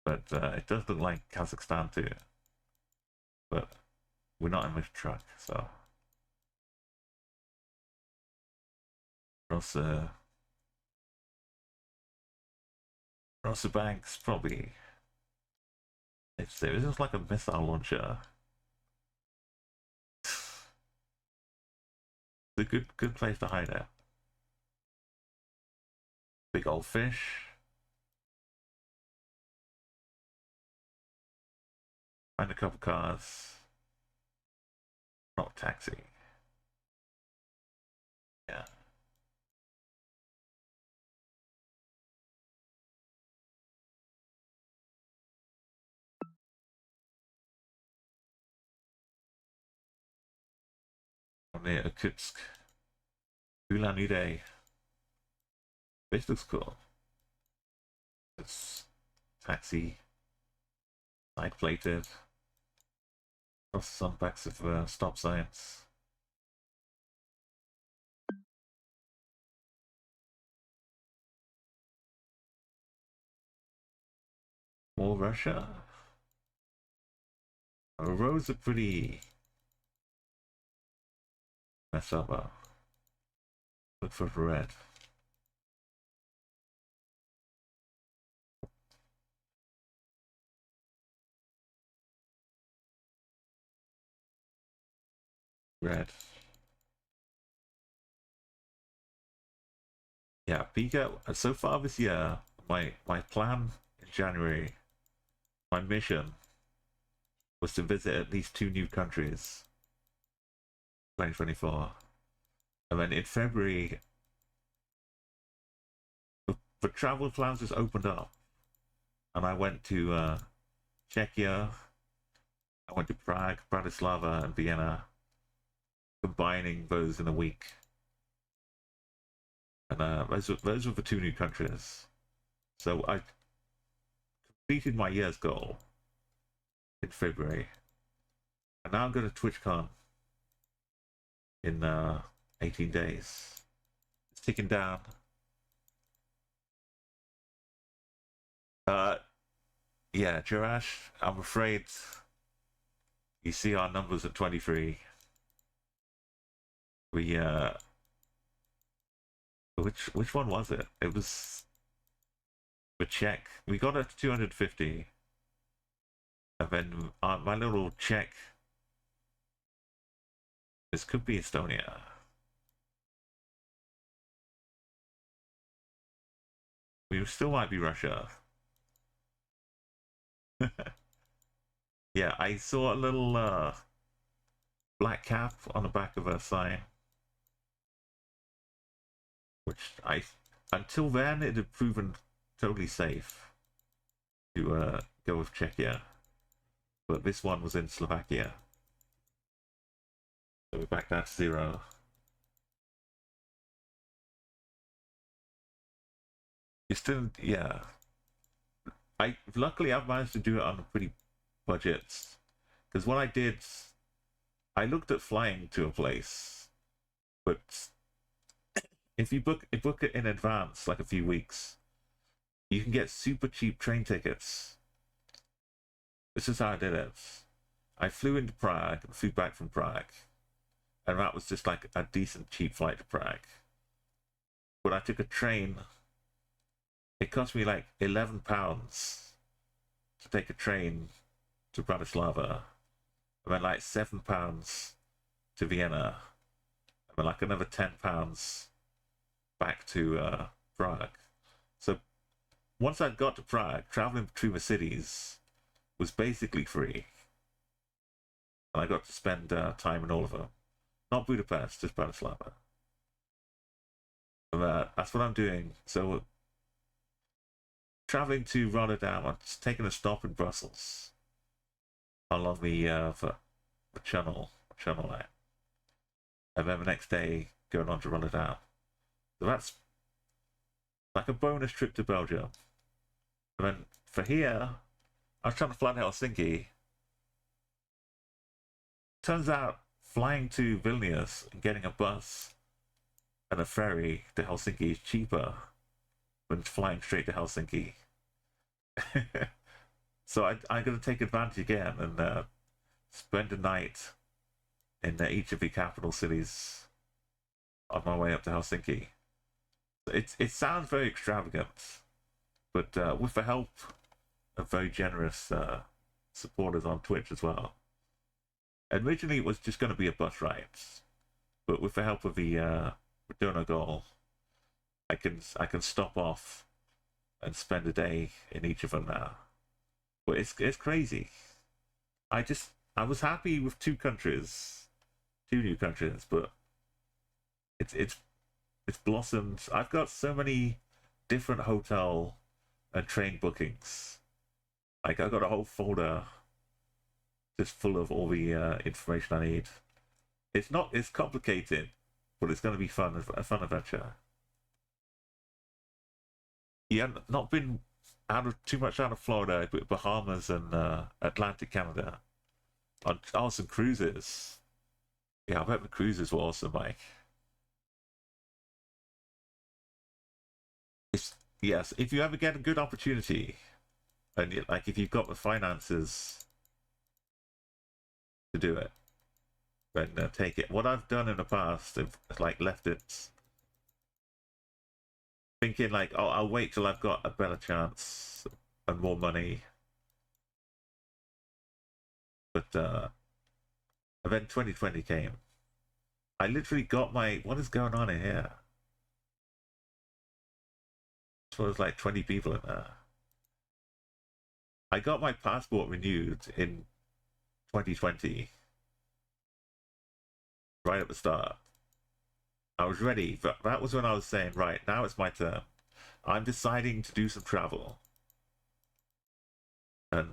But it does look like Kazakhstan too. But we're not in this truck, so. Rosa Banks probably. It's just like a missile launcher. It's a good place to hide at. Big old fish. Find a couple cars. Not taxi. Yeah. Near Irkutsk. Ulan-Ude. This looks cool. It's taxi. Side plated. Lots of some backs of stop signs. More Russia. The roads are pretty messed up. Look for red. Red. Yeah, Pika. So far this year, my plan in January, my mission was to visit at least 2 new countries. 2024, and then in February, the travel plans just opened up, and I went to Czechia. I went to Prague, Bratislava, and Vienna, combining those in a week. And those were the 2 new countries. So I completed my year's goal in February, and now I'm going to TwitchCon in 18 days. It's ticking down. Yeah, Jirash, I'm afraid you see our numbers at 23. We which one was it? It was the Czech. We got it to 250, and then my little Czech. This could be Estonia. We still might be Russia. Yeah, I saw a little black cap on the back of a sign, which until then it had proven totally safe to go with Czechia, but this one was in Slovakia, so we're back down to 0. You still, yeah. Luckily I've managed to do it on a pretty budget, because what I did, I looked at flying to a place, but if you book it in advance, like a few weeks, you can get super cheap train tickets. This is how I did it. I flew into Prague and flew back from Prague, and that was just like a decent cheap flight to Prague. But I took a train. It cost me like £11 to take a train to Bratislava, and then like £7 to Vienna, and then like another £10 back to Prague. So once I got to Prague, traveling between the cities was basically free, and I got to spend time in all of them. Not Budapest, just Bratislava. And, that's what I'm doing. So traveling to Rotterdam, I'm just taking a stop in Brussels along the channel line, and then the next day going on to Rotterdam. So that's like a bonus trip to Belgium. And then for here, I was trying to fly to Helsinki. Turns out flying to Vilnius and getting a bus and a ferry to Helsinki is cheaper than flying straight to Helsinki. So I'm going to take advantage again and spend a night in each of the capital cities on my way up to Helsinki. It sounds very extravagant, but with the help of very generous supporters on Twitch as well. Originally, it was just going to be a bus ride, but with the help of the donor goal, I can stop off and spend a day in each of them now. But it's crazy. I was happy with 2 new countries, but it's blossomed. I've got so many different hotel and train bookings. Like I've got a whole folder just full of all the information I need. It's complicated, but it's going to be fun, a fun adventure. Yeah, not been too much out of Florida, but Bahamas and Atlantic Canada on some cruises. Yeah, I bet the cruises were awesome, Mike. Yes, if you ever get a good opportunity, and like if you've got the finances to do it, then take it. What I've done in the past, I've like left it thinking like, oh, I'll wait till I've got a better chance and more money. But and then 2020 came, I literally got my. What is going on in here? So there's like 20 people in there. I got my passport renewed in 2020, right at the start. I was ready, but that was when I was saying, right, now it's my turn. I'm deciding to do some travel. And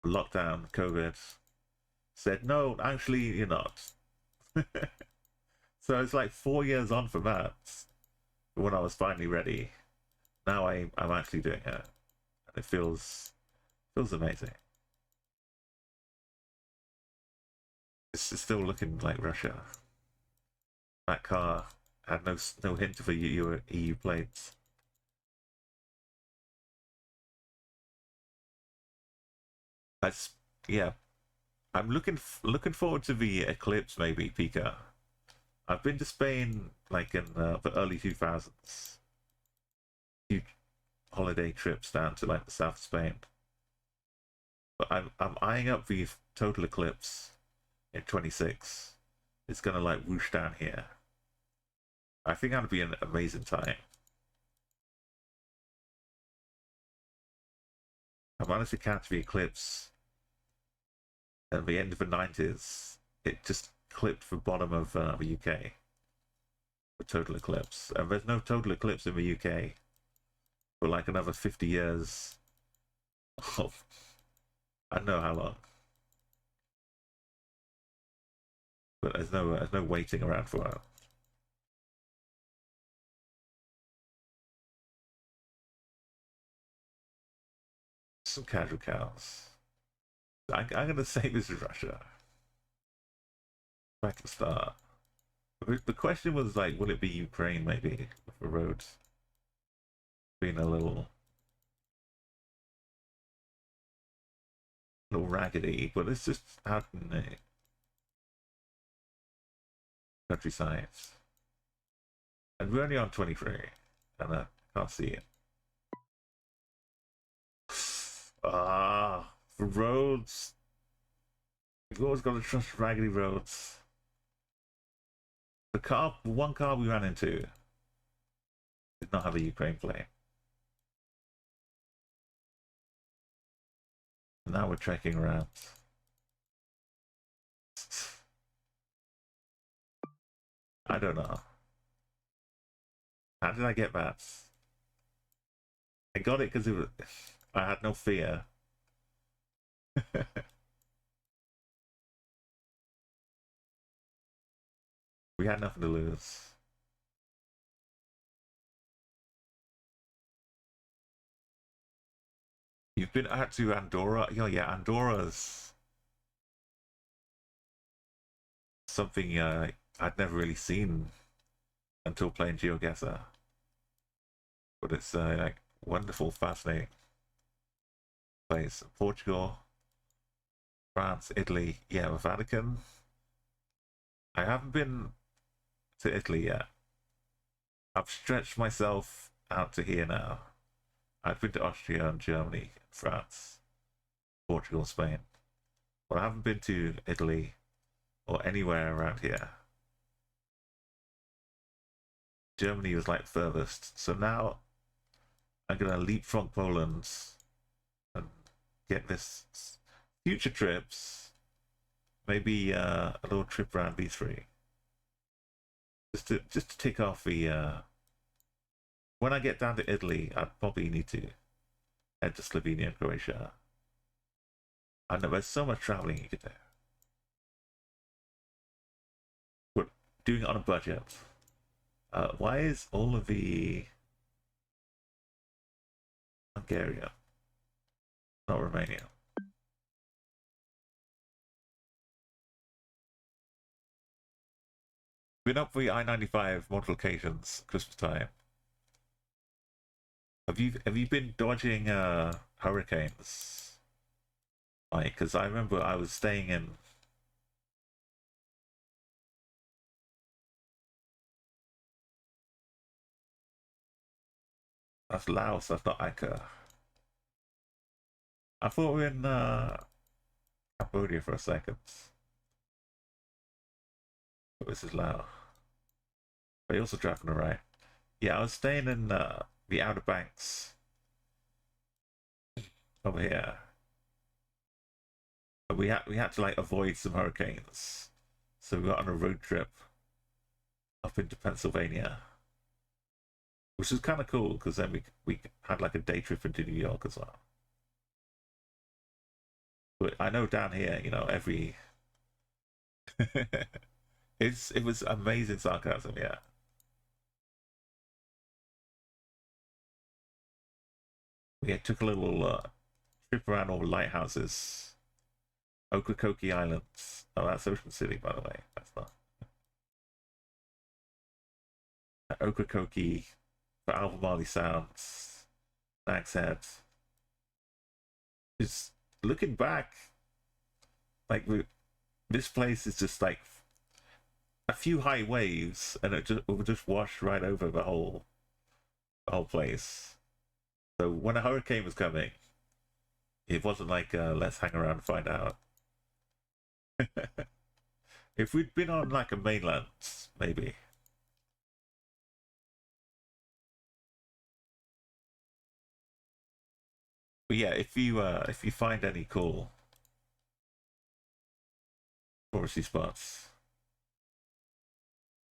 lockdown, COVID, said, no, actually, you're not. So it's like 4 years on from that, when I was finally ready. Now I'm actually doing it. And it feels amazing. It's still looking like Russia. That car had no hint of a EU plates. That's yeah. I'm looking forward to the eclipse, maybe Pika. I've been to Spain like in the early 2000s. Few holiday trips down to like the south of Spain. But I'm eyeing up the total eclipse in 26. It's gonna like whoosh down here. I think that'd be an amazing time. I managed to catch the eclipse at the end of the 90s. It just clipped the bottom of the UK. The total eclipse. And there's no total eclipse in the UK for like another 50 years. Oh, I don't know how long. But there's no waiting around for it. Some casual cows. I'm gonna say this is Russia. Back to the start. The question was like, will it be Ukraine maybe for roads being a little raggedy, but it's just out in the countryside. And we're only on 23, and I can't see it. For roads, you've always got to trust raggedy roads. One car we ran into did not have a Ukraine flag. Now we're trekking around. I don't know. How did I get that? I got it because I had no fear. We had nothing to lose. You've been out to Andorra? Oh yeah, Andorra's something I'd never really seen until playing GeoGuessr. But it's like wonderful, fascinating place. Portugal, France, Italy, yeah, the Vatican. I haven't been to Italy yet. I've stretched myself out to here now. I've been to Austria and Germany, France, Portugal, Spain. But I haven't been to Italy or anywhere around here. Germany was like furthest. So now I'm gonna leapfrog Poland and get this future trips. Maybe a little trip around B3. Just to tick off the when I get down to Italy, I'd probably need to head to Slovenia and Croatia. I know there's so much traveling you could do. But doing it on a budget. Why is all of the Bulgaria, not Romania? Been up the I-95 multiple occasions Christmas time. Have you been dodging hurricanes? Like, because I remember I was staying in. That's Laos. That's not Anchor. I thought we were in Cambodia for a second. Oh, this is loud. But you also drive on the right. Yeah, I was staying in the Outer Banks over here. But we had to like avoid some hurricanes, so we got on a road trip up into Pennsylvania, which was kind of cool because then we had like a day trip into New York as well. But I know down here, you know, every it was amazing sarcasm, yeah. We took a little trip around all the lighthouses, Ocracoke Islands. Oh, that's Ocean City, by the way. That's not Ocracoke for Albemarle Sounds, Nag's Head. Just looking back, like this place is just like a few high waves, and it will just wash right over the whole place. So when a hurricane was coming, it wasn't like let's hang around and find out. If we'd been on like a mainland, maybe. But yeah, if you find any cool touristy spots,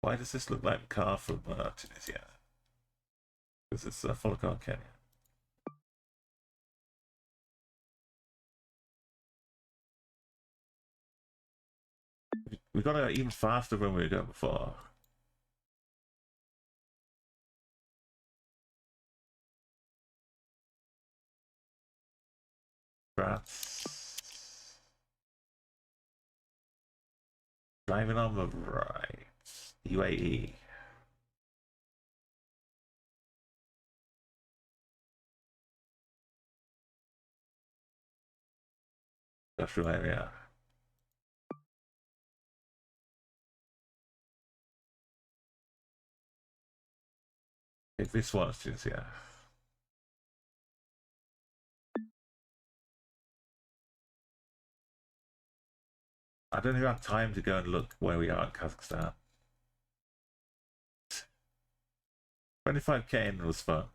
why does this look like a car from Tunisia? Because it's full of car Kenya. We got even faster when we were going before. France. Driving on the right. UAE. Industrial area. If this one's Tunisia. I don't even have time to go and look where we are in Kazakhstan. 25k in was fun.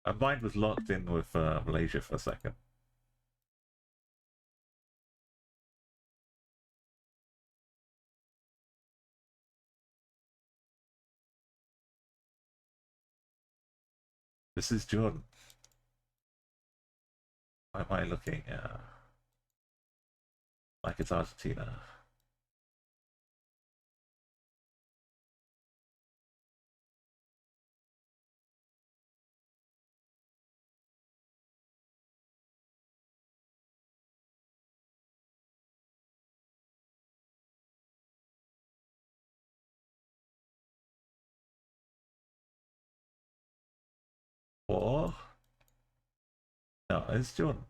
My mind was locked in with Malaysia for a second. This is Jordan. Why am I looking like it's Argentina? Or no, it's Jordan.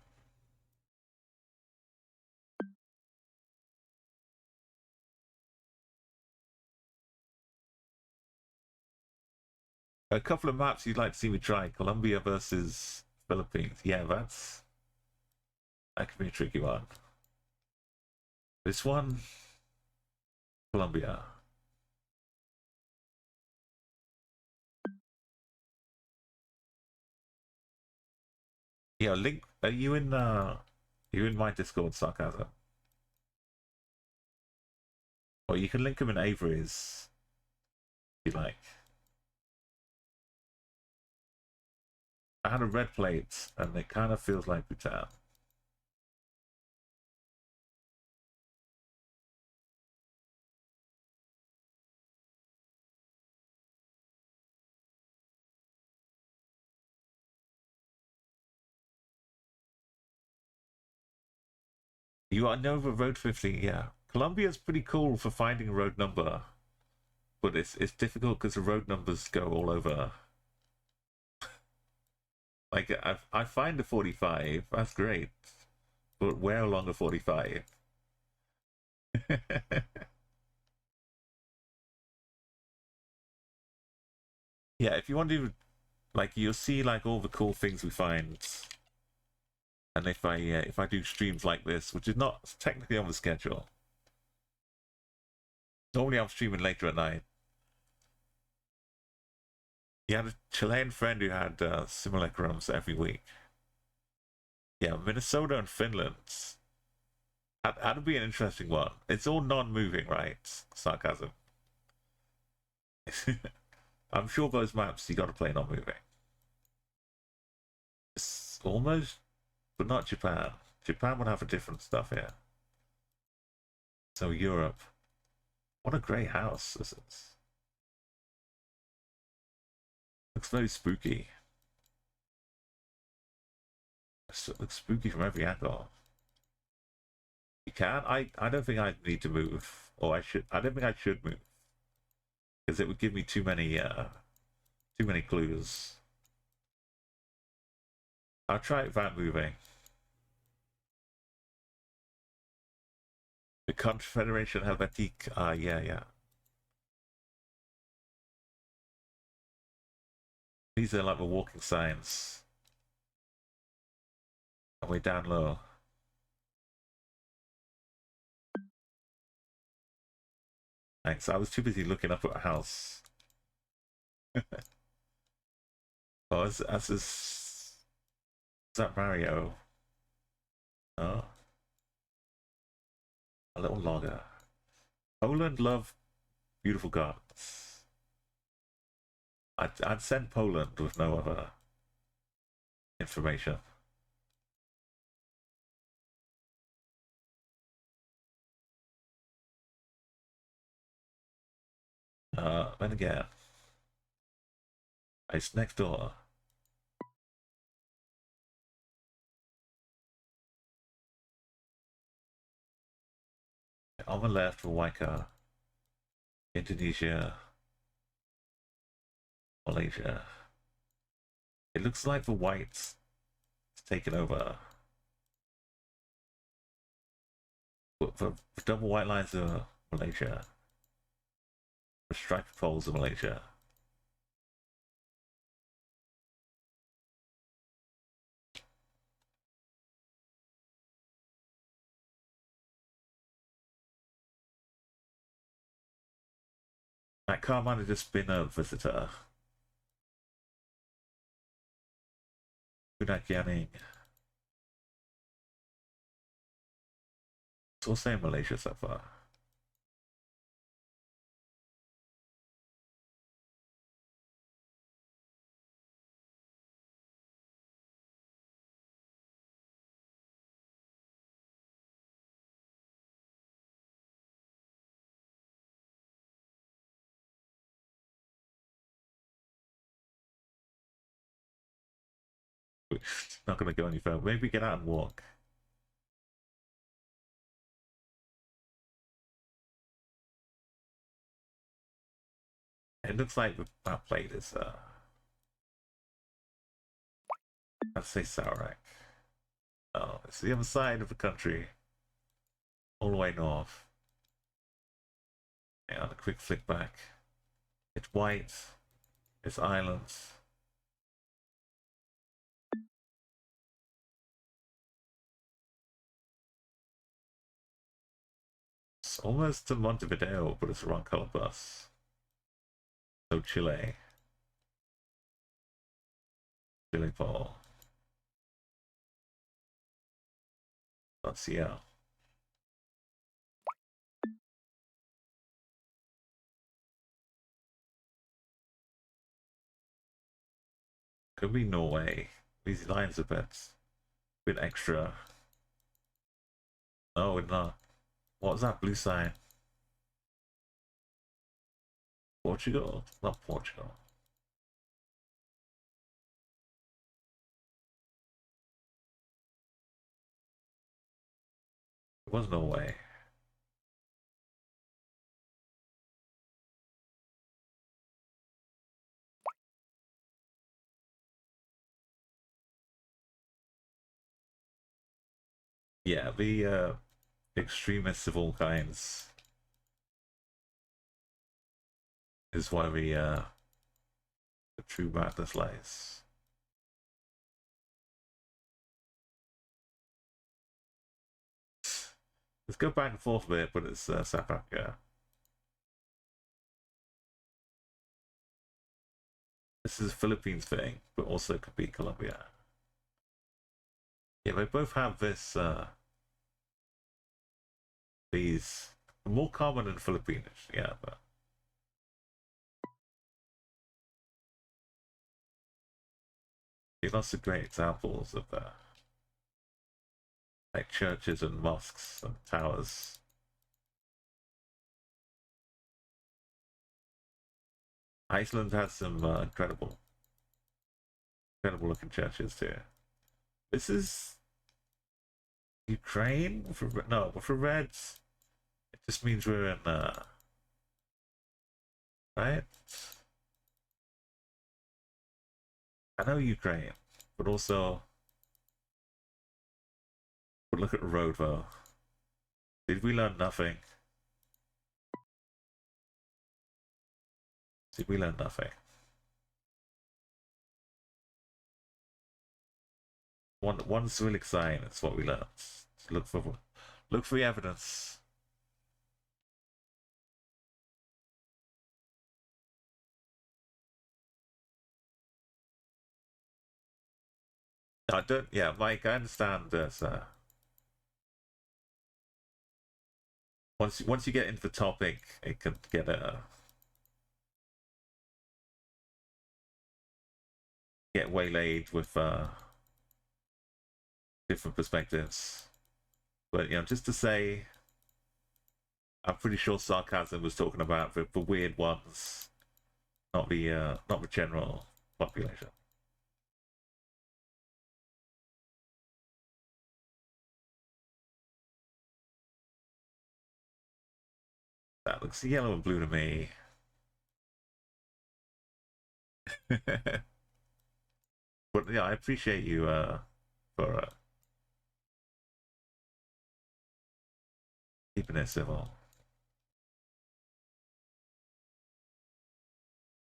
A couple of maps you'd like to see me try. Colombia versus Philippines. Yeah, that could be a tricky one. This one, Colombia. Yeah, link. Are you in? You in my Discord, Sarcasm? Or you can link them in Avery's, if you like. I had a red plate, and it kind of feels like Bhutan. You are Nova Road 50, yeah. Colombia's pretty cool for finding a road number, but it's difficult because the road numbers go all over. Like, I find a 45, that's great. But where along a 45? Yeah, if you want to, like, you'll see, like, all the cool things we find. And if I do streams like this, which is not technically on the schedule, normally I'm streaming later at night. He had a Chilean friend who had simulacrums every week. Yeah, Minnesota and Finland. That'd be an interesting one. It's all non-moving, right? Sarcasm. I'm sure those maps you got to play non-moving. It's almost, but not Japan. Japan would have a different stuff here. So Europe. What a great house this is. Looks very spooky. It looks spooky from every angle. You can? I don't think I need to move. Or I should. I don't think I should move. Because it would give me too many clues. I'll try it without moving. The Confederation Helvetique. Yeah. These are like the walking signs. And we're down low. Thanks. I was too busy looking up at a house. Oh, is that Mario? Oh, a little logger. Poland love beautiful gardens. I'd send Poland with no other information. Then again, it's next door. On the left, Waika, Indonesia, Malaysia. It looks like the whites taken over. But the double white lines are Malaysia. The striped poles are Malaysia. That car might have just been a visitor. Kunakianing. It's all saying Malaysia so far. Not gonna go any further. Maybe get out and walk. It looks like the map plate is I'd say Saurak. Oh, it's the other side of the country. All the way north. And a quick flick back. It's white. It's islands. It's almost to Montevideo, but it's the wrong color bus. So Chile. Chile Paul. Seattle. Could be Norway. These lines are bit extra. No, we're not. What was that blue sign? Portugal? Not Portugal. It was Norway. Yeah, the extremists of all kinds is why the true madness lies. Let's go back and forth a bit, but it's South Africa. This is a Philippines thing, but also could be Colombia. Yeah, they both have this, these, more common in Filipinos, yeah, but lots of great examples of like churches and mosques and towers. Iceland has some incredible looking churches too. This is Ukraine for no, but for Reds, it just means we're in right. I know Ukraine, but also, but look at the road though. Did we learn nothing? Did we learn nothing? One civic sign. That's what we learned. Look for the evidence. I don't. Yeah, Mike. I understand this. Once you get into the topic, it can get waylaid with different perspectives. But just to say, I'm pretty sure sarcasm was talking about the weird ones, not the general population. That looks yellow and blue to me. But yeah, I appreciate you for keeping it civil.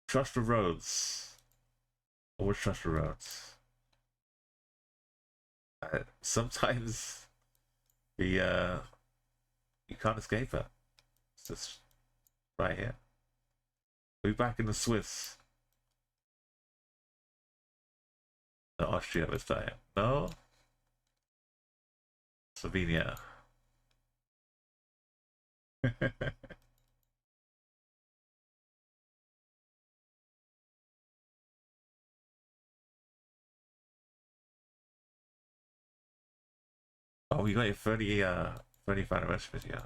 Trust the roads. Always trust the roads. Sometimes the you can't escape it. It's just right here. We're back in the Swiss. The Austria this time. No? Slovenia. Oh, you got your 30th anniversary video.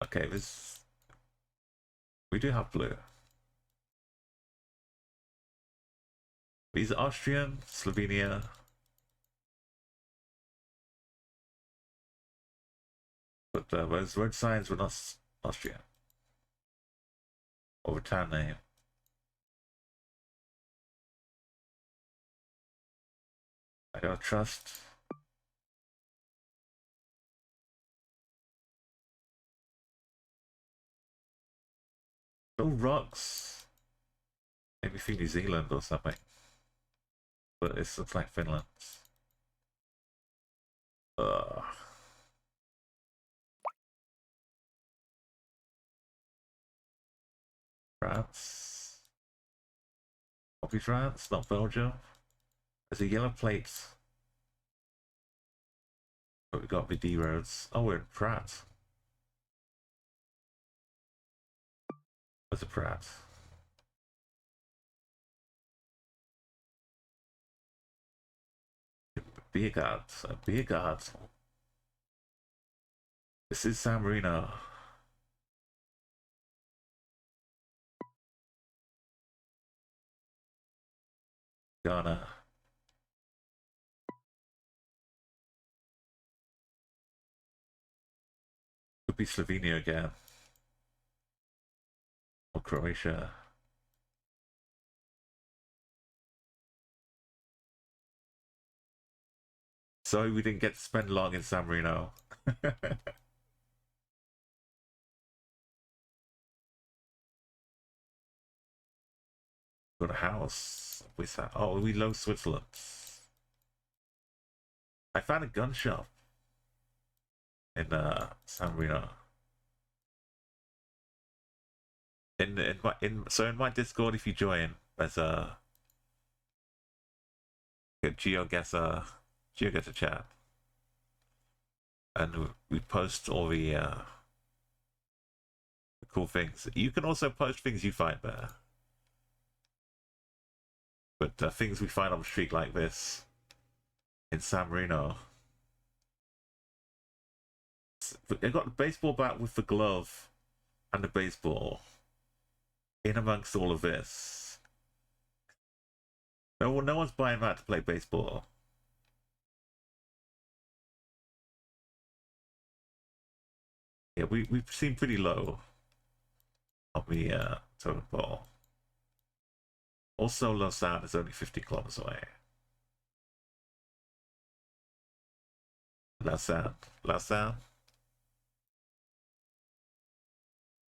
Okay, this we do have blue. These are Austrian, Slovenia. But those road signs were not Austrian. Or a town name. I don't trust. No rocks. Maybe for New Zealand or something. But it looks like Finland. Ugh. France. Copy France, not Belgium. There's a yellow plate. But we got the D roads. Oh, we're in Pratt. Where's a Pratt? Biergard. Biergard. This is San Marino. Ghana. Could be Slovenia again. Or Croatia. Sorry we didn't get to spend long in San Marino. Got a house. Where's that? Oh, we love Switzerland. I found a gun shop in San Marino. In my Discord, if you join, there's a GeoGuessr chat, and we post all the cool things. You can also post things you find there, but things we find on the street like this in San Marino. I got the baseball bat with the glove and the baseball in amongst all of this. No one's buying that to play baseball. Yeah, we seem pretty low on the totem pole. Also, Lausanne is only 50 kilometers away. Lausanne.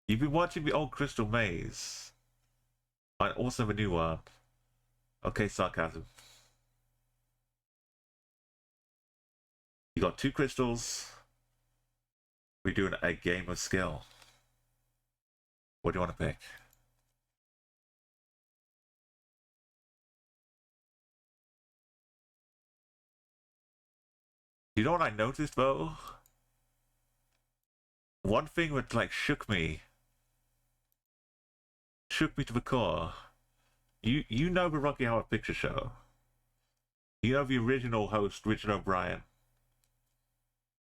You've been watching the old Crystal Maze. And also the new one. Okay, sarcasm. You got 2 crystals. We're doing a game of skill. What do you want to pick? You know what I noticed though? One thing that like shook me to the core. You know the Rocky Horror Picture Show. You know the original host, Richard O'Brien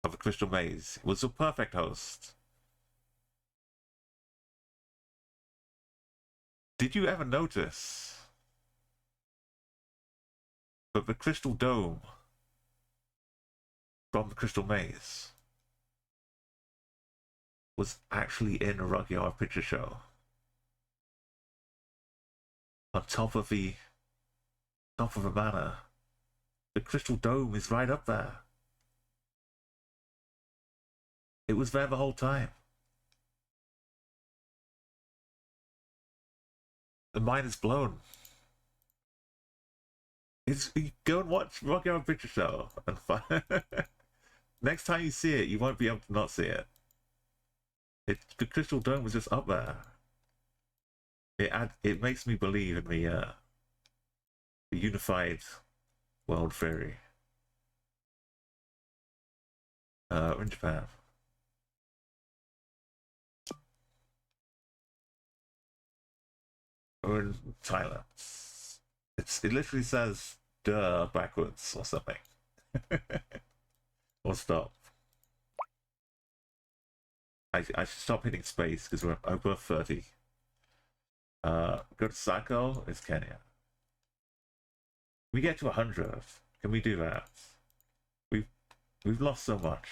of the Crystal Maze was a perfect host. Did you ever notice that the Crystal Dome from the Crystal Maze was actually in a Rocky Horror Picture Show? On top of the manor. The Crystal Dome is right up there. It was there the whole time. The mind is blown. Go and watch Rocky Horror Picture Show and next time you see it, you won't be able to not see it. The Crystal Dome was just up there. It makes me believe in the unified world theory. We're in Japan. We're in Thailand. It literally says "duh" backwards or something. Or stop. I should stop hitting space because we're over 30. Go to Sako, it's Kenya. We get to 100. Can we do that? We've lost so much.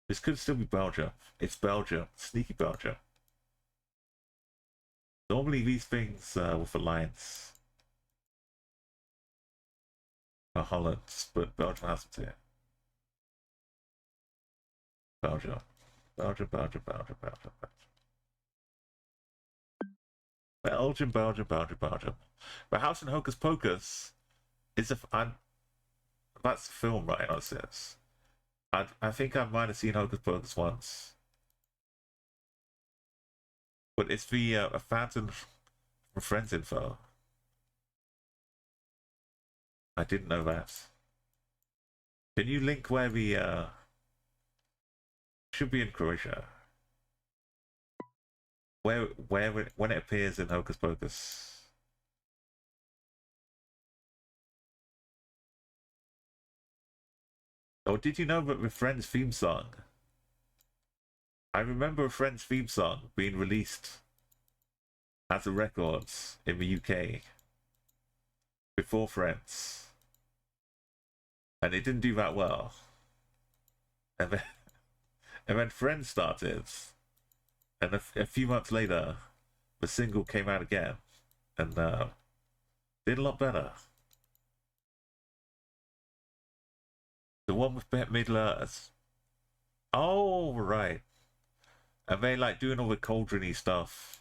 This could still be Belgium. It's Belgium. Sneaky Belgium. Normally these things with alliance are Holland, but Belgium hasn't yet. Belgium. Belgium. The house in Hocus Pocus is that's a film, right? Not this. I think I might have seen Hocus Pocus once, but it's the a Phantom from Friends info. I didn't know that. Can you link where the should be in Croatia? Where when it appears in Hocus Pocus? Or did you know that the Friends theme song? I remember a Friends theme song being released as a record in the UK before Friends, and it didn't do that well. And then Friends started, and a few months later, the single came out again, and did a lot better. The one with Bette Midler. Oh, right. And they like doing all the cauldron-y stuff.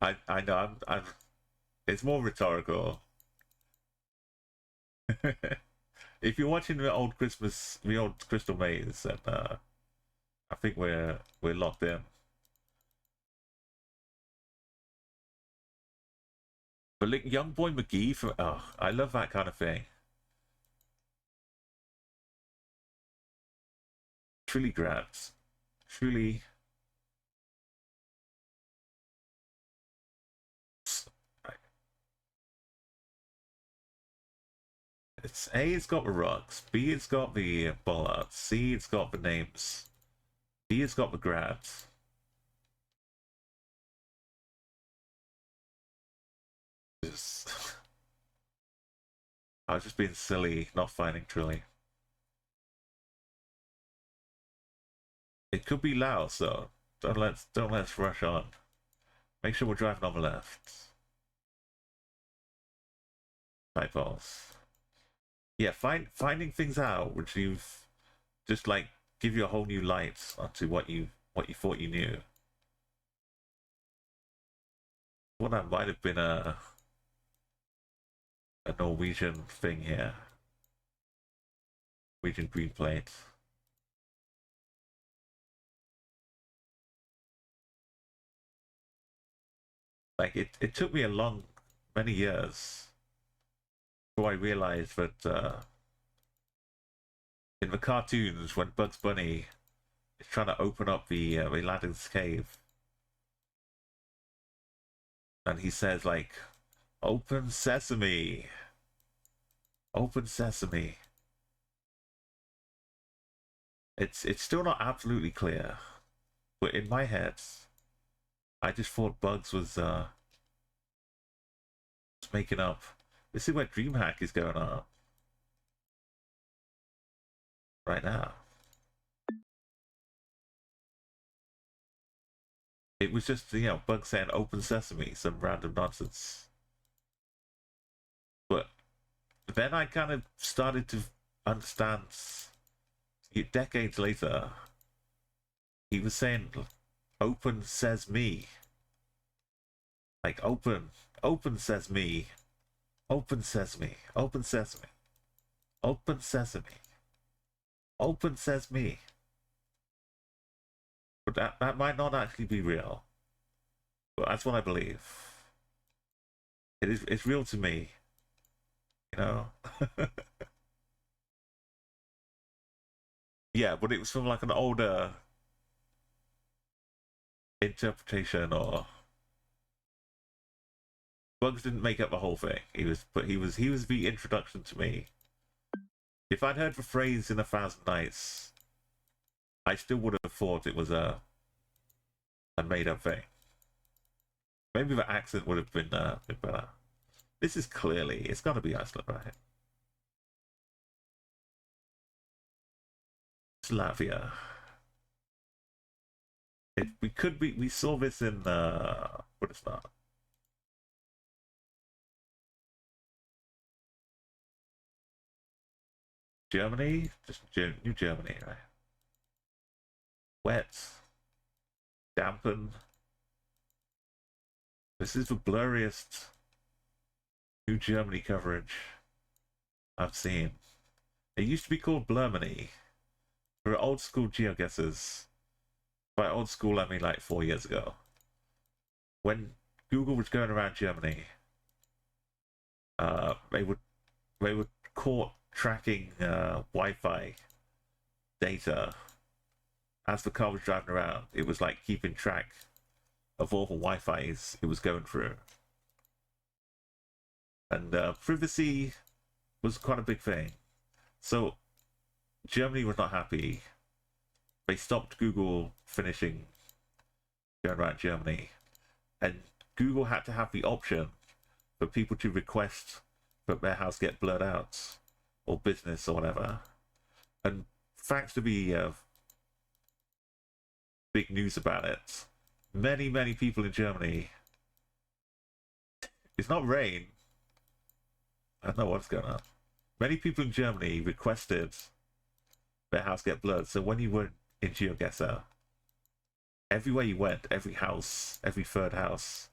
I know I'm it's more rhetorical. If you're watching the old Crystal Maze, then I think we're locked in. But like Young Boy McGee from I love that kind of thing. Truly grabs. Truly. Right. It's A, it's got the rocks. B, it's got the bollards. C, it's got the names. D, it's got the grabs. Just... I was just being silly, not finding truly. It could be Laos, so don't let's rush on. Make sure we're driving on the left. Typos. Yeah, finding things out which you've just like give you a whole new light onto what you thought you knew. Well, that might have been a Norwegian thing here. Norwegian green plate. Like it took me many years before I realized that in the cartoons when Bugs Bunny is trying to open up the Aladdin's cave, and he says like, "Open sesame, open sesame." It's still not absolutely clear, but in my head, I just thought Bugs was making up. This is where DreamHack is going on right now. It was just, Bugs saying open sesame, some random nonsense. But then I kind of started to understand, decades later, he was saying open sesame. Like open sesame, open sesame, open sesame, open sesame, open sesame. But that might not actually be real. But that's what I believe. It's real to me. Yeah, but it was from like an older interpretation, or Bugs didn't make up the whole thing. He was the introduction to me. If I'd heard the phrase in 1,000 Nights, I still would have thought it was a made up thing. Maybe the accent would have been better. This is clearly, it's got to be Iceland, right? Latvia. We saw this in what is that? Germany? Just New Germany, right? Wet. Dampen. This is the blurriest New Germany coverage I've seen. It used to be called Blermany. For old school geoguessers. By old school, I mean like 4 years ago. When Google was going around Germany, they were caught tracking Wi-Fi data as the car was driving around. It was like keeping track of all the Wi-Fi's it was going through, and privacy was quite a big thing. So Germany was not happy. They stopped Google finishing going around Germany, and Google had to have the option for people to request that their house get blurred out, or business or whatever. And thanks to the big news about it, many people in Germany, it's not rain, I don't know what's going on. Many people in Germany requested their house get blurred, so when you were in GeoGuessr, everywhere you went, every house, every third house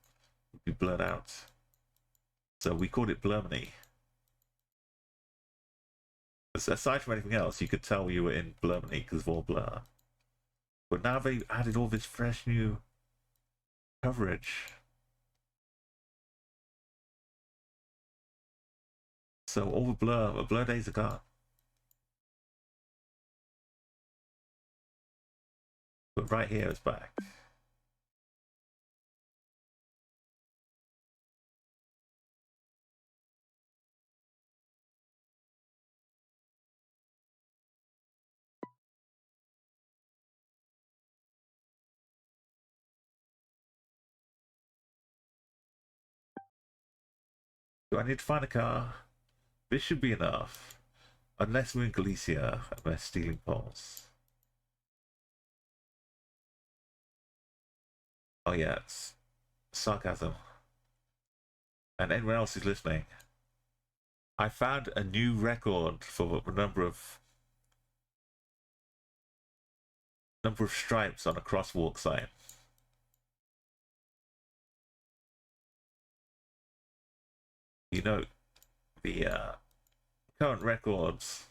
would be blurred out. So we called it Blurmany. Aside from anything else, you could tell you were in Blurmany because of all blur. But now they added all this fresh new coverage. So all the blur days are gone. But right here it's back. Do I need to find a car? This should be enough. Unless we're in Galicia and we're stealing poles. Oh yeah, it's sarcasm. And anyone else who's listening, I found a new record for the number of stripes on a crosswalk sign. You know, the current records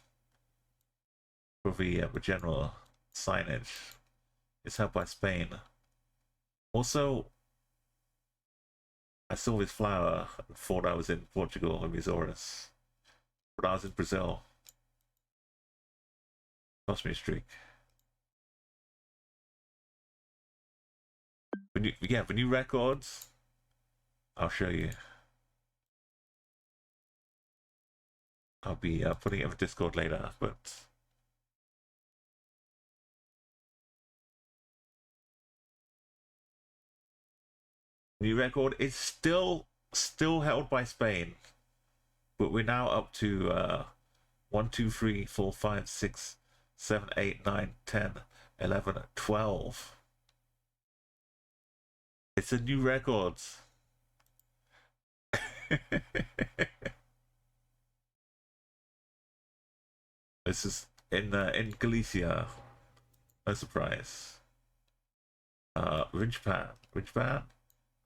for the general signage is held by Spain. Also, I saw this flower and thought I was in Portugal and Azores, but I was in Brazil. Lost me a streak. The new records, I'll show you. I'll be putting it in the Discord later, but new record is still held by Spain, but we're now up to 1, 2, 3, 4, 5, 6, 7, 8, 9, 10, 11, 12. It's a new record. This is in Galicia. No surprise. Ridgepan.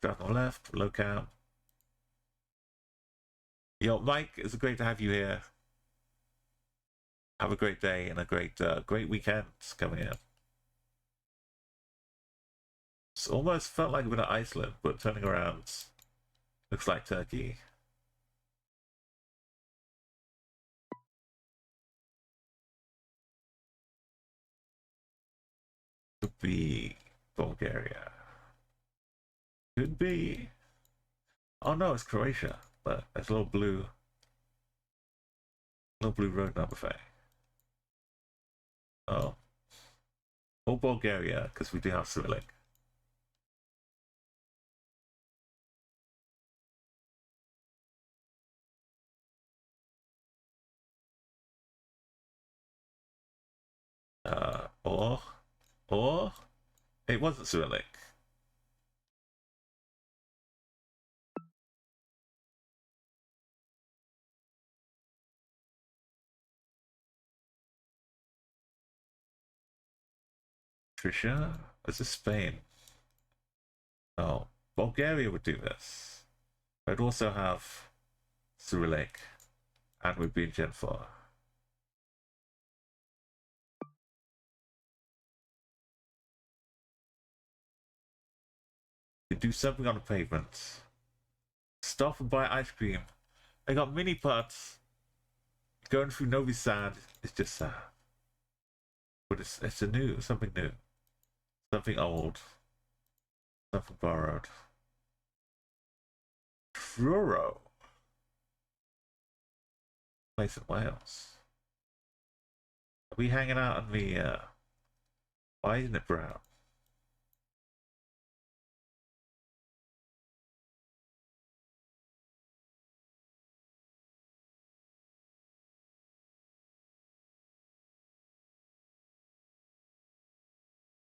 Drive on the left, locale. Yo, Mike, it's great to have you here. Have a great day and a great weekend coming in. It's almost felt like a bit of Iceland, but turning around, looks like Turkey. Could be Bulgaria. Could be. Oh no, it's Croatia, but it's a little blue road number thing. Oh. Or Bulgaria, because we do have Cyrillic. Or it wasn't Cyrillic. Trisha? This is Spain. Oh, Bulgaria would do this. I'd also have Cyrillic, and we'd be in Gen 4. You do something on the pavement. Stop and buy ice cream. I got mini pots. Going through Novi Sad is just sad. But it's something new. Something old. Something borrowed. Truro. Place in Wales. Are we hanging out on the why isn't it brown?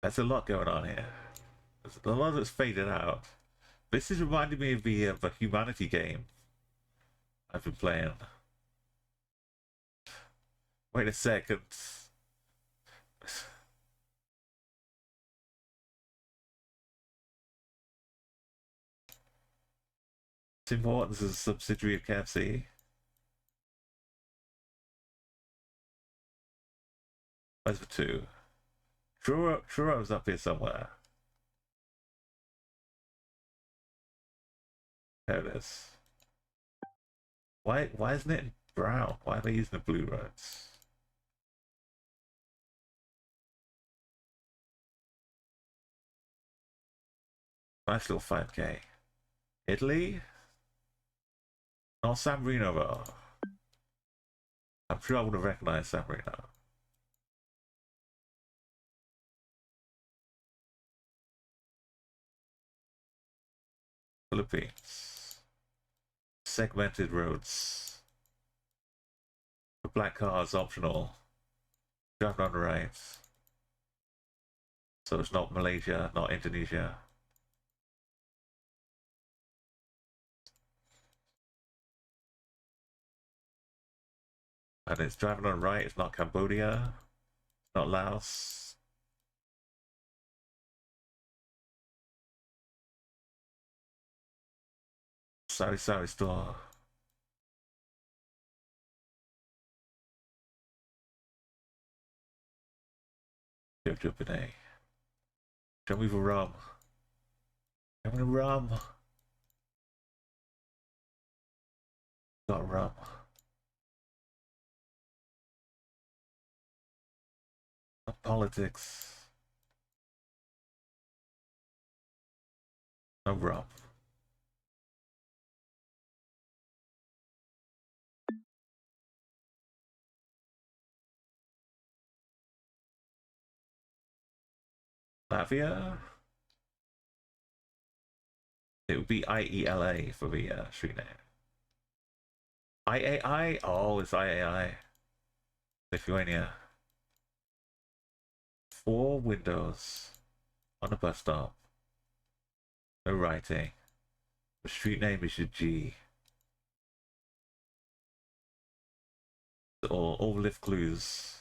There's a lot going on here. There's a lot that's faded out. This is reminding me of the humanity game. I've been playing. Wait a second. Tim Hortons is a subsidiary of KFC. Where's the two? Churro's up here somewhere. There it is. Why isn't it brown? Why are they using the blue roads? Nice little 5K. Italy? Not San Marino though. I'm sure I would have recognized San Marino. Philippines. Segmented roads. The black car is optional. Driving on the right. So it's not Malaysia, not Indonesia. And it's driving on the right, it's not Cambodia, not Laos. Sorry store. Jojo Benet. Show me the rum. Show me the rum. Got rum. Not politics. No rum. Latvia? It would be IELA for the street name. IAI? Oh, it's IAI. Lithuania. 4 windows on a bus stop. No writing. The street name is a G. All lift clues.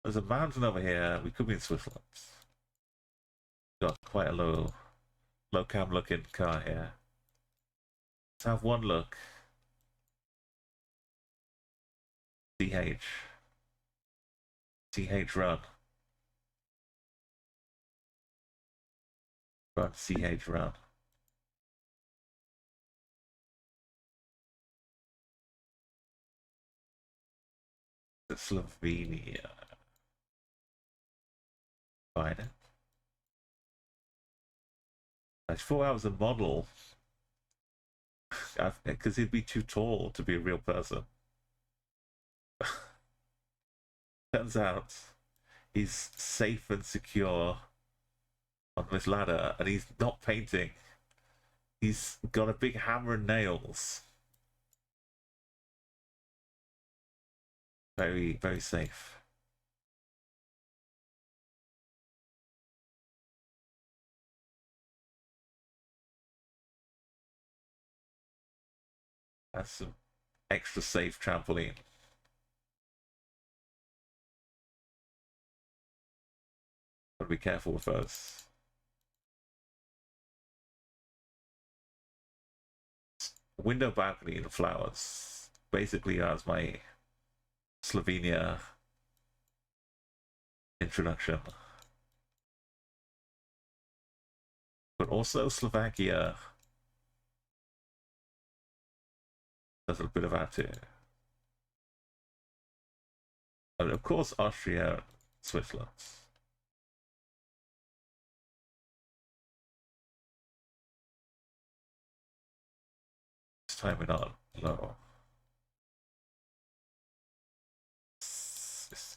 There's a mountain over here. We could be in Switzerland. Got quite a low cam looking car here. Let's have one look. CH run. Run CH run. Slovenia. Fine. I thought I was a model. Because he'd be too tall to be a real person. Turns out he's safe and secure on this ladder, and he's not painting. He's got a big hammer and nails. Very, very safe. That's some extra safe trampoline. Gotta be careful with those. Window balcony and flowers. Basically, as my Slovenia introduction. But also Slovakia. There's a bit of that too. And of course, Austria, Switzerland. This time we're not low.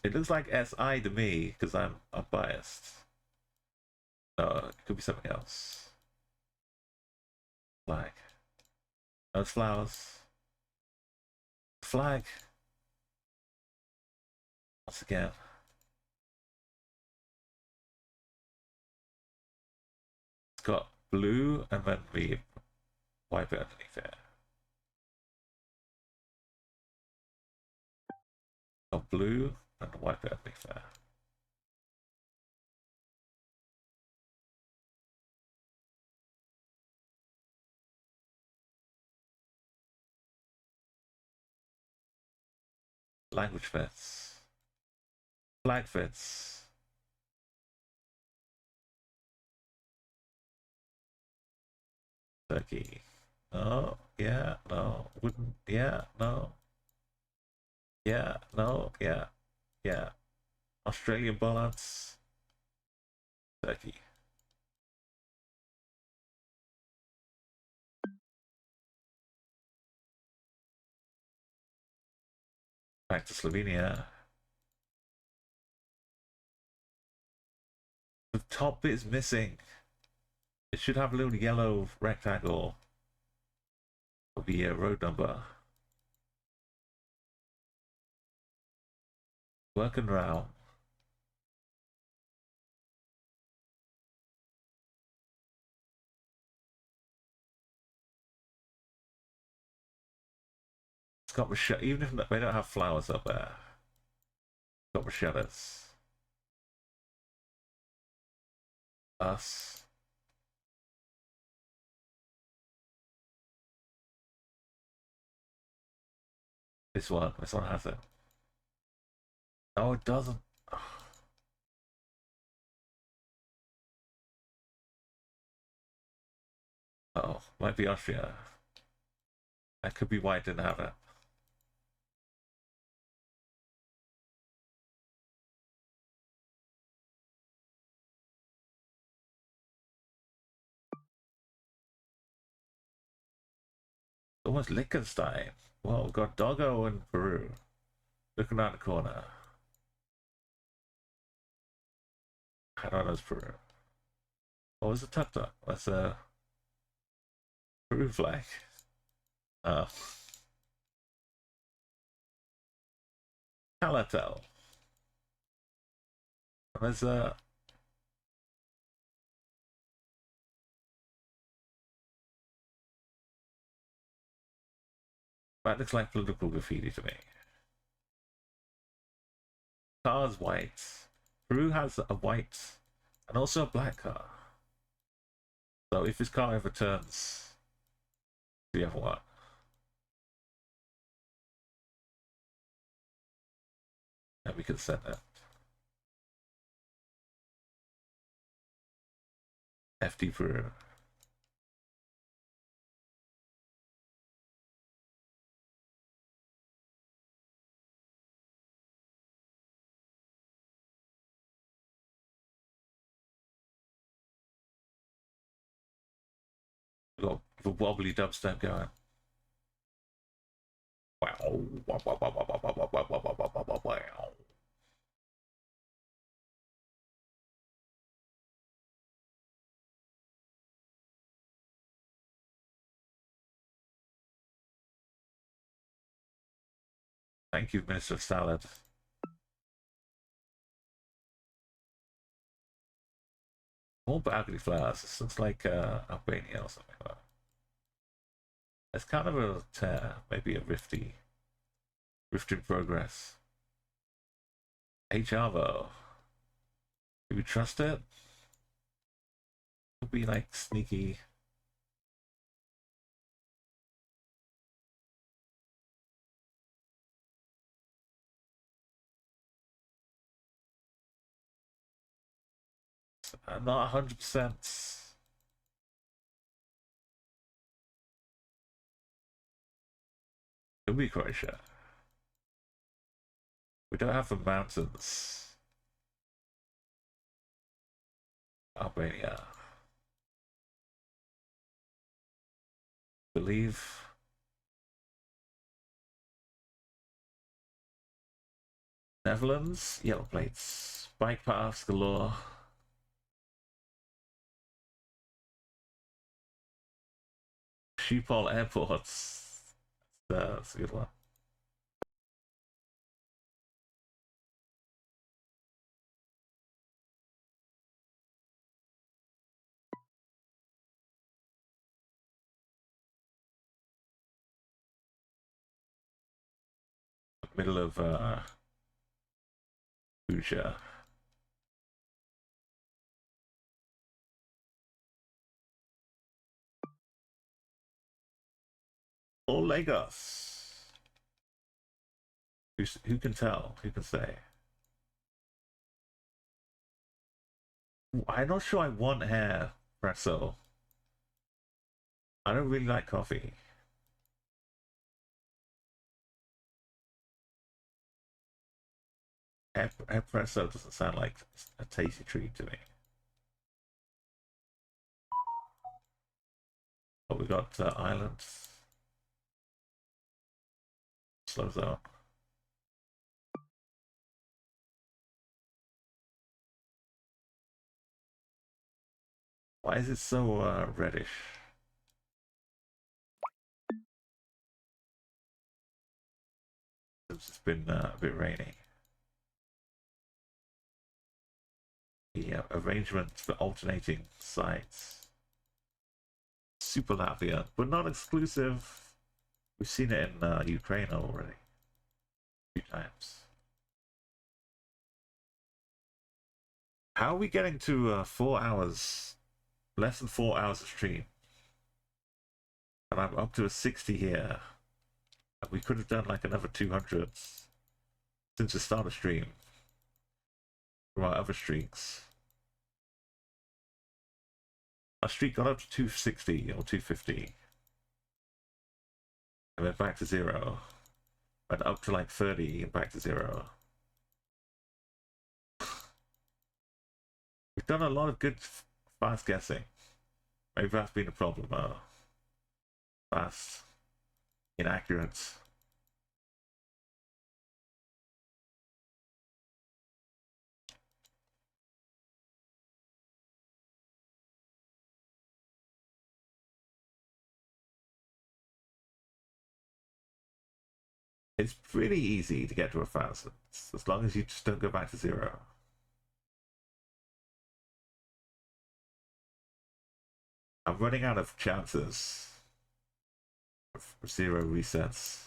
It looks like SI to me because I'm biased. No, it could be something else. Flag. Those flowers. Flag. Once again. got blue and then we wipe it underneath it. Got blue and wipe it underneath there. Language fits. Flag fits. Turkey. No, yeah, no, wouldn't, yeah, no. Yeah, no, yeah, yeah. Australian balance. Turkey. Back to Slovenia. The top bit is missing. It should have a little yellow rectangle of the road number. Working around. It's got machete, even if they don't have flowers up there. It's got machetes. Us. This one has it. No, it doesn't. Oh, might be Austria. That could be why it didn't have it. Almost Liechtenstein. Well, we've got Doggo in Peru. Looking around the corner. I don't know it's Peru. What was the tuk-tuk? That's a Peru flag. Oh. Calatel. There's a... That looks like political graffiti to me. Car's white. Peru has a white and also a black car. So if his car ever turns the other one, then we can send it. FD Peru. We've got the wobbly dubstep going. Wow. Thank you, Minister of Salad. More balcony flowers. This looks like Albania or something like that. It's kind of a tear, maybe a rift in progress. HR though. Do we trust it? Could be like sneaky. I'm not 100%. Could be Croatia. We don't have the mountains. Albania. Believe. Netherlands. Yellow plates. Bike paths galore. Schiphol airports. That's a good one. middle of Fuchsia. Or Lagos. Who can tell? Who can say? I'm not sure I want hair espresso. I don't really like coffee. Espresso doesn't sound like a tasty treat to me. But we got islands. Slow zone. Why is it so reddish? It's been a bit rainy. The arrangement for alternating sites. Super Latvia, but not exclusive. We've seen it in Ukraine already. A few times. How are we getting to 4 hours? Less than 4 hours of stream. And I'm up to a 60 here. And we could have done like another 200 since the start of stream. From our other streaks. Our streak got up to 260 or 250. And then back to 0. Went up to like 30 and back to 0. We've done a lot of good fast guessing. Maybe that's been a problem. Fast, inaccurate. It's pretty easy to get to 1,000 as long as you just don't go back to 0. I'm running out of chances for 0 resets.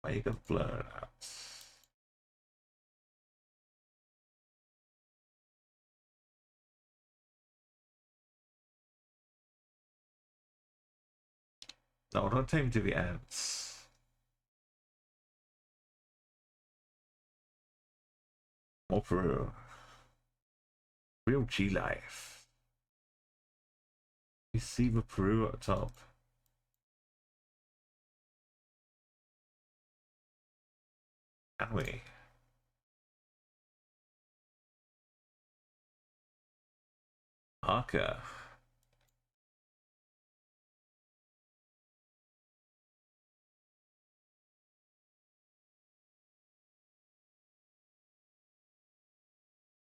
Why you can blur it out? No, don't take me to the ends. More Peru. Real G life. You see the Peru at the top. Can we? Arca.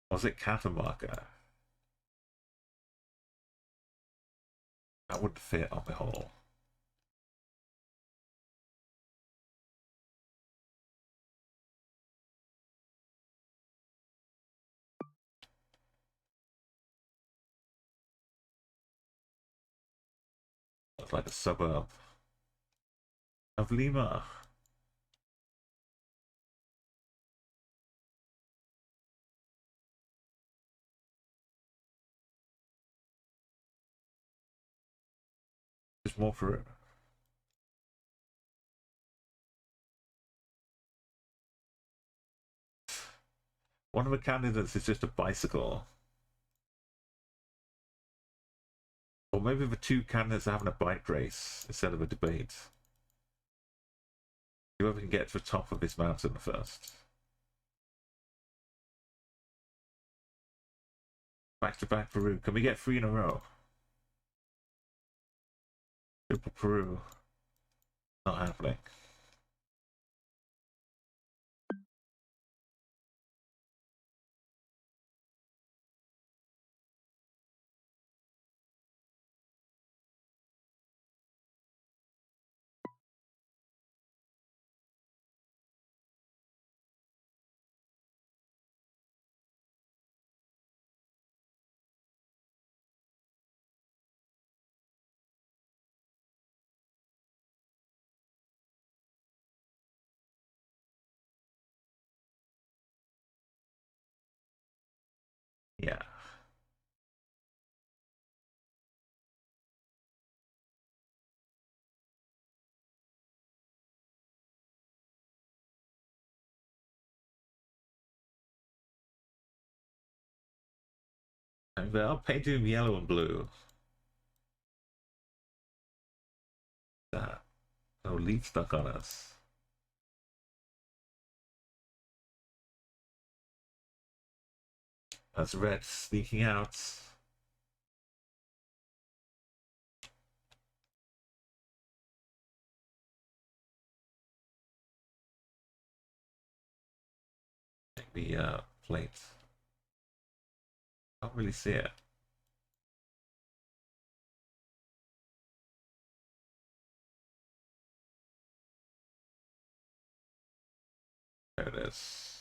Was it Catamarca? That would fit on the whole. It's like a suburb of Lima. There's more for it. One of the candidates is just a bicycle. Or maybe the two candidates are having a bike race instead of a debate. Whoever can get to the top of this mountain first. Back to back Peru. Can we get 3 in a row? Triple Peru. Not happening. Yeah. And I'll paint him yellow and blue. That. No leaf stuck on us. That's red sneaking out. The plate. Can't really see it. There it is.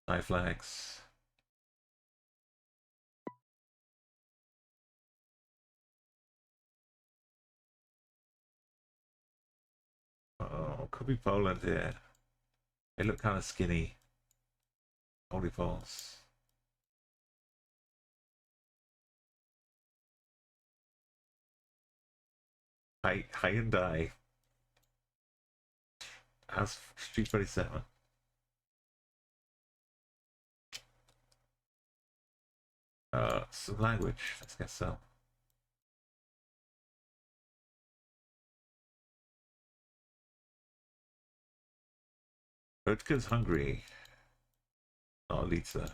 High flags. Oh, could be Poland here. They look kind of skinny. Holy balls. Hyundai. How's Street 27? Some language. Let's get some. Rutger's hungry. Oh, Lisa.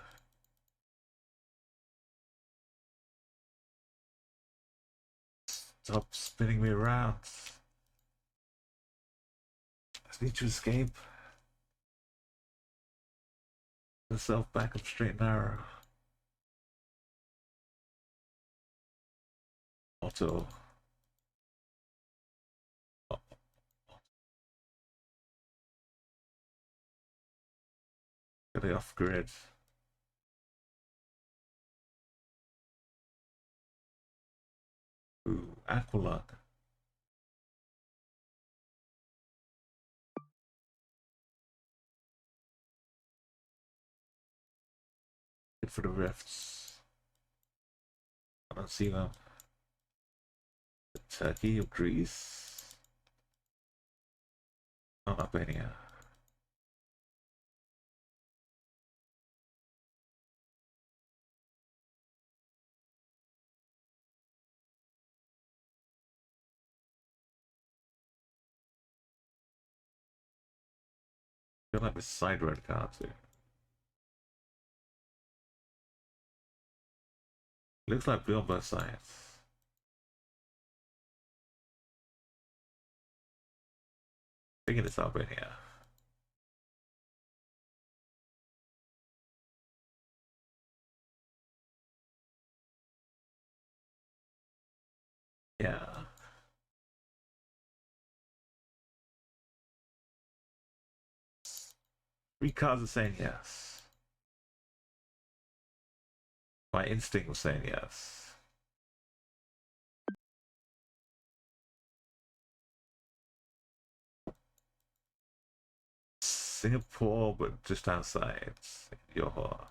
Stop spinning me around. I need to escape. Myself back up straight and narrow. Auto. Get it off grid. Ooh, Aqualung. Good for the rifts. I don't see them. The Turkey of Greece. Not Albania. I feel like this side red card too. Looks like blue on both sides. I think it's Albania. Yeah. 3 cards are saying yes. My instinct was saying yes. Singapore, but just outside Johor.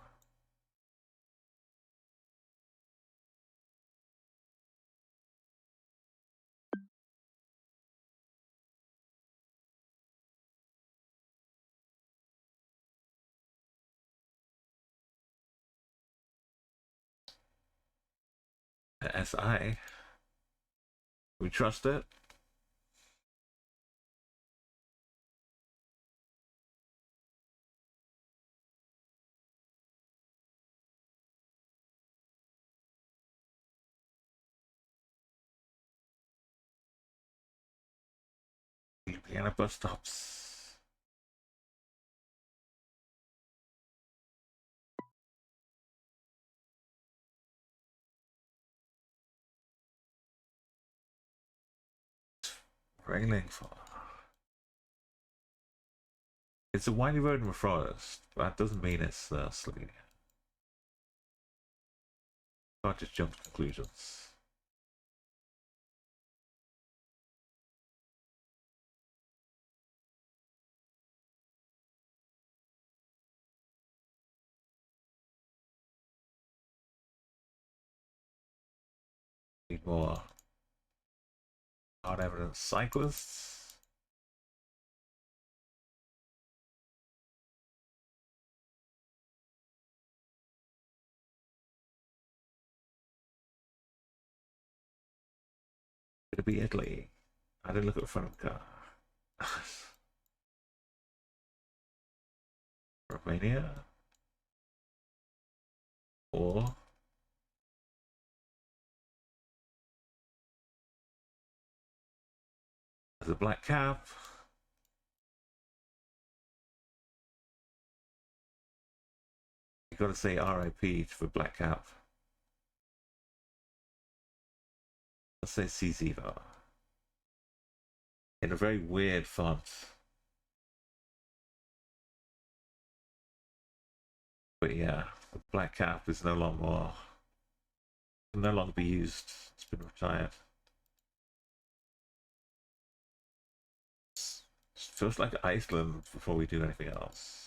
SI. We trust it. Piano bus stops. Railing for. It's a windy road in the forest. That doesn't mean it's slippy. Can't just jump to conclusions. more hard evidence cyclists. It'll be Italy. I didn't look at the front of the car. Romania. Or there's a black cap. You gotta say RIP for black cap. Let's say CZVO. In a very weird font. But yeah, the black cap is no longer be used. It's been retired. It feels like Iceland before we do anything else.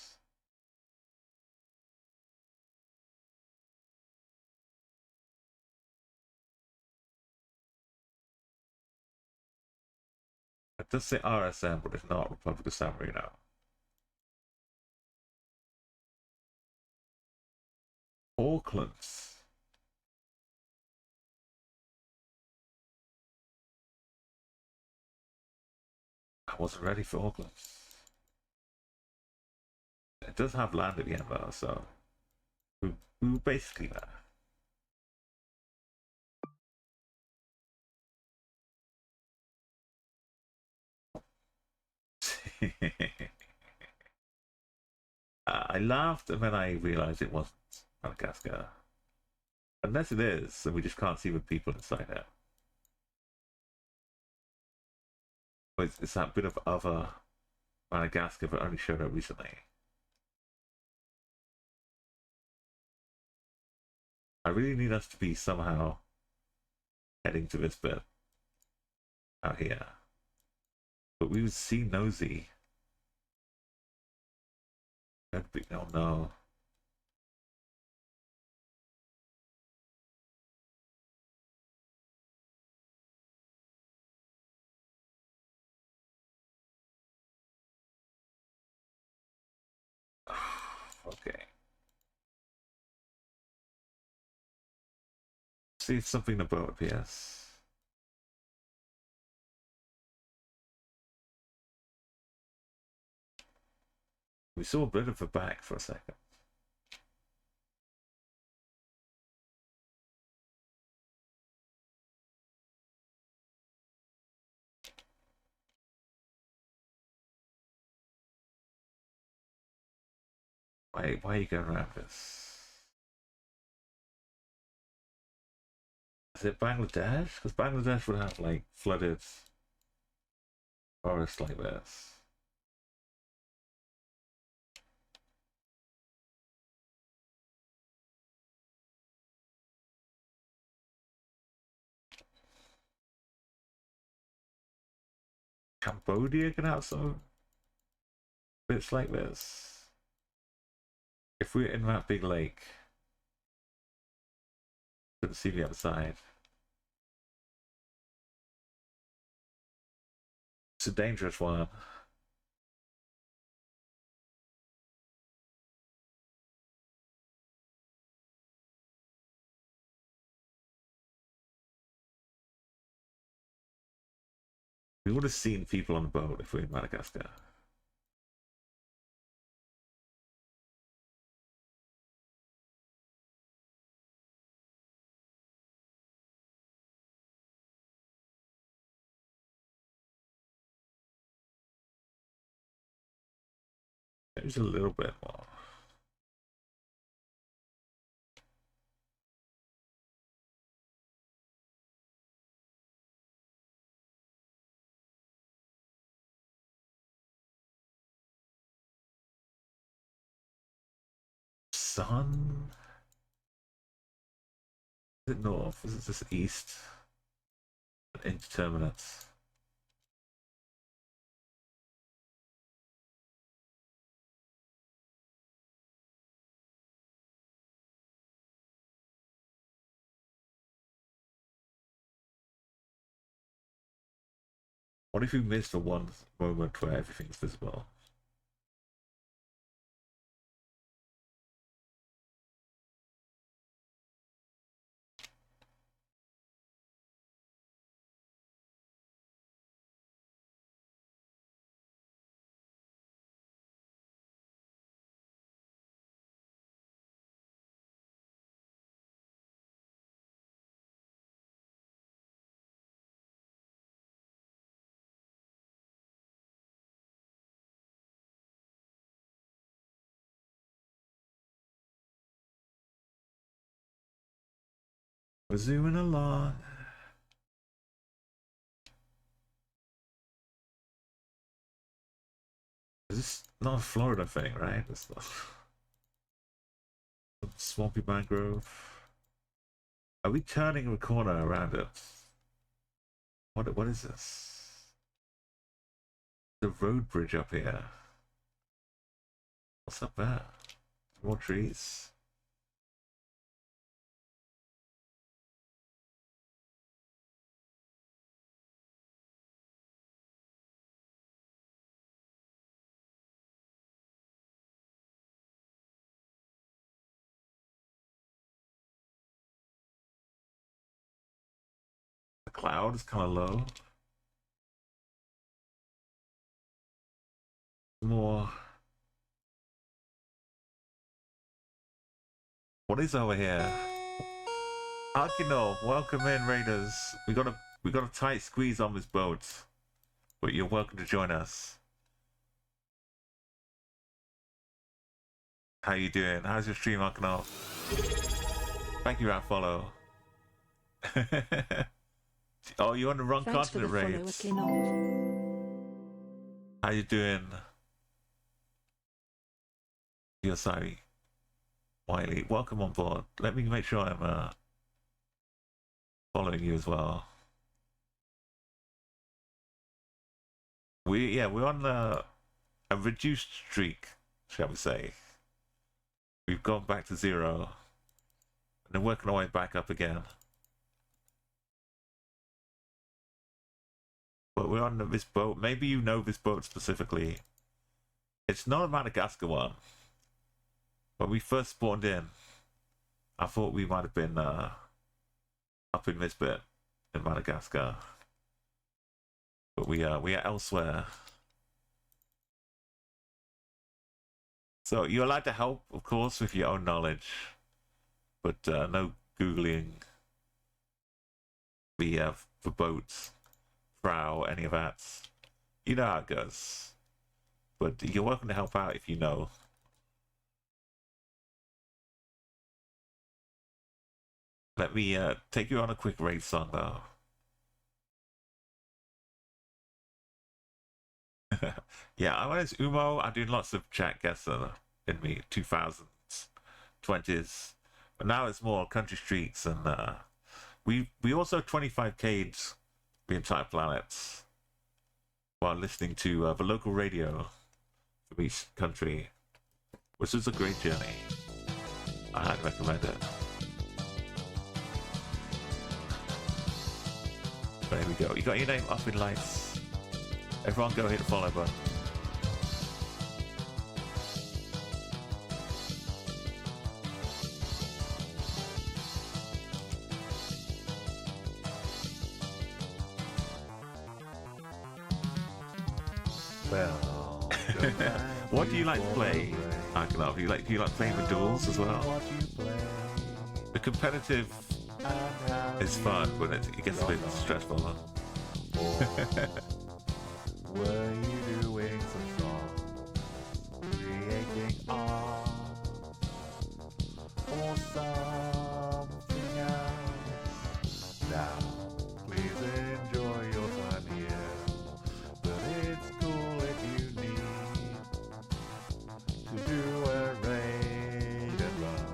It does say RSM, but it's not Republic of San Marino. Auckland's. I wasn't ready for Auckland. It does have land at the end though, so we were basically there. I laughed and then I realized it wasn't Madagascar. Unless it is, and we just can't see the people inside it. But it's that bit of other Madagascar that only showed up recently. I really need us to be somehow heading to this bit out here. But we would see Nosy. That'd be, oh no. Okay. See if something about appears. We saw a bit of the back for a second. Why are you going around this? Is it Bangladesh? Because Bangladesh would have like flooded forests like this. Cambodia can have some bits like this. If we're in that big lake, couldn't see the other side. It's a dangerous one. We would have seen people on the boat if we were in Madagascar. There's a little bit more. Sun? Is it north? Is it just east? Indeterminate. What if you miss the one moment where everything's visible? We're zooming along. Is this not a Florida thing, right? It's not... Swampy mangrove. Are we turning the corner around it? What is this? The road bridge up here. What's up there? More trees. The cloud is kind of low. More. What is over here? Akino, welcome in, Raiders. We got a tight squeeze on this boat, but you're welcome to join us. How you doing? How's your stream, Akino? Thank you for that follow. Oh, you're on the wrong continent, Raids. How you doing? You're sorry. Wiley, welcome on board. Let me make sure I'm following you as well. We're on a reduced streak, shall we say. We've gone back to 0 and then working our way back up again. But we're on this boat. Maybe you know this boat specifically. It's not a Madagascar one. When we first spawned in, I thought we might have been up in this bit in Madagascar. But we are elsewhere. So you're allowed to help, of course, with your own knowledge. But no Googling the boats, prow, any of that. You know how it goes. But you're welcome to help out if you know. Let me take you on a quick raid song, though. Yeah, I was Umo. I'm doing lots of chat guests in me 2000s, 20s, but now it's more country streets, and we also 25k'd the entire planet while listening to the local radio from each country, which is a great journey. I highly recommend it. But here we go. You got your name up in lights. Everyone go hit the follow button. Well, what do you like to play? Do you like playing the duels as well? The competitive is fun, but it gets a bit stressful. Were you doing some songs, creating art, or something else? Now, please enjoy your time here, but it's cool if you need to do a raid and run.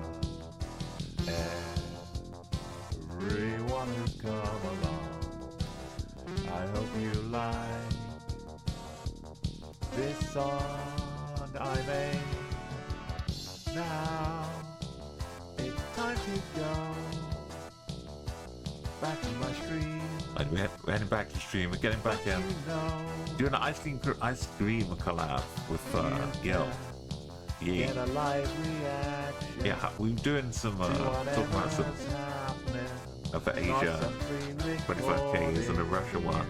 Everyone who's come along, I hope you like this song I made. Now it's time to go back to my stream And we're heading back to stream. We're getting back in. Doing an ice cream collab with Yale. Yeah. Get a live reaction. Yeah, we're doing some talking about some for Asia 25Ks and the Russia one.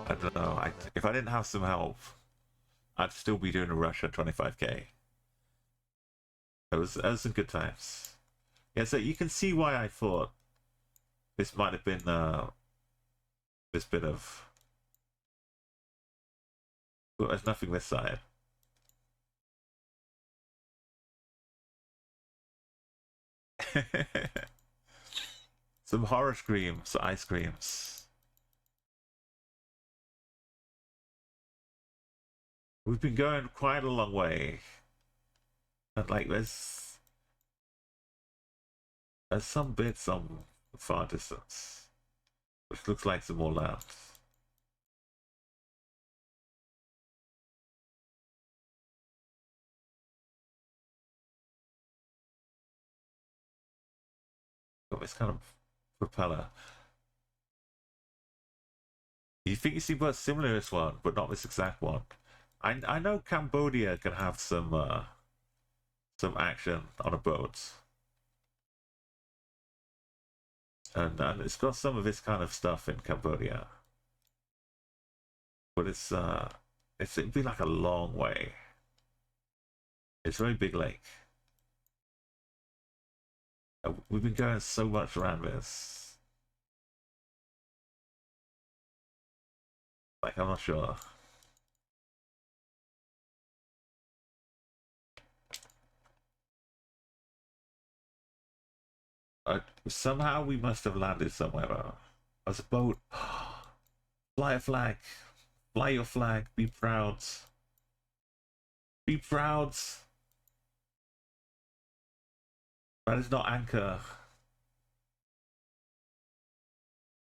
I don't know. If I didn't have some help, I'd still be doing a Russia 25K. It was some good times. Yeah, so you can see why I thought this might have been this bit of. Well, there's nothing this side. Some horror screams, ice creams. We've been going quite a long way. And like there's some bits on far distance. Which looks like some more land. Got this kind of propeller. You think you see what's similar to this one, but not this exact one. I know Cambodia can have some action on a boat. And it's got some of this kind of stuff in Cambodia. But it'd be like a long way. It's a very big lake. We've been going so much around this. Like, I'm not sure. Somehow we must have landed somewhere. As a boat. Fly a flag. Fly your flag. Be proud. Be proud. That is not anchor.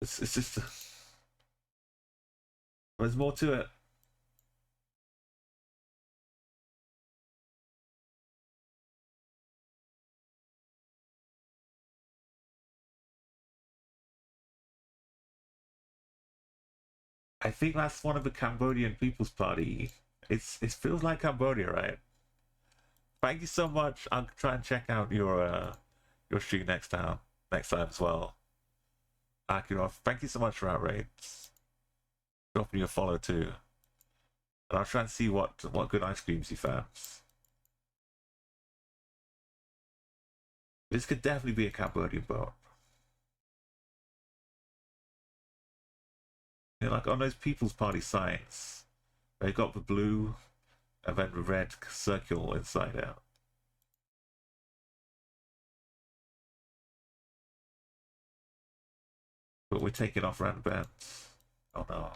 It's just. There's more to it. I think that's one of the Cambodian People's Party. It feels like Cambodia, right? Thank you so much. I'll try and check out your stream next time as well. Akirov, thank you so much for that raid. Dropping you a follow too. And I'll try and see what good ice creams you found. This could definitely be a Cambodian boat. You know, like on those People's Party signs, they got the blue and then the red circle inside out. But we're taking off round bends. Oh no.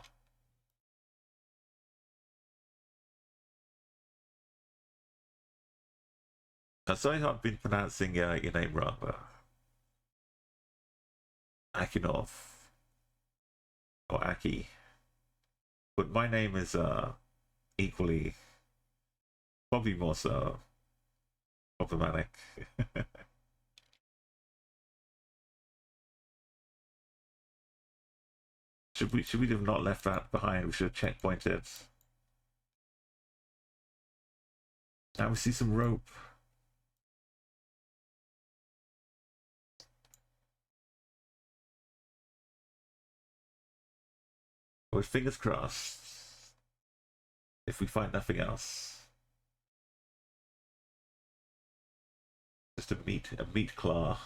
I'm sorry I've been pronouncing your name wrong, but Akinov or Aki. But my name is equally, probably more so, problematic. Should we have not left that behind? We should have checkpointed. Now we see some rope. With fingers crossed. If we find nothing else. Just a meat claw.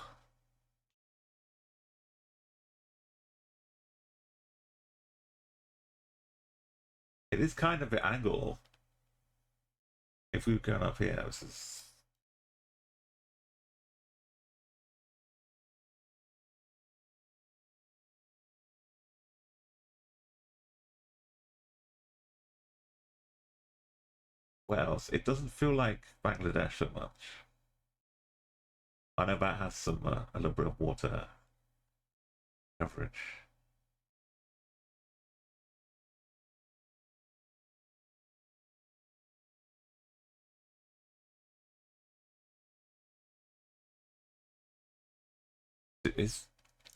It is kind of an angle. If we were going up here, this is. Well, it doesn't feel like Bangladesh so much. I know that has some a little bit of water coverage.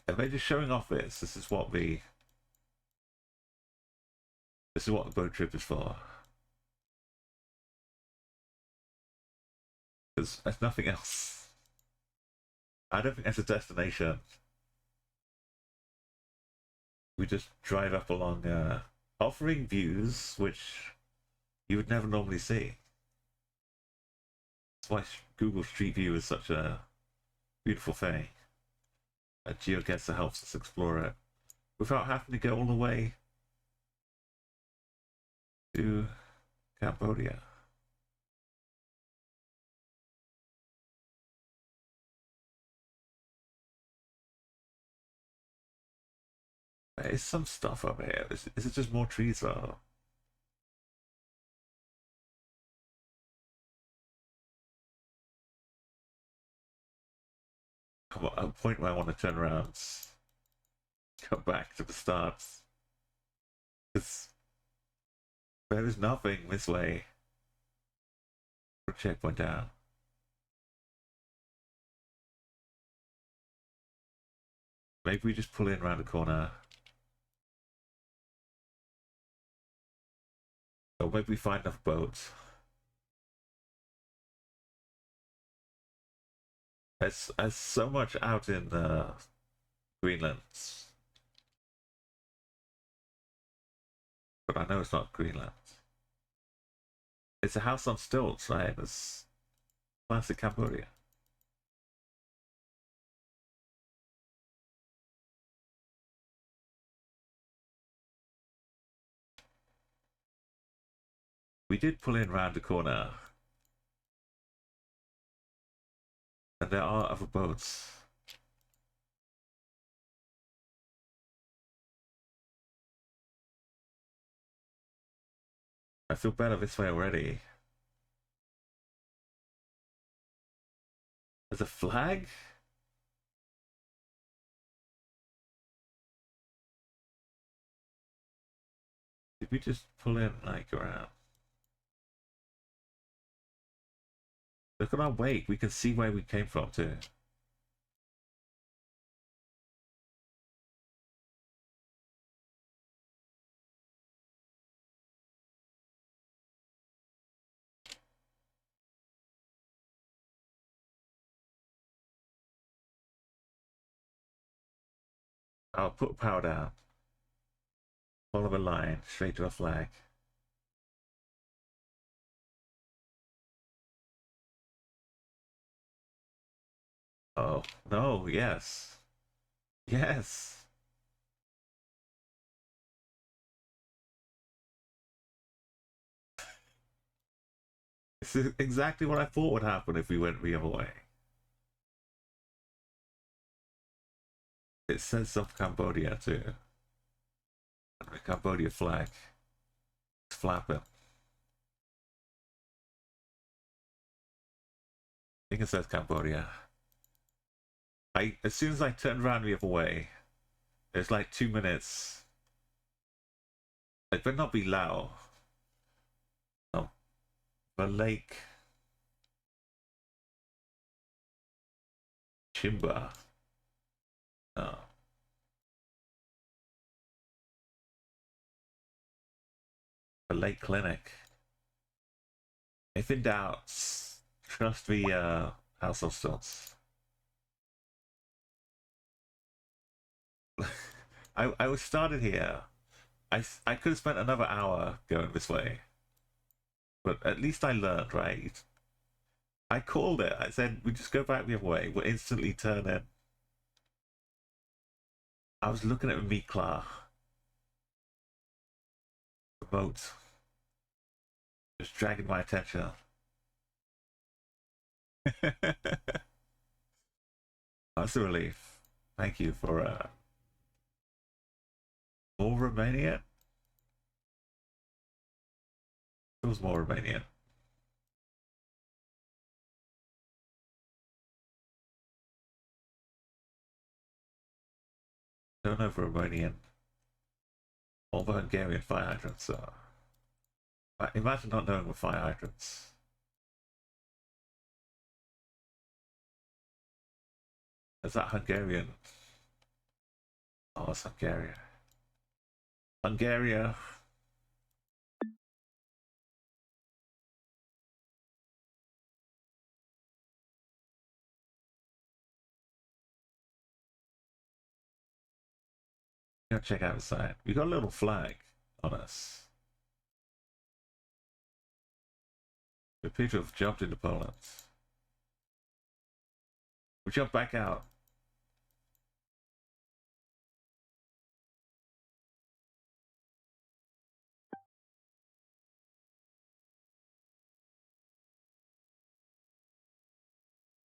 And they're just showing off this. This is what the boat trip is for. Because there's nothing else. I don't think that's a destination. We just drive up along, offering views which you would never normally see. That's why Google Street View is such a beautiful thing. That GeoGuessr helps us explore it without having to go all the way to Cambodia. There is some stuff up here. Is it just more trees though? Come on, at a point where I want to turn around, come back to the start. Because there is nothing this way. Put a checkpoint down. Maybe we just pull in around the corner. Or maybe we find enough boats. There's so much out in Greenland. But I know it's not Greenland. It's a house on stilts, right? It's classic Cambodia. We did pull in round the corner. And there are other boats. I feel better this way already. There's a flag? Did we just pull in like around? Look at our wake. We can see where we came from too. I'll put power down. Follow the line straight to a flag. Oh, no, yes. Yes. This is exactly what I thought would happen if we went the other way. It says South Cambodia too. And the Cambodia flag. It's flapping. I think it says Cambodia. As soon as I turned around the other way, there's like 2 minutes. It better not be Lao. No. The lake. Chimba. No. The lake clinic. If in doubt, trust the house of stilts. I was started here. I could have spent another hour going this way. But at least I learned, right? I called it. I said, we just go back the other way. We'll instantly turn in. I was looking at the meat claw. The boat. Just dragging my attention. That's a relief. Thank you for more Romanian. It was more Romanian. Don't know for Romanian. All the Hungarian fire hydrants are. Imagine not knowing what fire hydrants. There's that Hungarian Oh, it's Hungary. Hungary. Go check out the site. We got a little flag on us. We appear to have jumped into Poland. We jumped back out.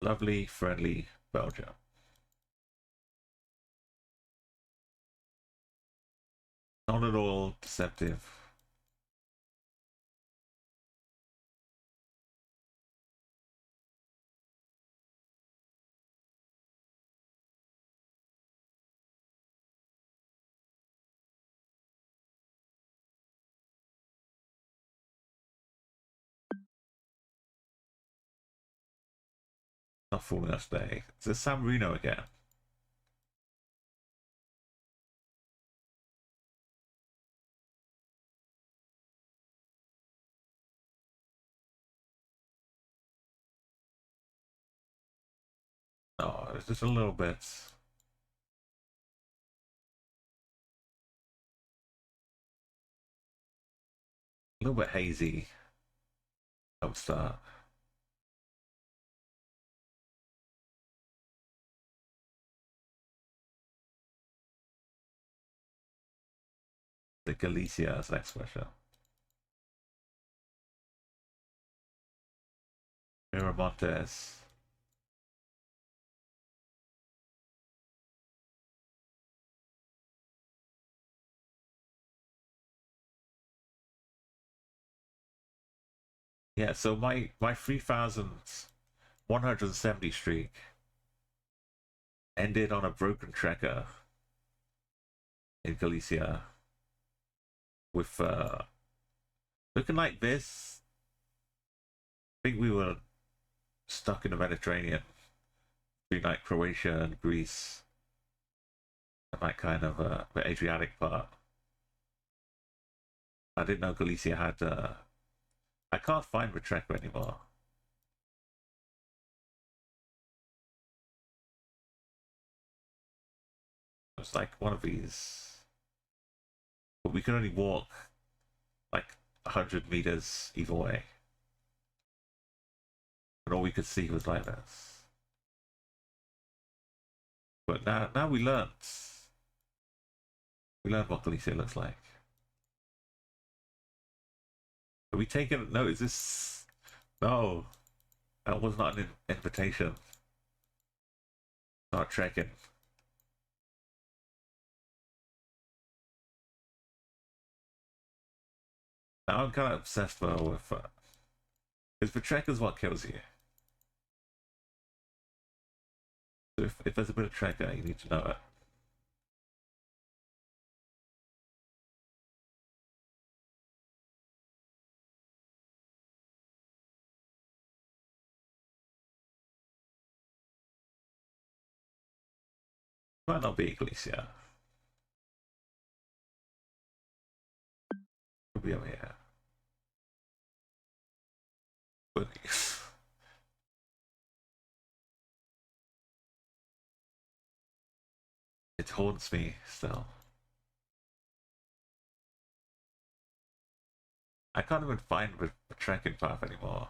Lovely, friendly Belgium. Not at all deceptive. Not fooling us today. It's a San Marino again. No, it's just a little bit. A little bit hazy. At the start. The Galicia is next question. Miramontes. Yeah, so my 3,170 streak ended on a broken tracker in Galicia with looking like this. I think we were stuck in the Mediterranean between like Croatia and Greece and that kind of the Adriatic part. I didn't know Galicia had I can't find the tracker anymore. It's like one of these, but we could only walk like 100 meters either way, and all we could see was like this. But now we learned what Galicia looks like. Are we taking? No, is this? No, that was not an invitation. Not trekking. Now I'm kind of obsessed though with because the trek is what kills you. So if there's a bit of trekker, you need to know it. Might not be Galicia. Could be over here. But it haunts me still. I can't even find the trekking path anymore.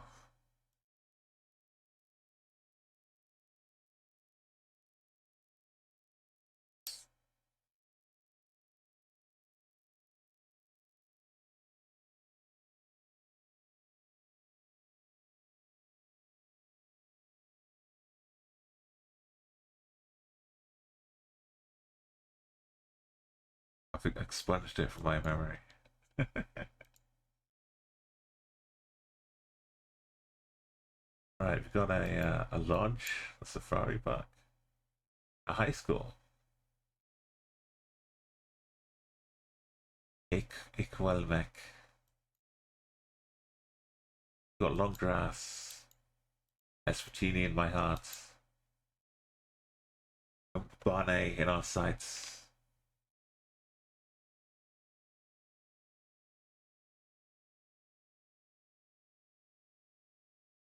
I think I expunged it from my memory. Right, we've got a lodge, a safari park, a high school. Ikwelmek. Got long grass. Eswatini in my heart. Barney in our sights.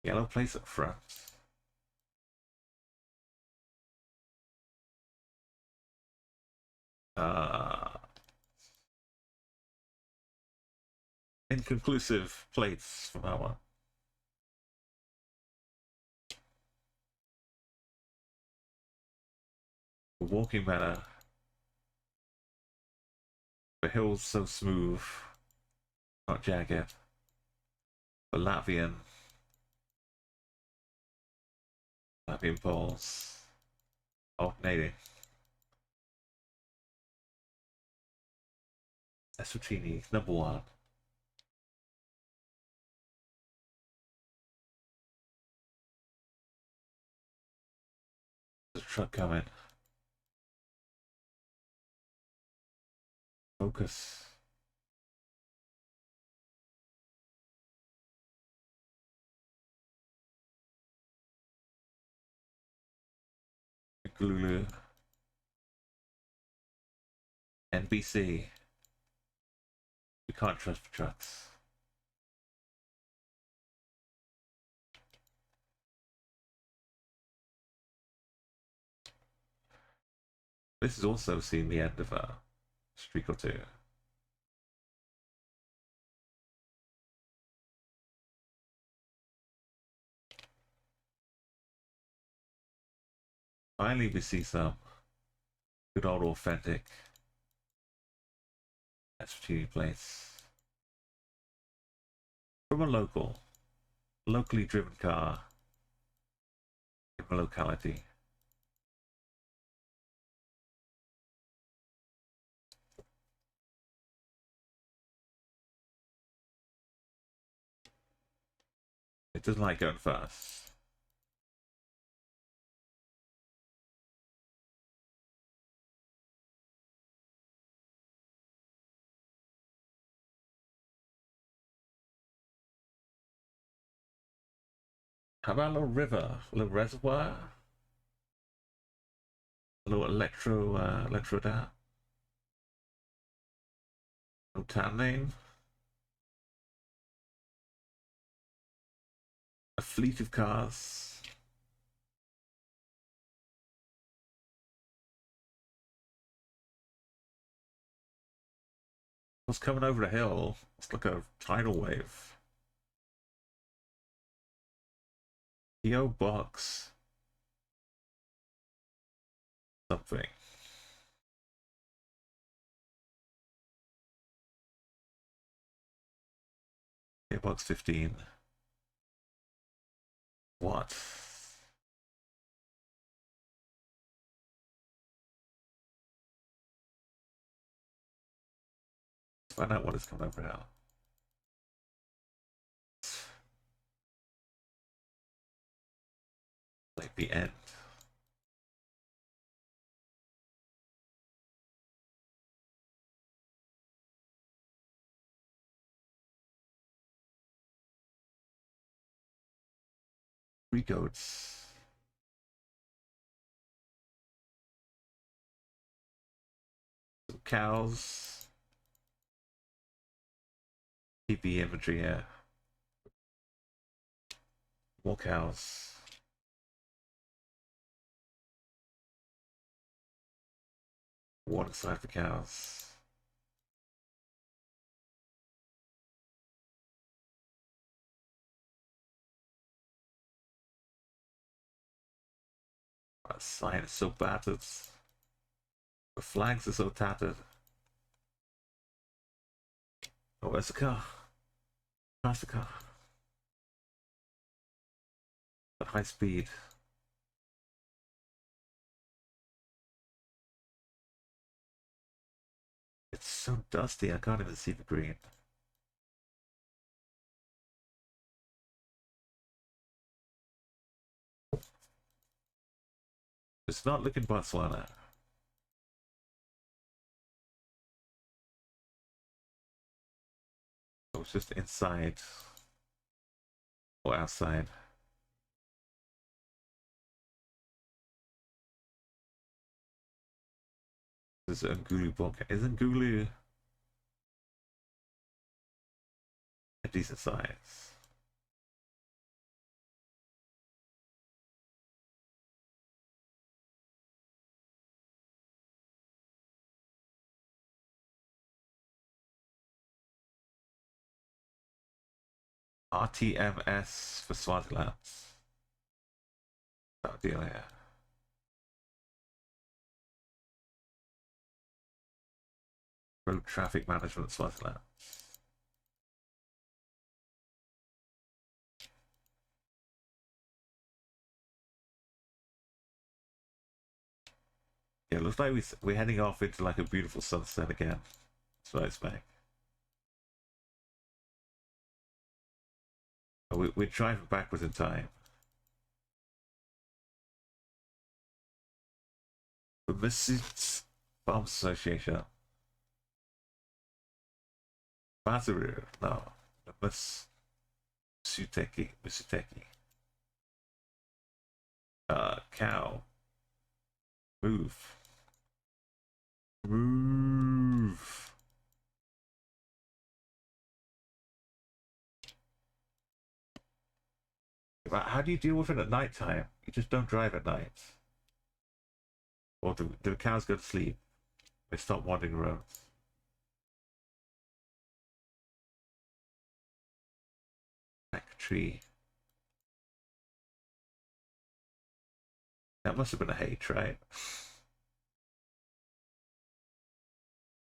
Yellow place up front. Inconclusive plates from that one. Walking better. The hill's so smooth, not jagged. The Latvian poles alternating. Eswatini, number one. There's a truck coming. Focus. Glulu. NBC. We can't trust the trucks. This has also seen the end of a streak or two. Finally, we see some good old authentic SVT plates from a locally driven car in a locality. It doesn't like going fast. How about a little river, a little reservoir, a little electro dam, no town name, a fleet of cars. What's coming over the hill? It's like a tidal wave. PO box. Something. PO box 15. What? Let's find out what is coming over now. Like the end. Three goats. Some cows. TP imagery here. More cows. Water side for cows. That sign is so battered. The flags are so tattered. Oh, there's a car. Past the car. At high speed. It's so dusty, I can't even see the green. It's not looking Botswana. Oh, it's just inside. Or outside. This is Ngulu Bulk. Isn't Ngulu a decent size? RTMS for Swaziland. That deal here. Road traffic management Swaziland. Yeah, it looks like we're heading off into like a beautiful sunset again. That's what I expect. We're driving backwards in time. The Massachusetts Farms Association. Masaru, no. The Masuteki. Cow. Move. Move. How do you deal with it at night time? You just don't drive at night. Or do the cows go to sleep? They stop wandering around. Tree. That must have been a H, right?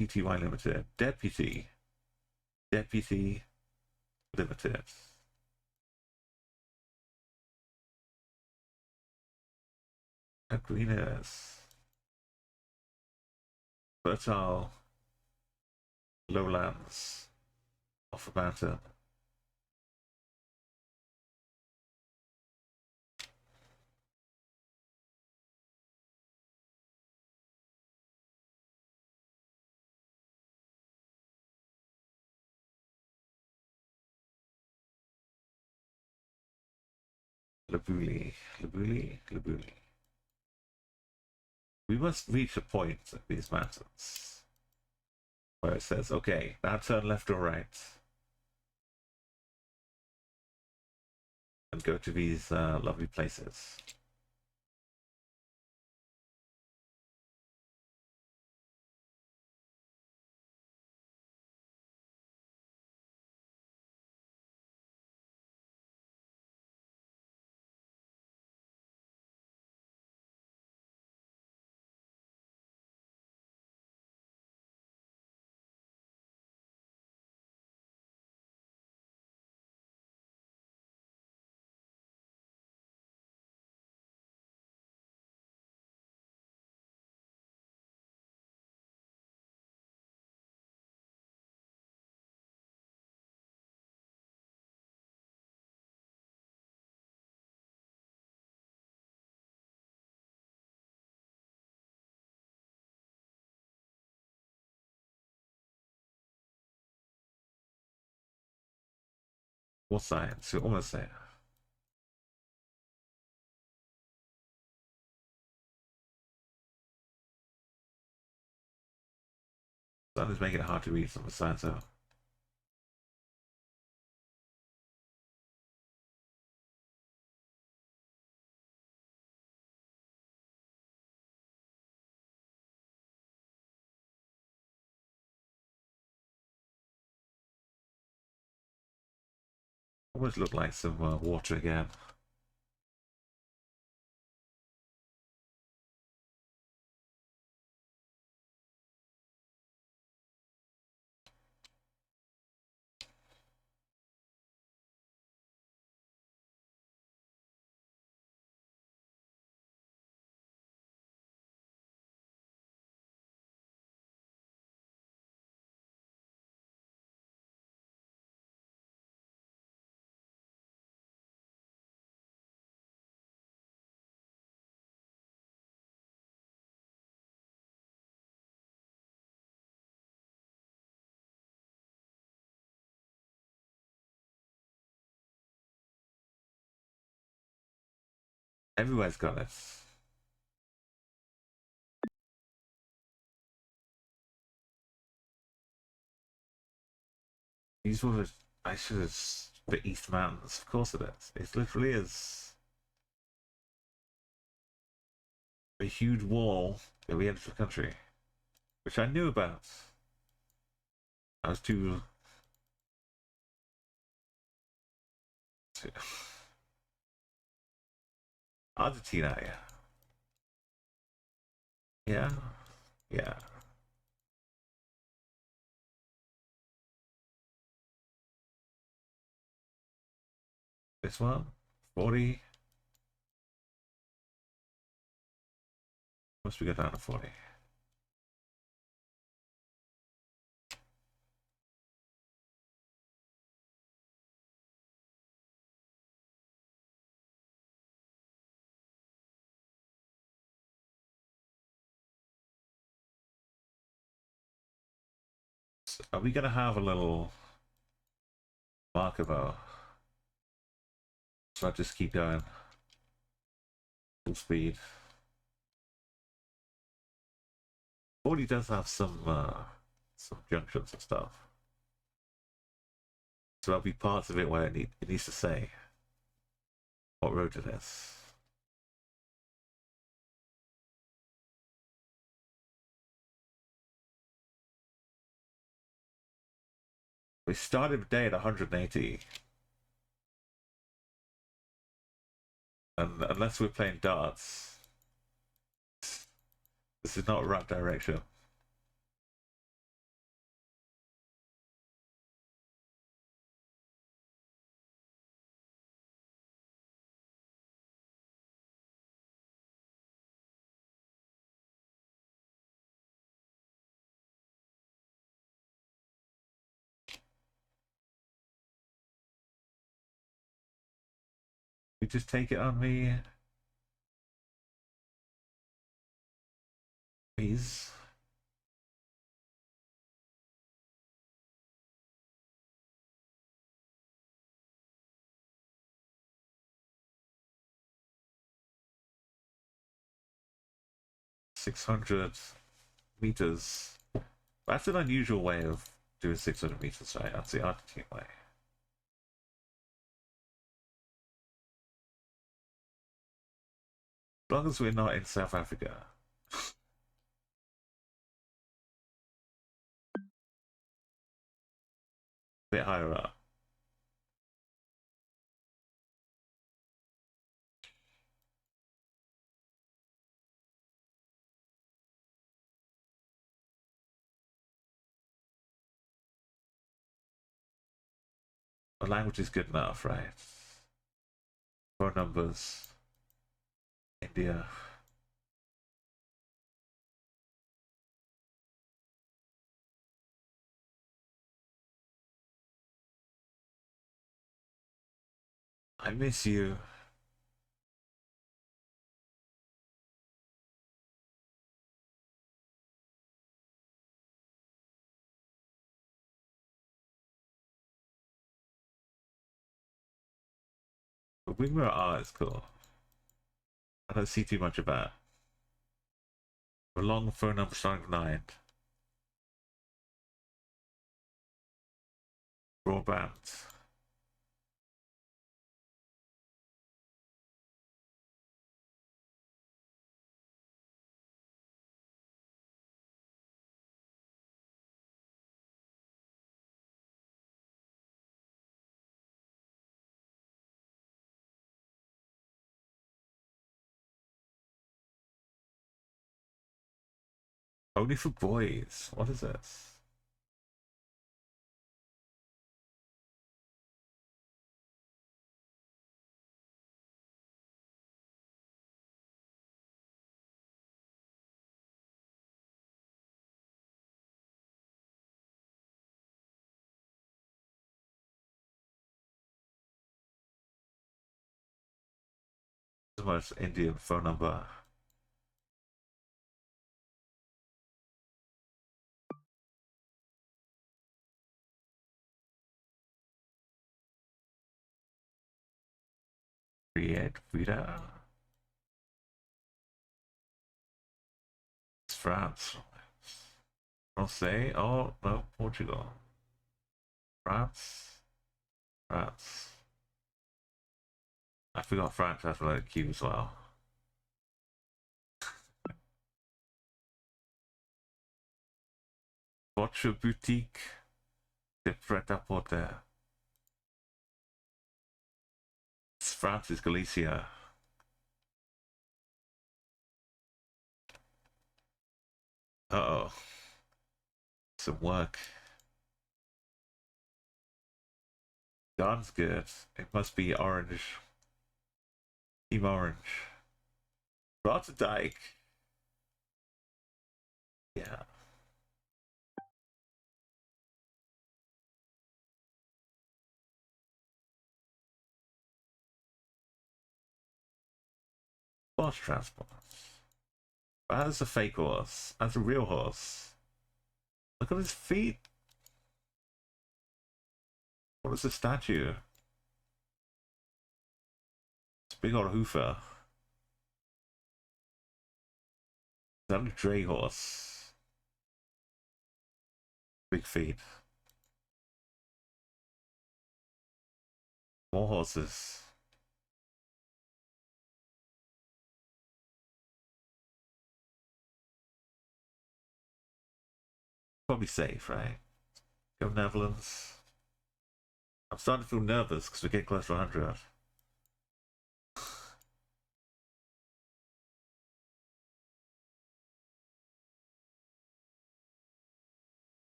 TTY Limited. Deputy Limited. Greeners. Fertile lowlands off a mountain. Labuli. We must reach a point at these mountains where it says, okay, now turn left or right. And go to these lovely places. What science? You're almost there. Sun is making it hard to read some of the science out. Almost look like some water again. Everywhere's got it. These were I should have the East Mountains. Of course it is. It literally is a huge wall that we entered the country, which I knew about. I was too to. Argentina, yeah. Yeah, yeah. This one, 40. Must we go down to 40? So are we gonna have a little marker though? So I just keep going full speed. 40 does have some junctions and stuff. So there'll be parts of it where it needs to say what road it is. We started the day at 180. And unless we're playing darts, this is not right direction. We just take it on me, please. $600 meters. That's an unusual way of doing 600 meters, right? That's the Argentine way. As long as we're not in South Africa. A bit higher up. The language is good enough, right? Phone numbers. India. I miss you. But Wingmer R is cool. I don't see too much of that. A long phone number starting with 9. Broadband. Only for boys. What is this? The most Indian phone number. Create Vida. It's France. Francais? Oh, no, Portugal. France. France. I forgot France has a Q as well. Votre boutique de prêt-à-porter. Francis Galicia. Uh-oh. Some work. Dawn's good. It must be orange. Team orange. Rotterdijk. Yeah. Horse transport. Wow, that's a fake horse. That's a real horse. Look at his feet. What is a statue? It's a big old hoofer. Is that a dray horse? Big feet. More horses. Probably safe, right? Go Netherlands. I'm starting to feel nervous because we're getting close to 100.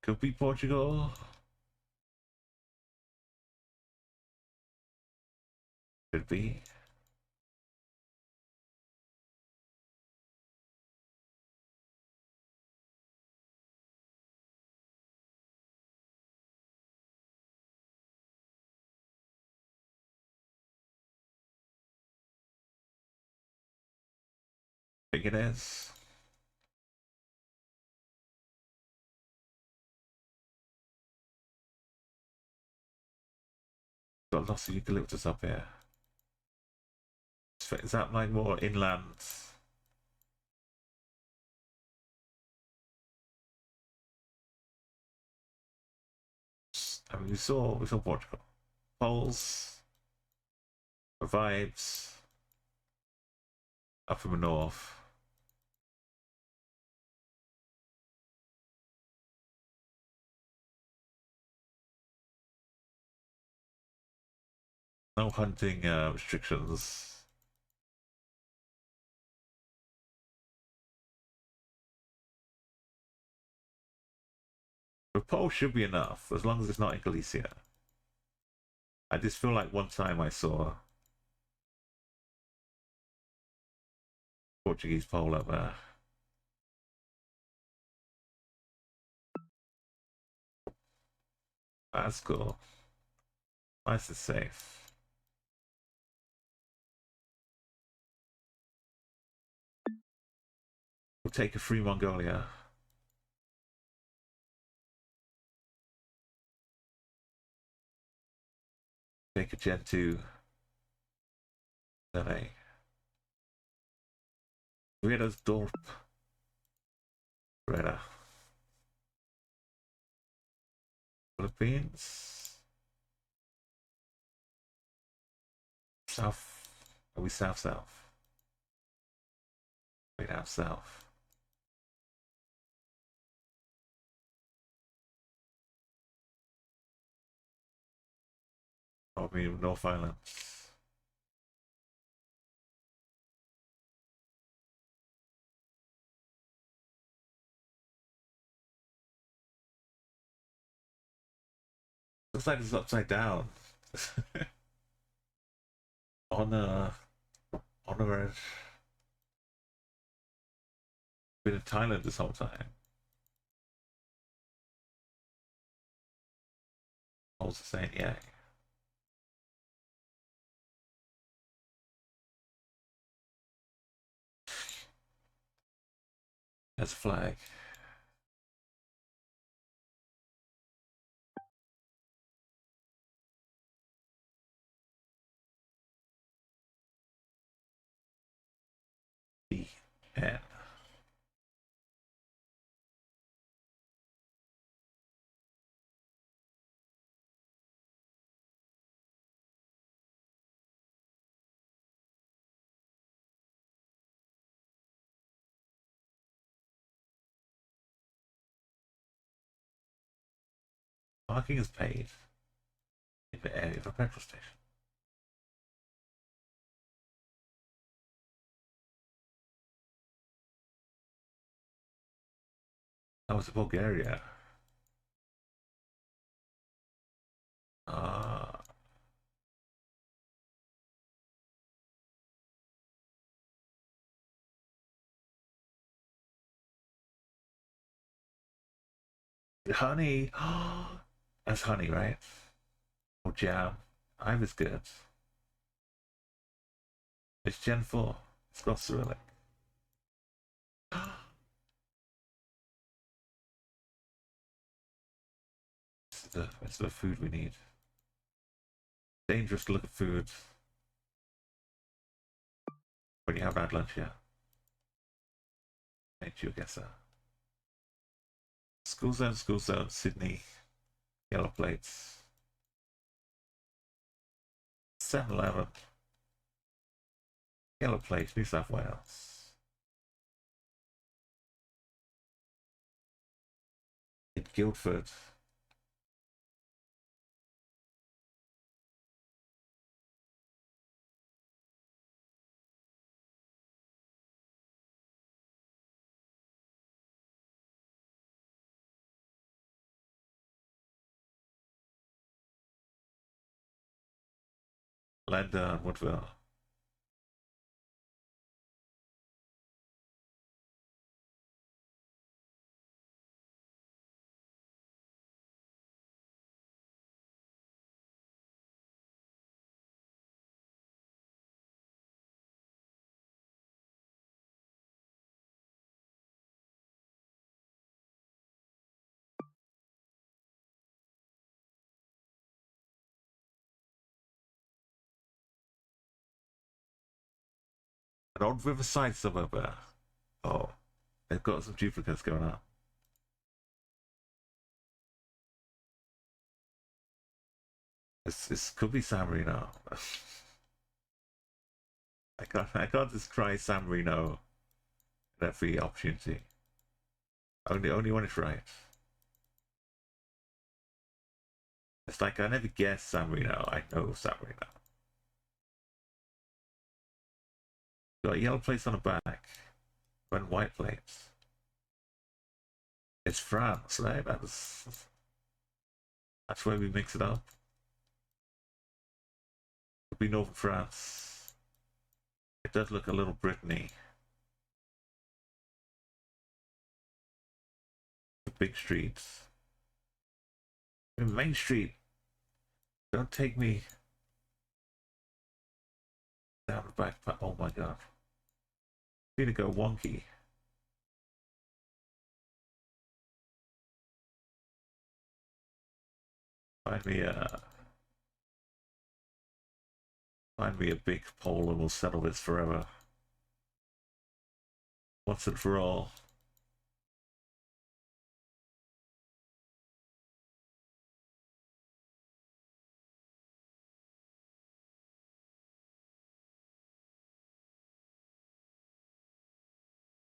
Could be Portugal. Could be. I think it is. Got lots of eucalyptus up here. Is that like more inland? I mean, we saw Portugal. Poles, vibes up from the north. No hunting restrictions. But pole should be enough, as long as it's not in Galicia. I just feel like one time I saw Portuguese pole up there. That's cool. Nice and safe. We'll take a free Mongolia. Take a Gen 2. Then a Dorp. Reda. Philippines. South. Are we south? Wait, south. Probably North Island. Looks like it's upside down. on the edge. Been in Thailand this whole time. Also saying, yeah. That's a flag. Yeah. Parking is paid in the area of a petrol station. That was Bulgaria. Honey. That's honey, right? Or jam. I'm as good. It's Gen 4. It's got Cyrillic. It's the food we need. Dangerous to look at food when you have had lunch yet. Ain't you a guesser? School zone, Sydney. Yellow plates. 7-Eleven. Yellow plates, New South Wales. In Guildford. London, Woodville. An old Riverside suburb there. Oh, they've got some duplicates going on. This could be San Marino. I can't descry San Marino at every opportunity. Only when it's right. It's like I never guess San Marino. I know San Marino. Got yellow plates on the back, and white plates. It's France, right? That's where we mix it up. Could be Northern France. It does look a little Brittany. The big streets. Main Street. Don't take me down the back. Oh my god. Need to go wonky. Find me a big pole and we'll settle this forever. Once and for all.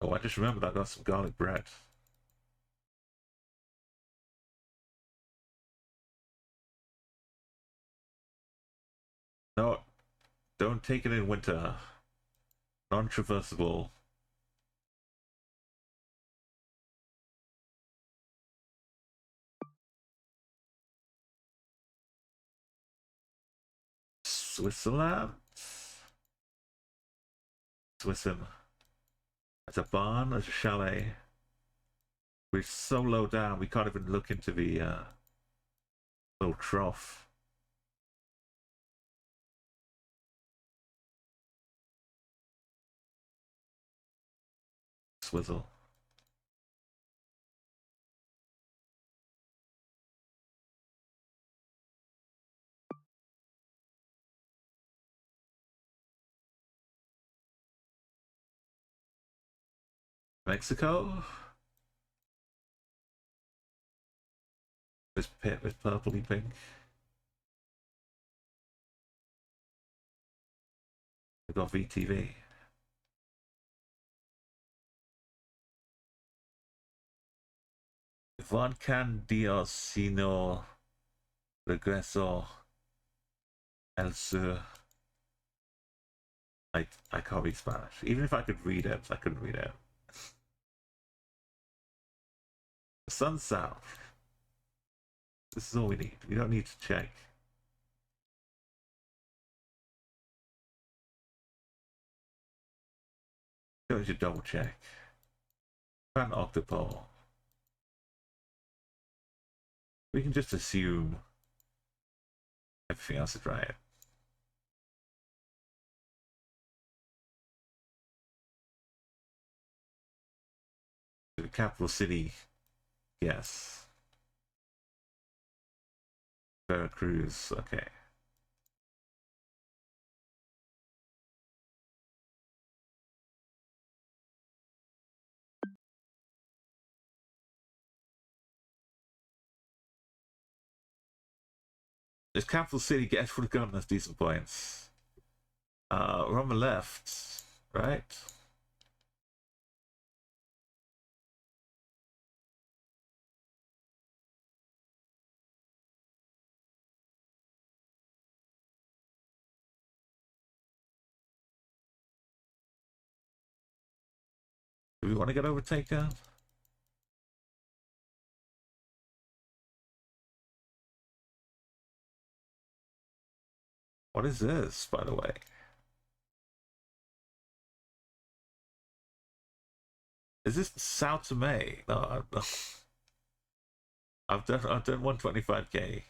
Oh, I just remembered I got some garlic bread. No, don't take it in winter. Non-traversable. Switzerland? Swissim. There's a barn, there's a chalet. We're so low down, we can't even look into the little trough. Swizzle. Mexico? This pit is purpley pink. We've got VTV. Van Can Dios Sino Regreso el sur. I can't read Spanish. Even if I could read it, I couldn't read it. The sun's south. This is all we need. We don't need to check. Don't need to double check. An octopole. We can just assume everything else is right. The capital city, yes. Veracruz, okay. This capital city gets for the gun, that's decent points. We're on the left, right? Do we want to get overtaken? What is this, by the way? Is this Sao Tome? No, I've done 125k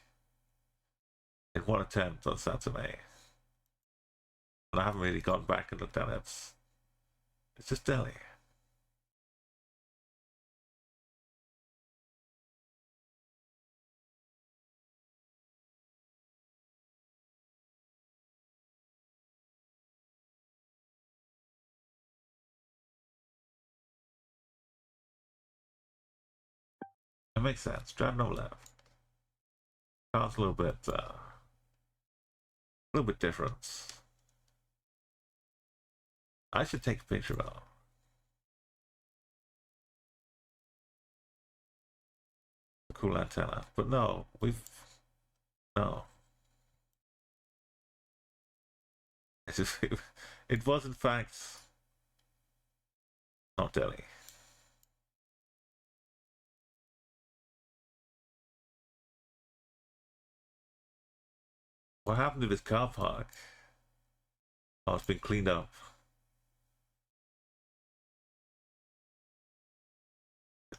in one attempt on Sao Tome, and I haven't really gone back and looked at it. It's just Delhi. It makes sense. Drive no left. Car's a little bit different. I should take a picture of it. Cool antenna, but no, no. It's just, it was in fact not Delhi. What happened to this car park? Oh, it's been cleaned up.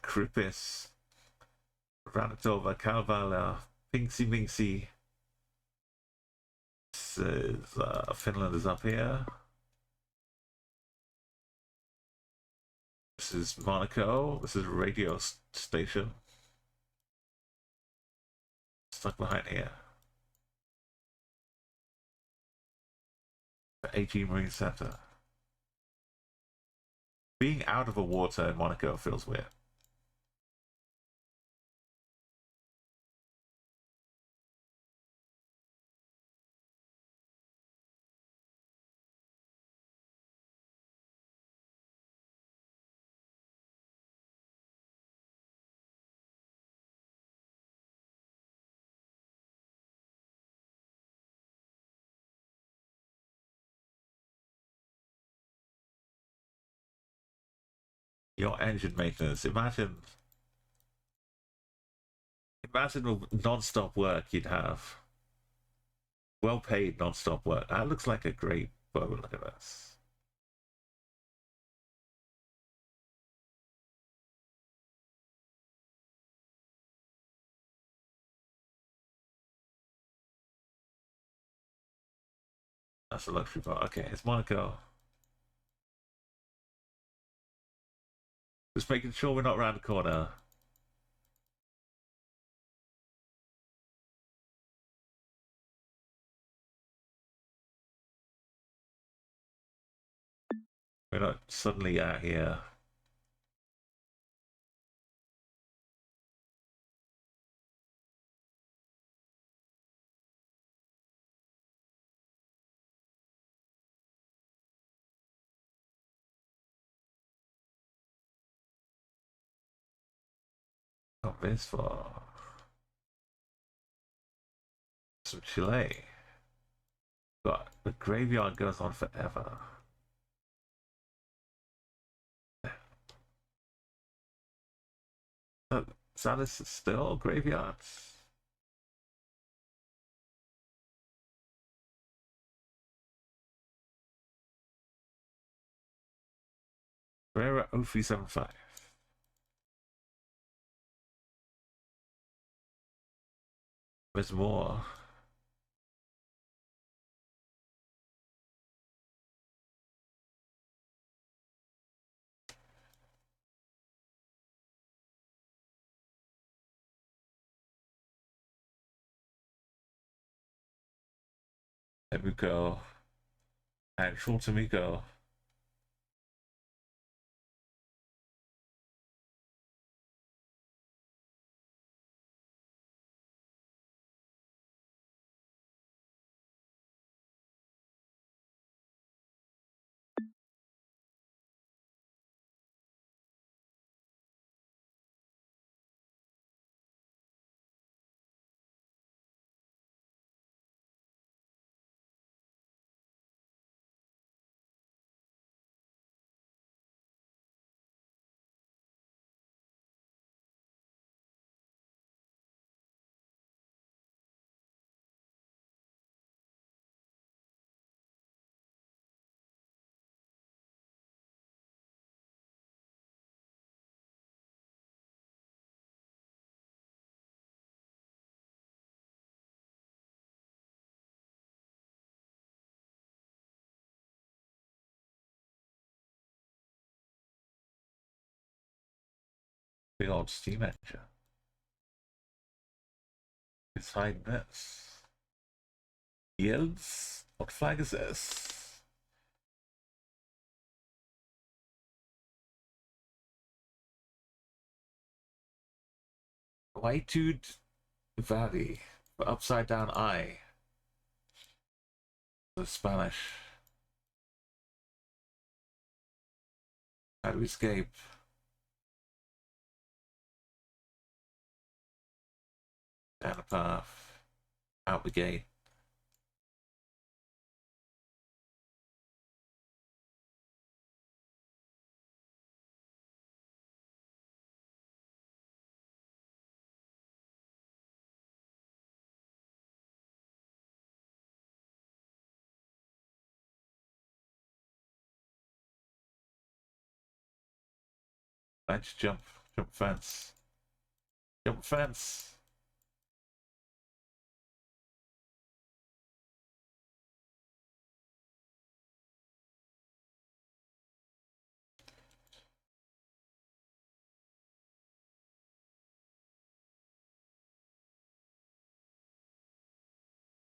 Kripis, Ranatova, Kalvala, Pinksy Minksy. This is, Finland is up here. This is Monaco. This is a radio station. Stuck behind here. The AG Marine Center. Being out of the water in Monaco feels weird. Your engine maintenance. Imagine the non-stop work you'd have. Well-paid non-stop work. That looks like a great boat. Look at this. That's a luxury boat. Okay, it's Monaco. Just making sure we're not around the corner. We're not suddenly out here. Not this far. Some Chile. God, the graveyard goes on forever. Is that still graveyards? Rare 0375. There's more. There we go. Actual Tamiko. Big old steam engine. It's hiding this. Yields? What flag is this? White-tooed Valley. Upside down eye. The Spanish. How do we escape? Down the path. Out the gate. Let's jump fence. Jump fence.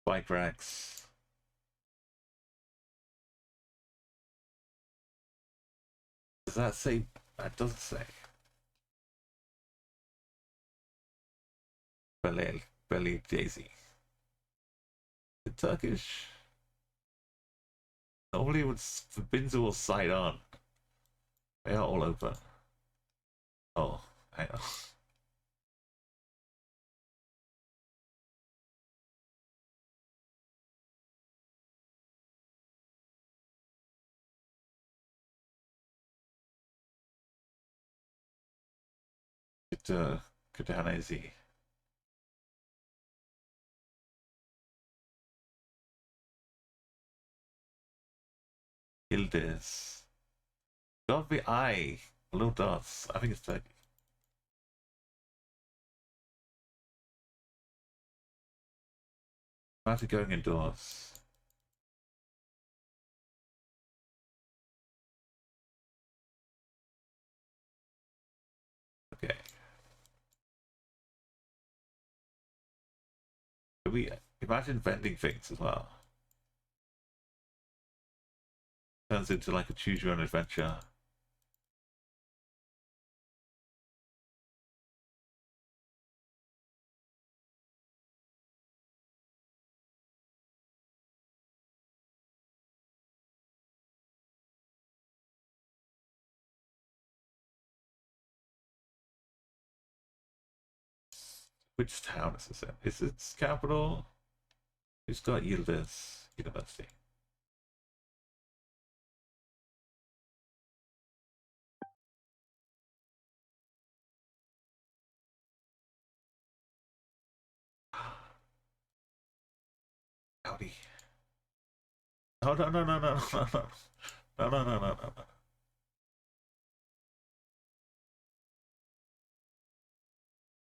Bike racks. Does that say? That doesn't say. Belly Daisy. The Turkish. Normally the bins are all side on. They are all open. Oh, hang on. Kudanesi. Ildes. Got the eye. Little dots. I think it's Turkey. After going indoors. Okay. Could we imagine vending things as well? Turns into like a choose your own adventure. Which town is this in? Is its capital? Who's got Yildiz University? Howdy. Oh no no no no no no no no no no no no.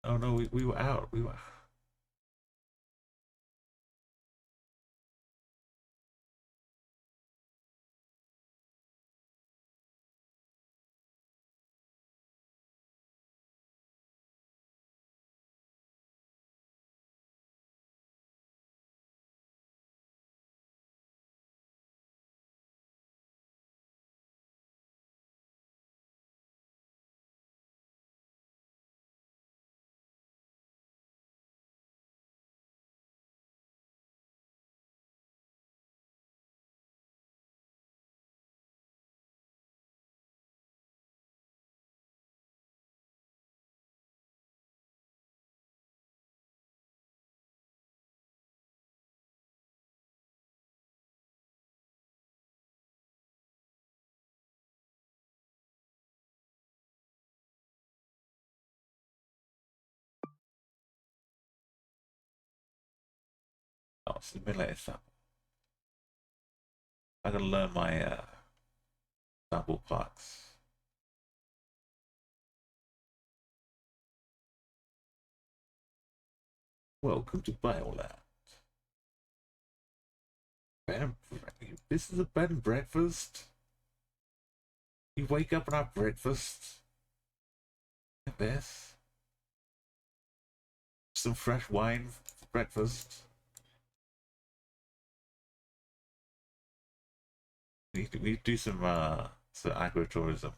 Oh no, we were out. We were. Oh, simulated sample. I gotta learn my sample parts. Welcome to Bioland. This is a bed and breakfast. You wake up and have breakfast. This. Some fresh wine for breakfast. We need to do some agritourism.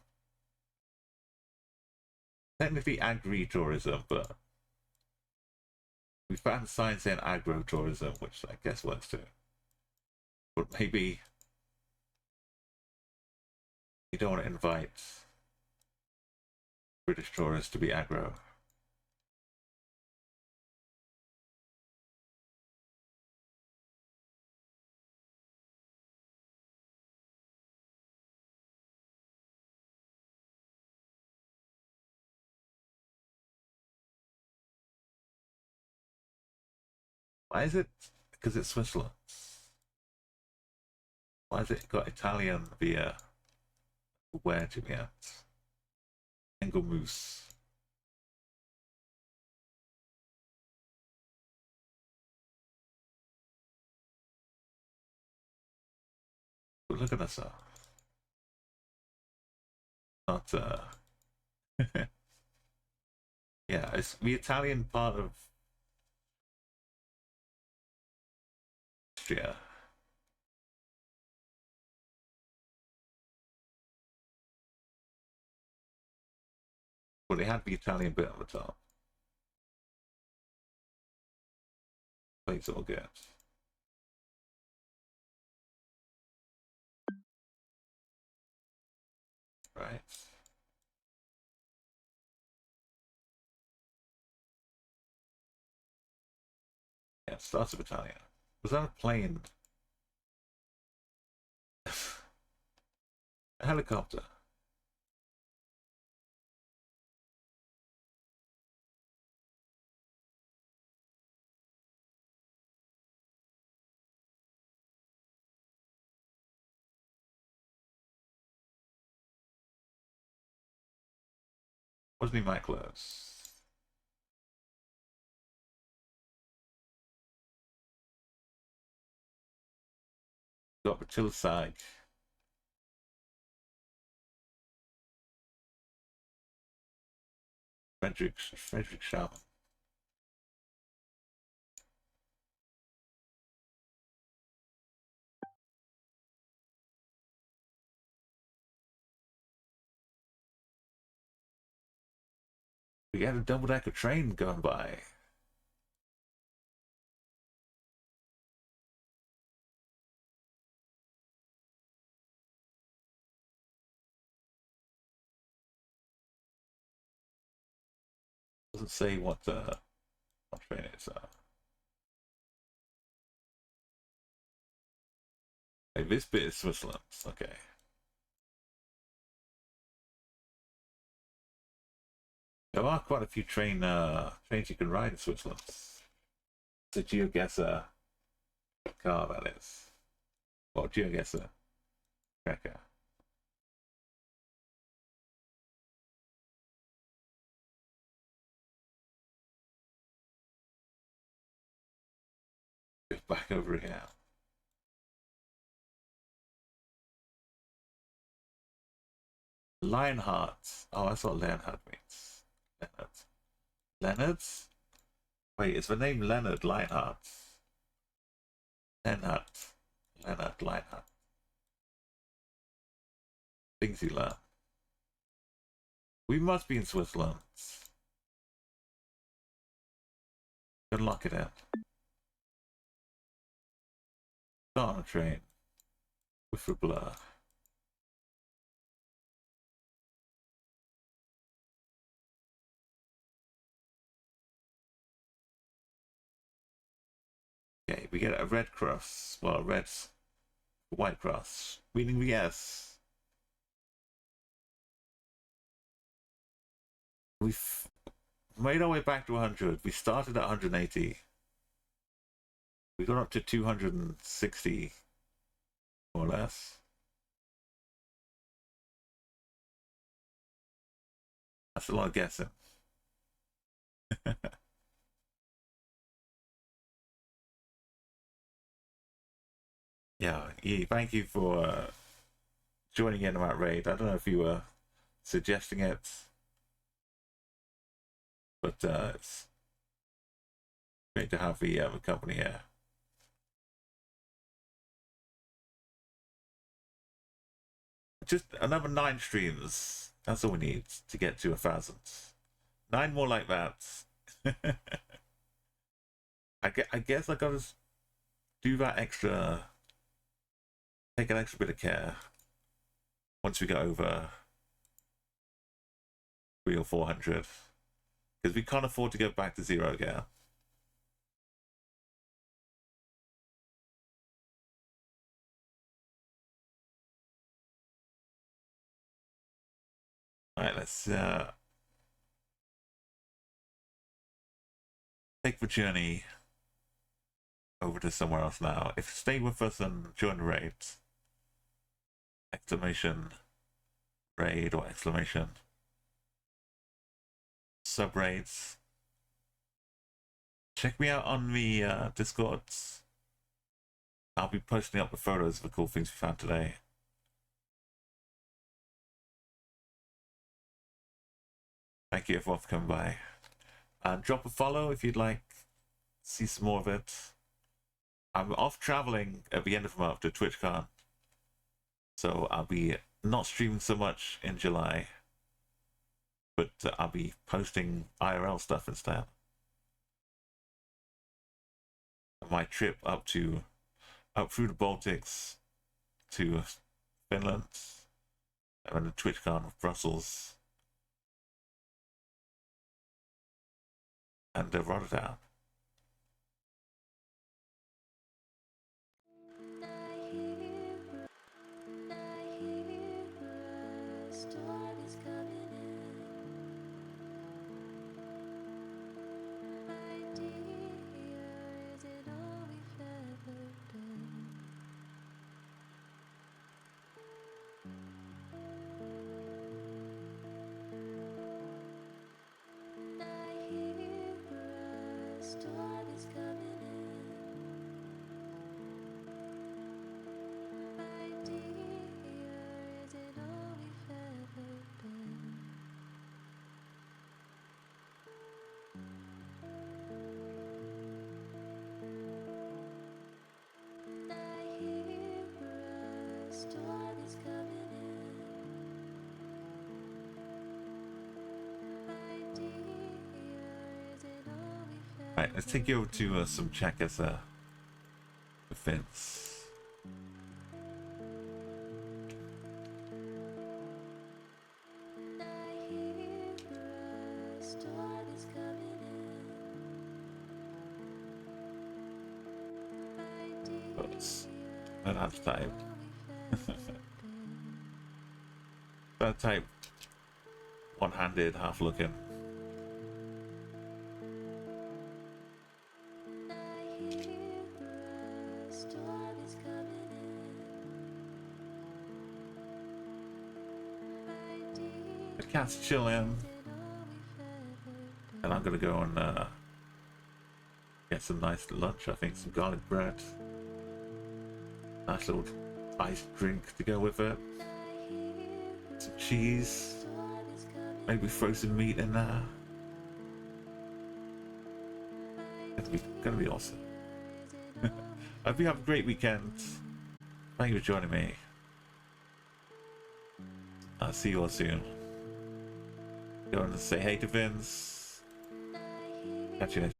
Technically agri-tourism, but we found signs saying agro-tourism, which I guess works too. But maybe you don't want to invite British tourists to be aggro. Why is it? Because it's Switzerland. Why has it got Italian via where to be at? Engelmoose. But look at us. Not yeah, it's the Italian part of Austria. But it had the Italian bit on the top. But it's all good. Right. Yeah, it starts with Italian. Was that a plane? A helicopter. Wasn't even that close. Got Matilda Sag. Frederick Schaman. We had a double-decker train going by. Doesn't say what train it is. Hey, this bit is Switzerland. Okay. There are quite a few trains you can ride in Switzerland. It's a GeoGuessr car, that is. Well, GeoGuessr tracker. Get back over here. Lionheart. Oh, that's what Lionheart means. Leonard. Leonard's? Wait, is the name Leonard Lionheart? Leonard. Leonard Lionheart. Things you learn. We must be in Switzerland. Good luck it in. Start on a train. With a blur. Okay, we get a red cross. Well, a white cross. Meaning the S. We've made our way back to 100. We started at 180. We got up to 260, more or less. That's a lot of guessing. Yeah, thank you for joining in on that raid. I don't know if you were suggesting it, but it's great to have the company here. Just another 9 streams. That's all we need to get to 1,000. 9 more like that. I guess I gotta do that extra. Take an extra bit of care once we get over 300 or 400, because we can't afford to go back to 0 again. All right, let's take the journey over to somewhere else now. If you stay with us and join the raid, exclamation raid or exclamation sub raids. Check me out on the Discords. I'll be posting up the photos of the cool things we found today. Thank you everyone for coming by. And drop a follow if you'd like to see some more of it. I'm off traveling at the end of the month to TwitchCon, so I'll be not streaming so much in July, but I'll be posting IRL stuff instead. My trip up through the Baltics to Finland, and then the TwitchCon of Brussels and Rotterdam. Right, let's take you over to some checkers defense. Oops. I have to type. Don't type one-handed, half-looking. The cat's chilling. And I'm gonna go and get some nice lunch. I think some garlic bread. Nice little iced drink to go with it. Some cheese. Maybe throw some meat in there. Gonna be awesome. I hope you have a great weekend. Thank you for joining me. I'll see you all soon. Go and say hey to Vince. Catch you next.